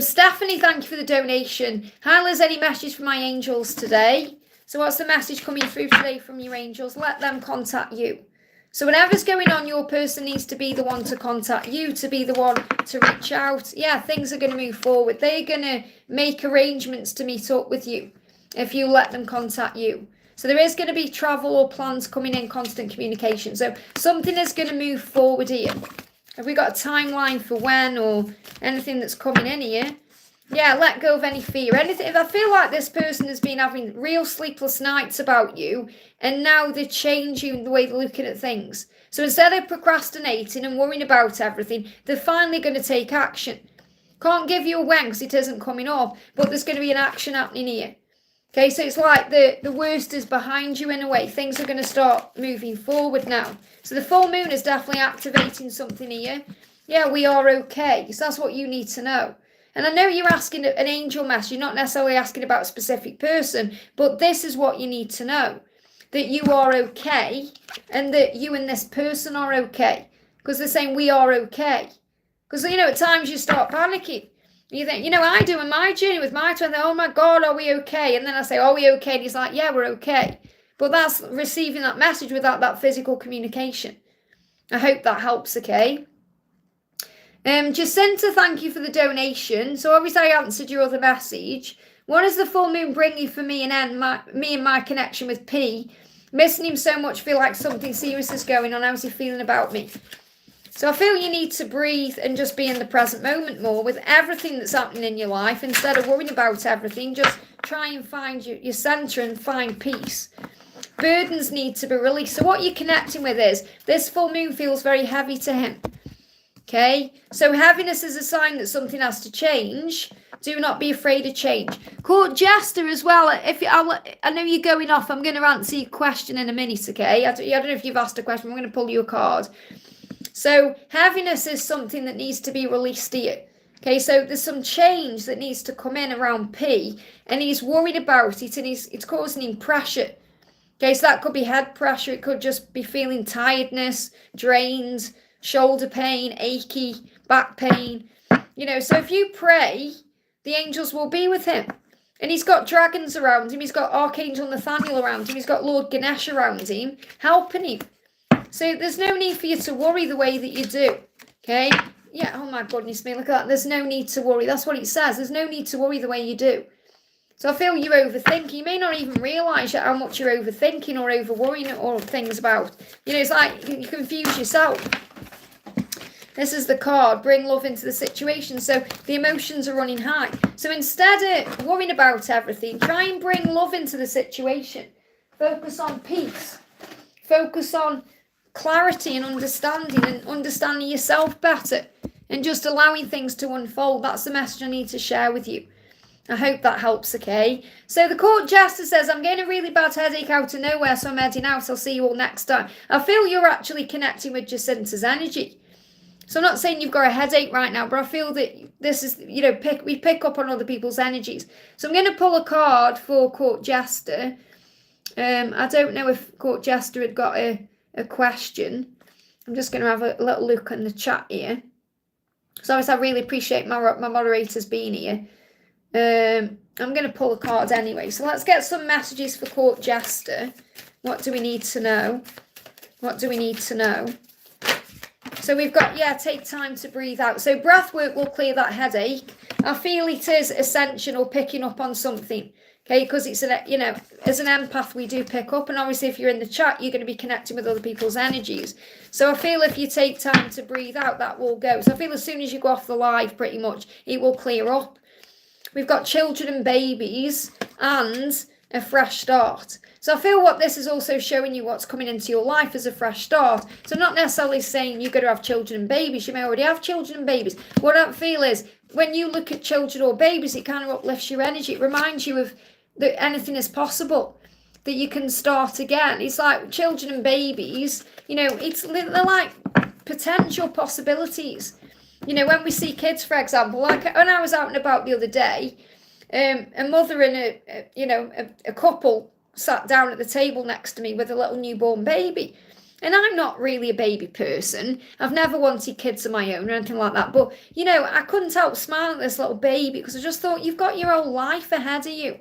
Speaker 1: Stephanie, thank you for the donation. Hi, Liz, any message from my angels today? So what's the message coming through today from your angels? Let them contact you. So whatever's going on, your person needs to be the one to contact you, to be the one to reach out. Yeah, things are going to move forward. They're going to make arrangements to meet up with you if you let them contact you. So there is going to be travel or plans coming in, constant communication. So something is going to move forward here. Have we got a timeline for when or anything that's coming in here? Yeah, let go of any fear. Anything. If I feel like this person has been having real sleepless nights about you, and now they're changing the way they're looking at things. So instead of procrastinating and worrying about everything, they're finally going to take action. Can't give you a when because it isn't coming up, but there's going to be an action happening here. Okay, so it's like the worst is behind you in a way. Things are going to start moving forward now. So the full moon is definitely activating something here. Yeah, we are okay. So that's what you need to know. And I know you're asking an angel message. You're not necessarily asking about a specific person, but this is what you need to know. That you are okay and that you and this person are okay. Because they're saying we are okay. Because, at times you start panicking. You think, I do in my journey with my twin, oh my God, are we okay? And then I say, are we okay? And he's like, yeah, we're okay. But that's receiving that message without that physical communication. I hope that helps, okay? Jacinta, thank you for the donation. So obviously I answered your other message. What does the full moon bring you for me and my connection with P? Missing him so much, feel like something serious is going on. How's he feeling about me? So I feel you need to breathe and just be in the present moment more with everything that's happening in your life. Instead of worrying about everything, just try and find your centre and find peace. Burdens need to be released. So what you're connecting with is, this full moon feels very heavy to him. Okay, so heaviness is a sign that something has to change. Do not be afraid of change. Court Jester as well. I know you're going off. I'm going to answer your question in a minute, okay? I don't know if you've asked a question. I'm going to pull you a card. So heaviness is something that needs to be released here. Okay, so there's some change that needs to come in around P, and he's worried about it, and it's causing him pressure. Okay, so that could be head pressure. It could just be feeling tiredness, drained, shoulder pain, achy, back pain. So if you pray, the angels will be with him. And he's got dragons around him. He's got Archangel Nathaniel around him. He's got Lord Ganesh around him, helping him. So there's no need for you to worry the way that you do. Okay? Yeah, oh my goodness me, look at that. There's no need to worry. That's what it says. There's no need to worry the way you do. So I feel you're overthinking. You may not even realise how much you're overthinking or over-worrying or things about. It's like you confuse yourself. This is the card, bring love into the situation. So the emotions are running high. So instead of worrying about everything, try and bring love into the situation. Focus on peace. Focus on clarity and understanding yourself better. And just allowing things to unfold. That's the message I need to share with you. I hope that helps, okay? So the court jester says, I'm getting a really bad headache out of nowhere, so I'm heading out. I'll see you all next time. I feel you're actually connecting with Jacinta's energy. So I'm not saying you've got a headache right now, but I feel that this is, we pick up on other people's energies. So I'm going to pull a card for court jester. I don't know if court jester had got a question. I'm just going to have a little look in the chat here. So obviously I really appreciate my moderators being here. I'm going to pull a card anyway. So let's get some messages for court jester. What do we need to know? What do we need to know? So we've got, take time to breathe out. So breath work will clear that headache. I feel it is ascension or picking up on something. Okay, because it's, as an empath, we do pick up. And obviously, if you're in the chat, you're going to be connecting with other people's energies. So I feel if you take time to breathe out, that will go. So I feel as soon as you go off the live, pretty much, it will clear up. We've got children and babies and a fresh start. So I feel what this is also showing you what's coming into your life as a fresh start. So not necessarily saying you're going to have children and babies. You may already have children and babies. What I feel is when you look at children or babies, it kind of uplifts your energy. It reminds you of that anything is possible, that you can start again. It's like children and babies, they're like potential possibilities. When we see kids, for example, like when I was out and about the other day, a mother and a couple sat down at the table next to me with a little newborn baby. And I'm not really a baby person. I've never wanted kids of my own or anything like that. But, I couldn't help smiling at this little baby because I just thought, you've got your whole life ahead of you.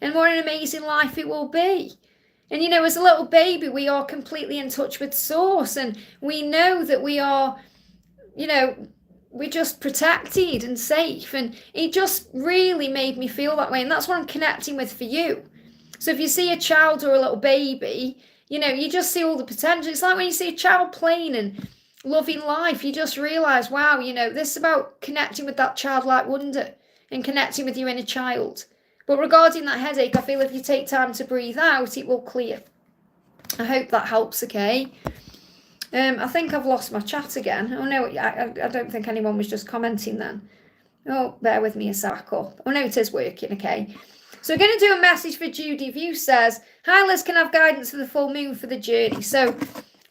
Speaker 1: And what an amazing life it will be. And, as a little baby, we are completely in touch with Source. And we know that we are, we're just protected and safe. And it just really made me feel that way. And that's what I'm connecting with for you. So if you see a child or a little baby, you just see all the potential. It's like when you see a child playing and loving life, you just realise, wow, this is about connecting with that childlike wonder and connecting with your inner child. But regarding that headache, I feel if you take time to breathe out, it will clear. I hope that helps, okay? I think I've lost my chat again. Oh, no, I don't think anyone was just commenting then. Oh, bear with me a sec up. Oh, no, it is working, okay? So we're going to do a message for Judy. View says, hi Liz, can I have guidance for the full moon for the journey? So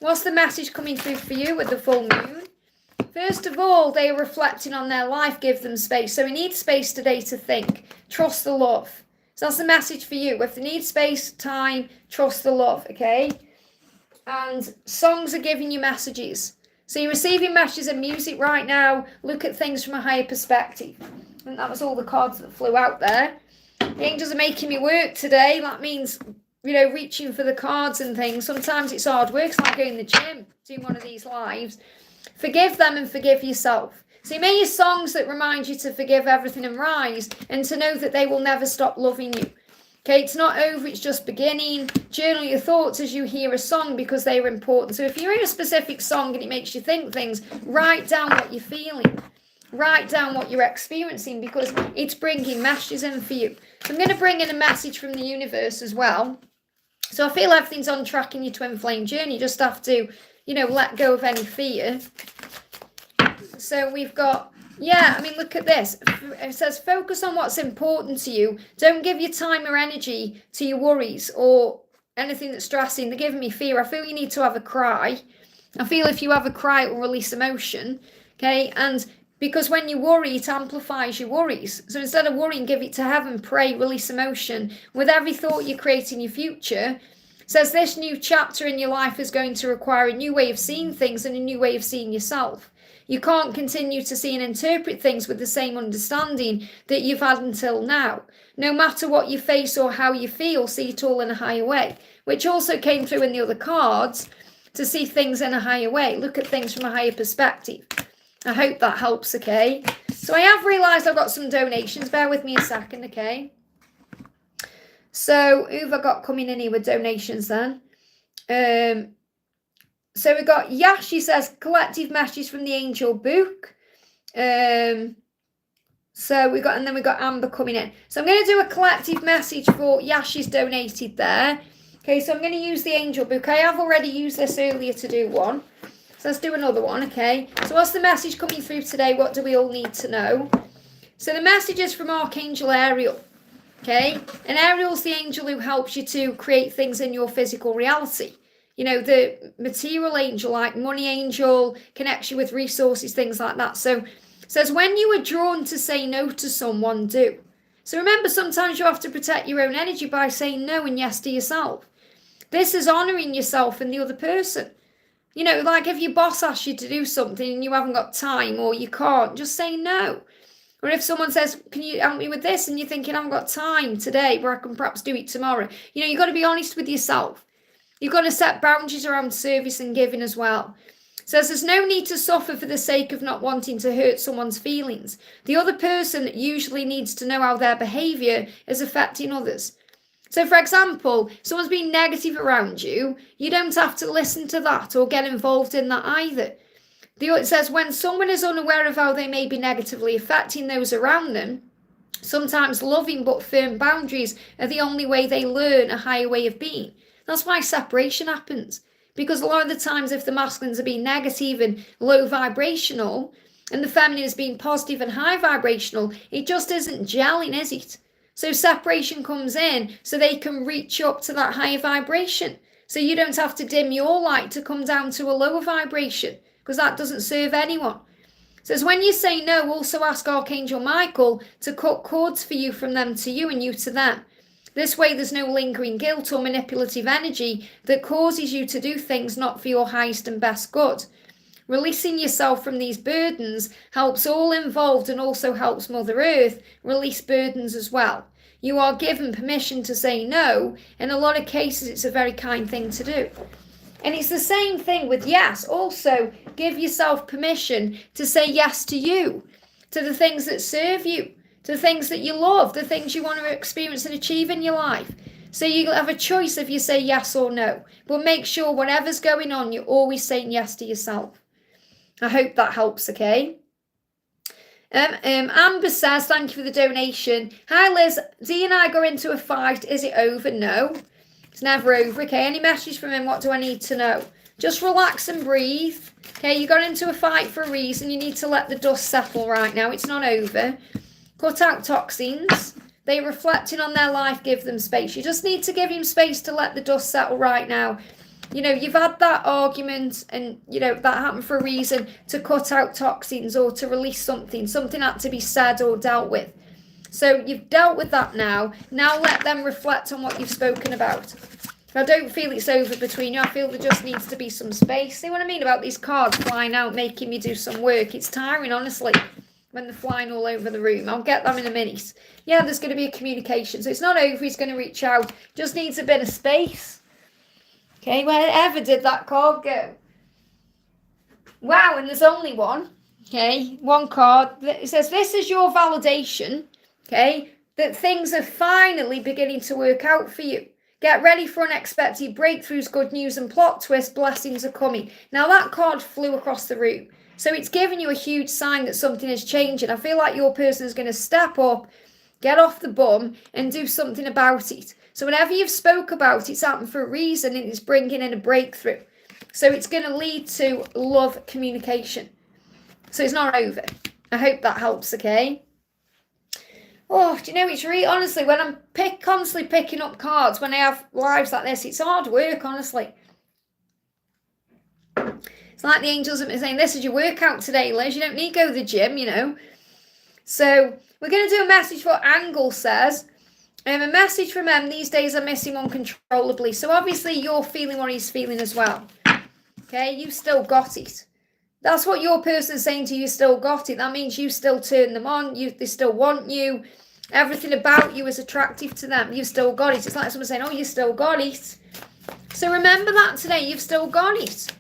Speaker 1: what's the message coming through for you with the full moon? First of all, they are reflecting on their life. Give them space. So we need space today to think. Trust the love. So that's the message for you. If they need space, time, trust the love, okay? And songs are giving you messages. So you're receiving messages and music right now. Look at things from a higher perspective. And that was all the cards that flew out there. The angels are making me work today. That means, reaching for the cards and things. Sometimes it's hard work. It's like going to the gym, doing one of these lives. Forgive them and forgive yourself. So you may hear songs that remind you to forgive everything and rise and to know that they will never stop loving you. Okay, it's not over, it's just beginning. Journal your thoughts as you hear a song because they are important. So if you hear a specific song and it makes you think things, write down what you're feeling. Write down what you're experiencing because it's bringing messages in for you. So I'm going to bring in a message from the universe as well. So I feel everything's on track in your twin flame journey. You just have to, let go of any fear. So we've got, look at this. It says, focus on what's important to you. Don't give your time or energy to your worries or anything that's stressing. They're giving me fear. I feel you need to have a cry. I feel if you have a cry, it will release emotion. Okay, and Because when you worry, it amplifies your worries. So instead of worrying, give it to heaven, pray, release emotion. With every thought you create in your future, says this new chapter in your life is going to require a new way of seeing things and a new way of seeing yourself. You can't continue to see and interpret things with the same understanding that you've had until now. No matter what you face or how you feel, see it all in a higher way, which also came through in the other cards, to see things in a higher way. Look at things from a higher perspective. I hope that helps, okay? So I have realised I've got some donations. Bear with me a second, okay? So who have I got coming in here with donations then? So we got Yash, she says, collective message from the angel book. So we got, and then we got Amber coming in. So I'm going to do a collective message for Yash is donated there. Okay, so I'm going to use the angel book. I have already used this earlier to do one. So let's do another one, okay? So what's the message coming through today? What do we all need to know? So the message is from Archangel Ariel, okay? And Ariel's the angel who helps you to create things in your physical reality. You know, the material angel, like money angel, connects you with resources, things like that. So it says, when you are drawn to say no to someone, do. So remember, sometimes you have to protect your own energy by saying no and yes to yourself. This is honouring yourself and the other person. You know, like if your boss asks you to do something and you haven't got time or you can't, just say no. Or if someone says, can you help me with this? And you're thinking, I haven't got time today, but I can perhaps do it tomorrow. You know, you've got to be honest with yourself. You've got to set boundaries around service and giving as well. So there's no need to suffer for the sake of not wanting to hurt someone's feelings. The other person usually needs to know how their behaviour is affecting others. So, for example, someone's being negative around you, you don't have to listen to that or get involved in that either. It says when someone is unaware of how they may be negatively affecting those around them, sometimes loving but firm boundaries are the only way they learn a higher way of being. That's why separation happens. Because a lot of the times if the masculines are being negative and low vibrational and the feminine is being positive and high vibrational, it just isn't gelling, is it? So separation comes in so they can reach up to that higher vibration. So you don't have to dim your light to come down to a lower vibration because that doesn't serve anyone. So it's when you say no, also ask Archangel Michael to cut cords for you from them to you and you to them. This way there's no lingering guilt or manipulative energy that causes you to do things not for your highest and best good. Releasing yourself from these burdens helps all involved and also helps Mother Earth release burdens as well. You are given permission to say no. In a lot of cases, it's a very kind thing to do. And it's the same thing with yes. Also, give yourself permission to say yes to you, to the things that serve you, to the things that you love, the things you want to experience and achieve in your life. So you have a choice if you say yes or no. But make sure whatever's going on, you're always saying yes to yourself. I hope that helps, okay? Amber says, thank you for the donation. Hi, Liz. Dee and I got into a fight. Is it over? No. It's never over, okay? Any message from him? What do I need to know? Just relax and breathe. Okay, you got into a fight for a reason. You need to let the dust settle right now. It's not over. Cut out toxins. They're reflecting on their life. Give them space. You just need to give him space to let the dust settle right now. You know, you've had that argument and, you know, that happened for a reason, to cut out toxins or to release something. Something had to be said or dealt with. So you've dealt with that now. Now let them reflect on what you've spoken about. I don't feel it's over between you. I feel there just needs to be some space. See what I mean about these cards flying out, making me do some work? It's tiring, honestly, when they're flying all over the room. I'll get them in a minute. Yeah, there's going to be a communication. So it's not over. He's going to reach out. Just needs a bit of space. Okay, wherever did that card go? Wow, and there's only one. Okay, one card. It says, this is your validation, okay, that things are finally beginning to work out for you. Get ready for unexpected breakthroughs, good news and plot twists. Blessings are coming. Now that card flew across the room. So it's giving you a huge sign that something is changing. I feel like your person is going to step up, get off the bum and do something about it. So whenever you've spoke about it's happened for a reason and it's bringing in a breakthrough. So it's going to lead to love communication. So it's not over. I hope that helps, okay? Oh, do you know, it's really, honestly, when I'm constantly picking up cards, when I have lives like this, it's hard work, honestly. It's like the angels have been saying, this is your workout today, Liz. You don't need to go to the gym, you know. So we're going to do a message for Angle says. A message from M, these days I miss him uncontrollably. So obviously you're feeling what he's feeling as well. Okay, you still got it. That's what your person's saying to you, still got it. That means you still turn them on. They still want you. Everything about you is attractive to them. You've still got it. It's like someone saying, oh, you still got it. So remember that today. You've still got it.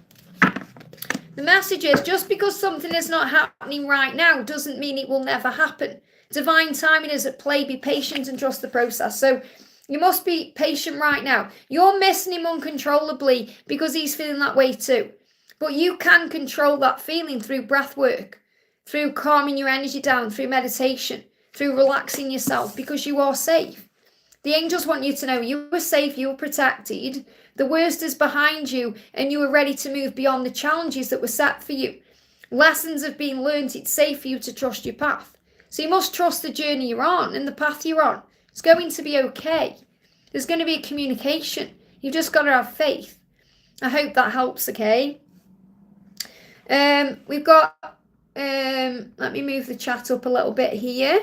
Speaker 1: The message is, just because something is not happening right now doesn't mean it will never happen. Divine timing is at play. Be patient and trust the process. So you must be patient right now. You're missing him uncontrollably because he's feeling that way too. But you can control that feeling through breath work, through calming your energy down, through meditation, through relaxing yourself, because you are safe. The angels want you to know you are safe, you are protected. The worst is behind you and you are ready to move beyond the challenges that were set for you. Lessons have been learned. It's safe for you to trust your path. So you must trust the journey you're on and the path you're on. It's going to be okay. There's going to be a communication. You've just got to have faith. I hope that helps, okay? We've got, let me move the chat up a little bit here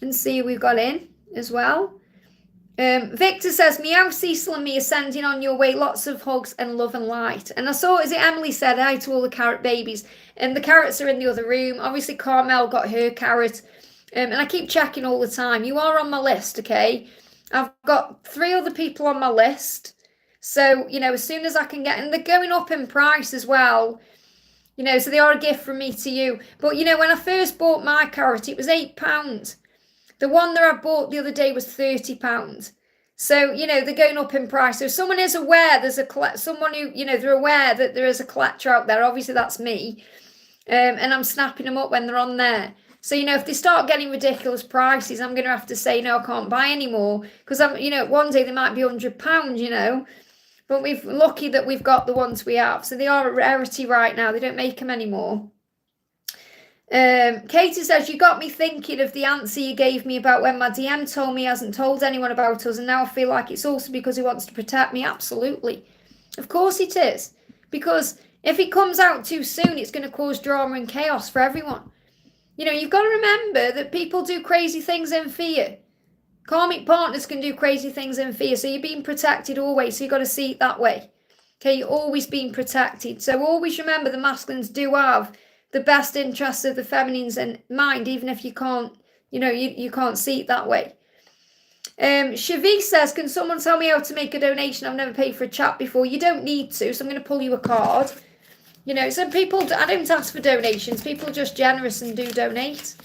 Speaker 1: and see who we've got in as well. Victor says, meow, Cecil and me are sending on your way lots of hugs and love and light. And I saw, as Emily said, hi to all the carrot babies. And the carrots are in the other room. Obviously, Carmel got her carrot. And I keep checking all the time. You are on my list, okay? I've got 3 other people on my list. So, you know, as soon as I can get, and they're going up in price as well. You know, so they are a gift from me to you. But, you know, when I first bought my carrot, it was £8. The one that I bought the other day was £30. So, you know, they're going up in price. So if someone is aware, there's someone who, you know, they're aware that there is a collector out there. Obviously, that's me. And I'm snapping them up when they're on there. So, you know, if they start getting ridiculous prices, I'm going to have to say, no, I can't buy anymore. Because, you know, one day they might be £100, you know. But we're lucky that we've got the ones we have. So they are a rarity right now. They don't make them anymore. Katie says, you got me thinking of the answer you gave me about when my DM told me he hasn't told anyone about us. And now I feel like it's also because he wants to protect me. Absolutely. Of course it is. Because if it comes out too soon, it's going to cause drama and chaos for everyone. You know, you've got to remember that people do crazy things in fear. Karmic partners can do crazy things in fear. So you're being protected always. So you've got to see it that way. Okay, you're always being protected. So always remember the masculines do have the best interests of the feminines in mind, even if you can't, you know, you can't see it that way. Shavi says, can someone tell me how to make a donation? I've never paid for a chat before. You don't need to, so I'm going to pull you a card. You know, some people, I don't ask for donations. People are just generous and do donate.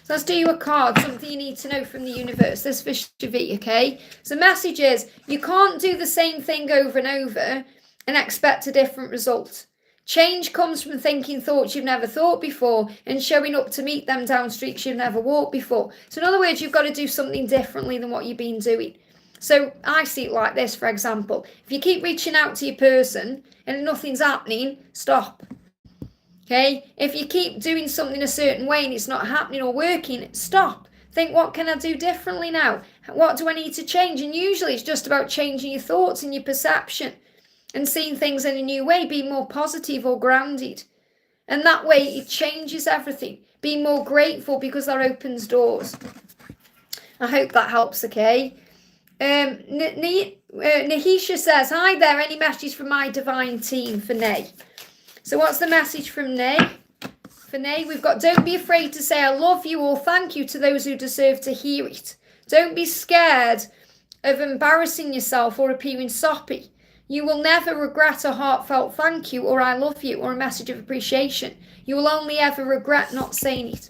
Speaker 1: So let's do you a card, something you need to know from the universe. This for Shavi, okay? So the message is, you can't do the same thing over and over and expect a different result. Change comes from thinking thoughts you've never thought before and showing up to meet them down streets you've never walked before. So in other words, you've got to do something differently than what you've been doing. So I see it like this, for example. If you keep reaching out to your person and nothing's happening, stop. Okay? If you keep doing something a certain way and it's not happening or working, stop. Think, what can I do differently now? What do I need to change? And usually it's just about changing your thoughts and your perception and seeing things in a new way, being more positive or grounded. And that way it changes everything. Be more grateful because that opens doors. I hope that helps, okay? Nahisha says, hi there, any message from my divine team for Nay? So what's the message from Nay? For Nay, we've got, don't be afraid to say I love you or thank you to those who deserve to hear it. Don't be scared of embarrassing yourself or appearing soppy. You will never regret a heartfelt thank you or I love you or a message of appreciation. You will only ever regret not saying it.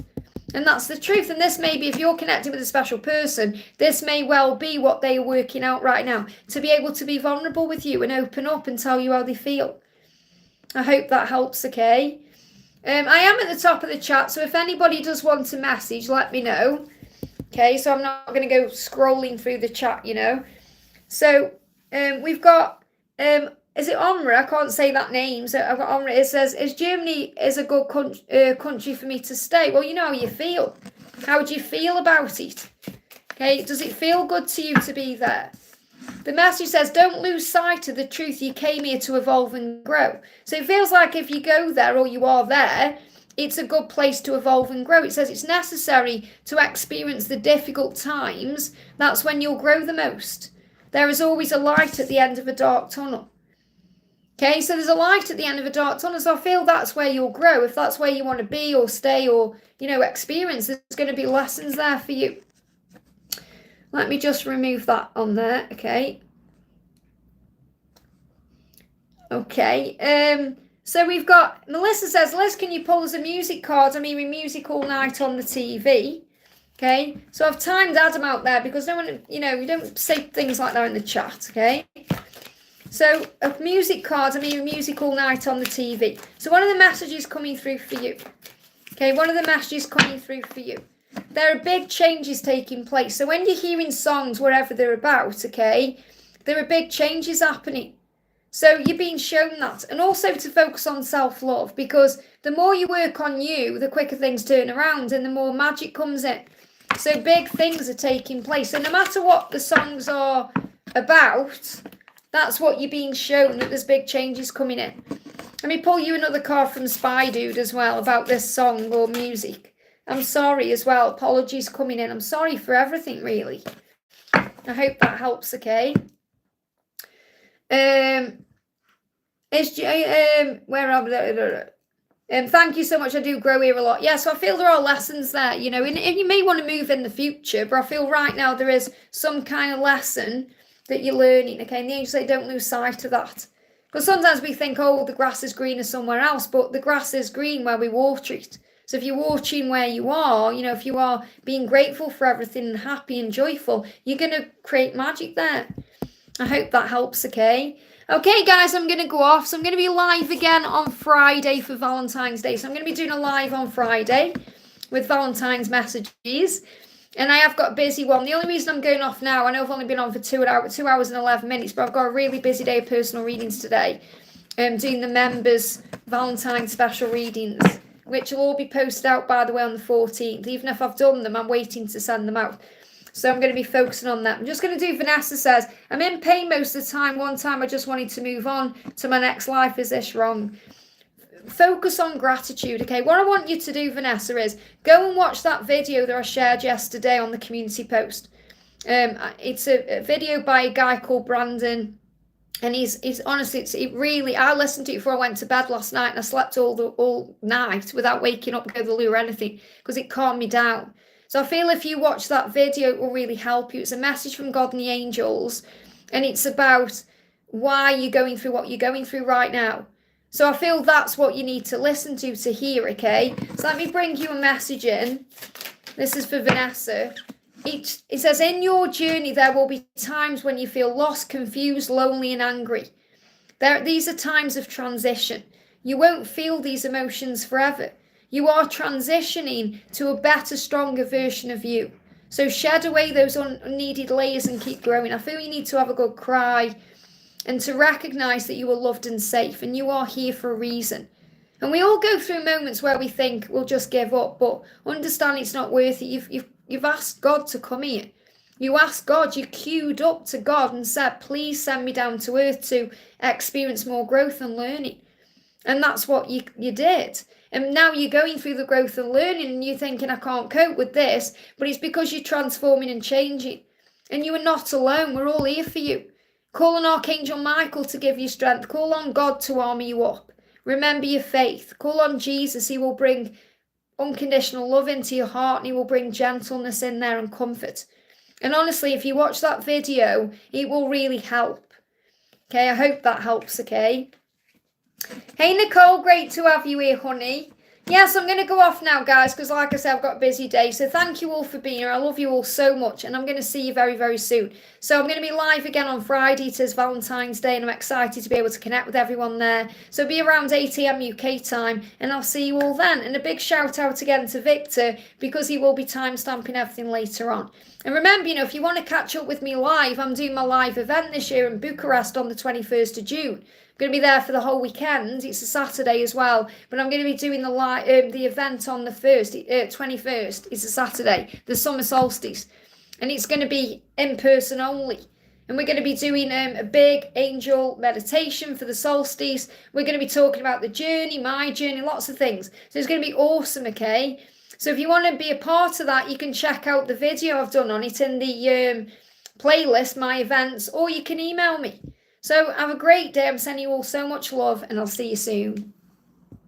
Speaker 1: And that's the truth. And this may be, if you're connected with a special person, this may well be what they are working out right now. To be able to be vulnerable with you and open up and tell you how they feel. I hope that helps, okay? I am at the top of the chat, so if anybody does want a message, let me know. Okay, so I'm not going to go scrolling through the chat, you know. So we've got... is it Omra? I can't say that name. So I've got Omra. It says, Germany is a good country for me to stay? Well, you know how you feel. How do you feel about it? Okay, does it feel good to you to be there? The message says, don't lose sight of the truth. You came here to evolve and grow. So it feels like if you go there or you are there, it's a good place to evolve and grow. It says it's necessary to experience the difficult times. That's when you'll grow the most. There is always a light at the end of a dark tunnel. Okay, so there's a light at the end of a dark tunnel. So I feel that's where you'll grow. If that's where you want to be or stay or, experience, there's going to be lessons there for you. Let me just remove that on there, okay. Okay, so we've got, Melissa says, Liz, can you pull us a music card? I'm hearing music all night on the TV. Okay, so I've timed Adam out there because no one, we don't say things like that in the chat, okay. So a music card, I'm hearing music all night on the TV. So one of the messages coming through for you. Okay, one of the messages coming through for you. There are big changes taking place. So when you're hearing songs, wherever they're about, okay, there are big changes happening. So you're being shown that. And also to focus on self-love, because the more you work on you, the quicker things turn around and the more magic comes in. So big things are taking place. So no matter what the songs are about, that's what you're being shown, that there's big changes coming in. Let me pull you another card from Spy Dude as well about this song or music. I'm sorry as well. Apologies coming in. I'm sorry for everything, really. I hope that helps, okay? Where am I? Thank you so much. I do grow here a lot. Yeah, so I feel there are lessons there, and you may want to move in the future, but I feel right now there is some kind of lesson that you're learning, okay? And the angels say don't lose sight of that. Because sometimes we think, oh, the grass is greener somewhere else, but the grass is green where we water it. So if you're watching where you are, if you are being grateful for everything and happy and joyful, you're going to create magic there. I hope that helps, okay? Okay, guys, I'm going to go off. So I'm going to be live again on Friday for Valentine's Day. So I'm going to be doing a live on Friday with Valentine's messages. And I have got a busy one. The only reason I'm going off now, I know I've only been on for 2 hours and 11 minutes, but I've got a really busy day of personal readings today. Doing the members' Valentine's special readings, which will all be posted out, by the way, on the 14th. Even if I've done them, I'm waiting to send them out. So I'm going to be focusing on that. I'm just going to do, Vanessa says, I'm in pain most of the time. One time I just wanted to move on to my next life. Is this wrong? Focus on gratitude, okay? What I want you to do, Vanessa, is go and watch that video that I shared yesterday on the community post. It's a video by a guy called Brandon. And he's honestly, I listened to it before I went to bed last night, and I slept all night without waking up, go to the loo or anything, because it calmed me down. So I feel if you watch that video, it will really help you. It's a message from God and the angels, and it's about why you're going through what you're going through right now. So I feel that's what you need to listen to hear, okay? So let me bring you a message in. This is for Vanessa. It says, in your journey, there will be times when you feel lost, confused, lonely, and angry. These are times of transition. You won't feel these emotions forever. You are transitioning to a better, stronger version of you. So shed away those unneeded layers and keep growing. I feel you need to have a good cry and to recognize that you are loved and safe, and you are here for a reason. And we all go through moments where we think we'll just give up, but understand it's not worth it. You've asked God to come here. You asked God, you queued up to God and said, please send me down to earth to experience more growth and learning. And that's what you did. And now you're going through the growth and learning, and you're thinking, I can't cope with this, but it's because you're transforming and changing. And you are not alone. We're all here for you. Call on Archangel Michael to give you strength. Call on God to armor you up. Remember your faith. Call on Jesus. He will bring unconditional love into your heart, and he will bring gentleness in there and comfort. And honestly, if you watch that video, it will really help. Okay, I hope that helps, okay? Hey, Nicole, great to have you here, honey. Yes, I'm going to go off now, guys, because like I said, I've got a busy day. So thank you all for being here. I love you all so much, and I'm going to see you very, very soon. So I'm going to be live again on Friday. It is Valentine's Day, and I'm excited to be able to connect with everyone there. So be around 8 a.m. UK time, and I'll see you all then. And a big shout out again to Victor, because he will be timestamping everything later on. And remember, if you want to catch up with me live, I'm doing my live event this year in Bucharest on the 21st of June. I'm going to be there for the whole weekend. It's a Saturday as well, but I'm going to be doing the event on the 21st. It's a Saturday, the summer solstice, and it's going to be in person only. And we're going to be doing a big angel meditation for the solstice. We're going to be talking about the journey, my journey, lots of things. So it's going to be awesome, okay? So if you want to be a part of that, you can check out the video I've done on it in the playlist, my events, or you can email me. So have a great day. I'm sending you all so much love, and I'll see you soon.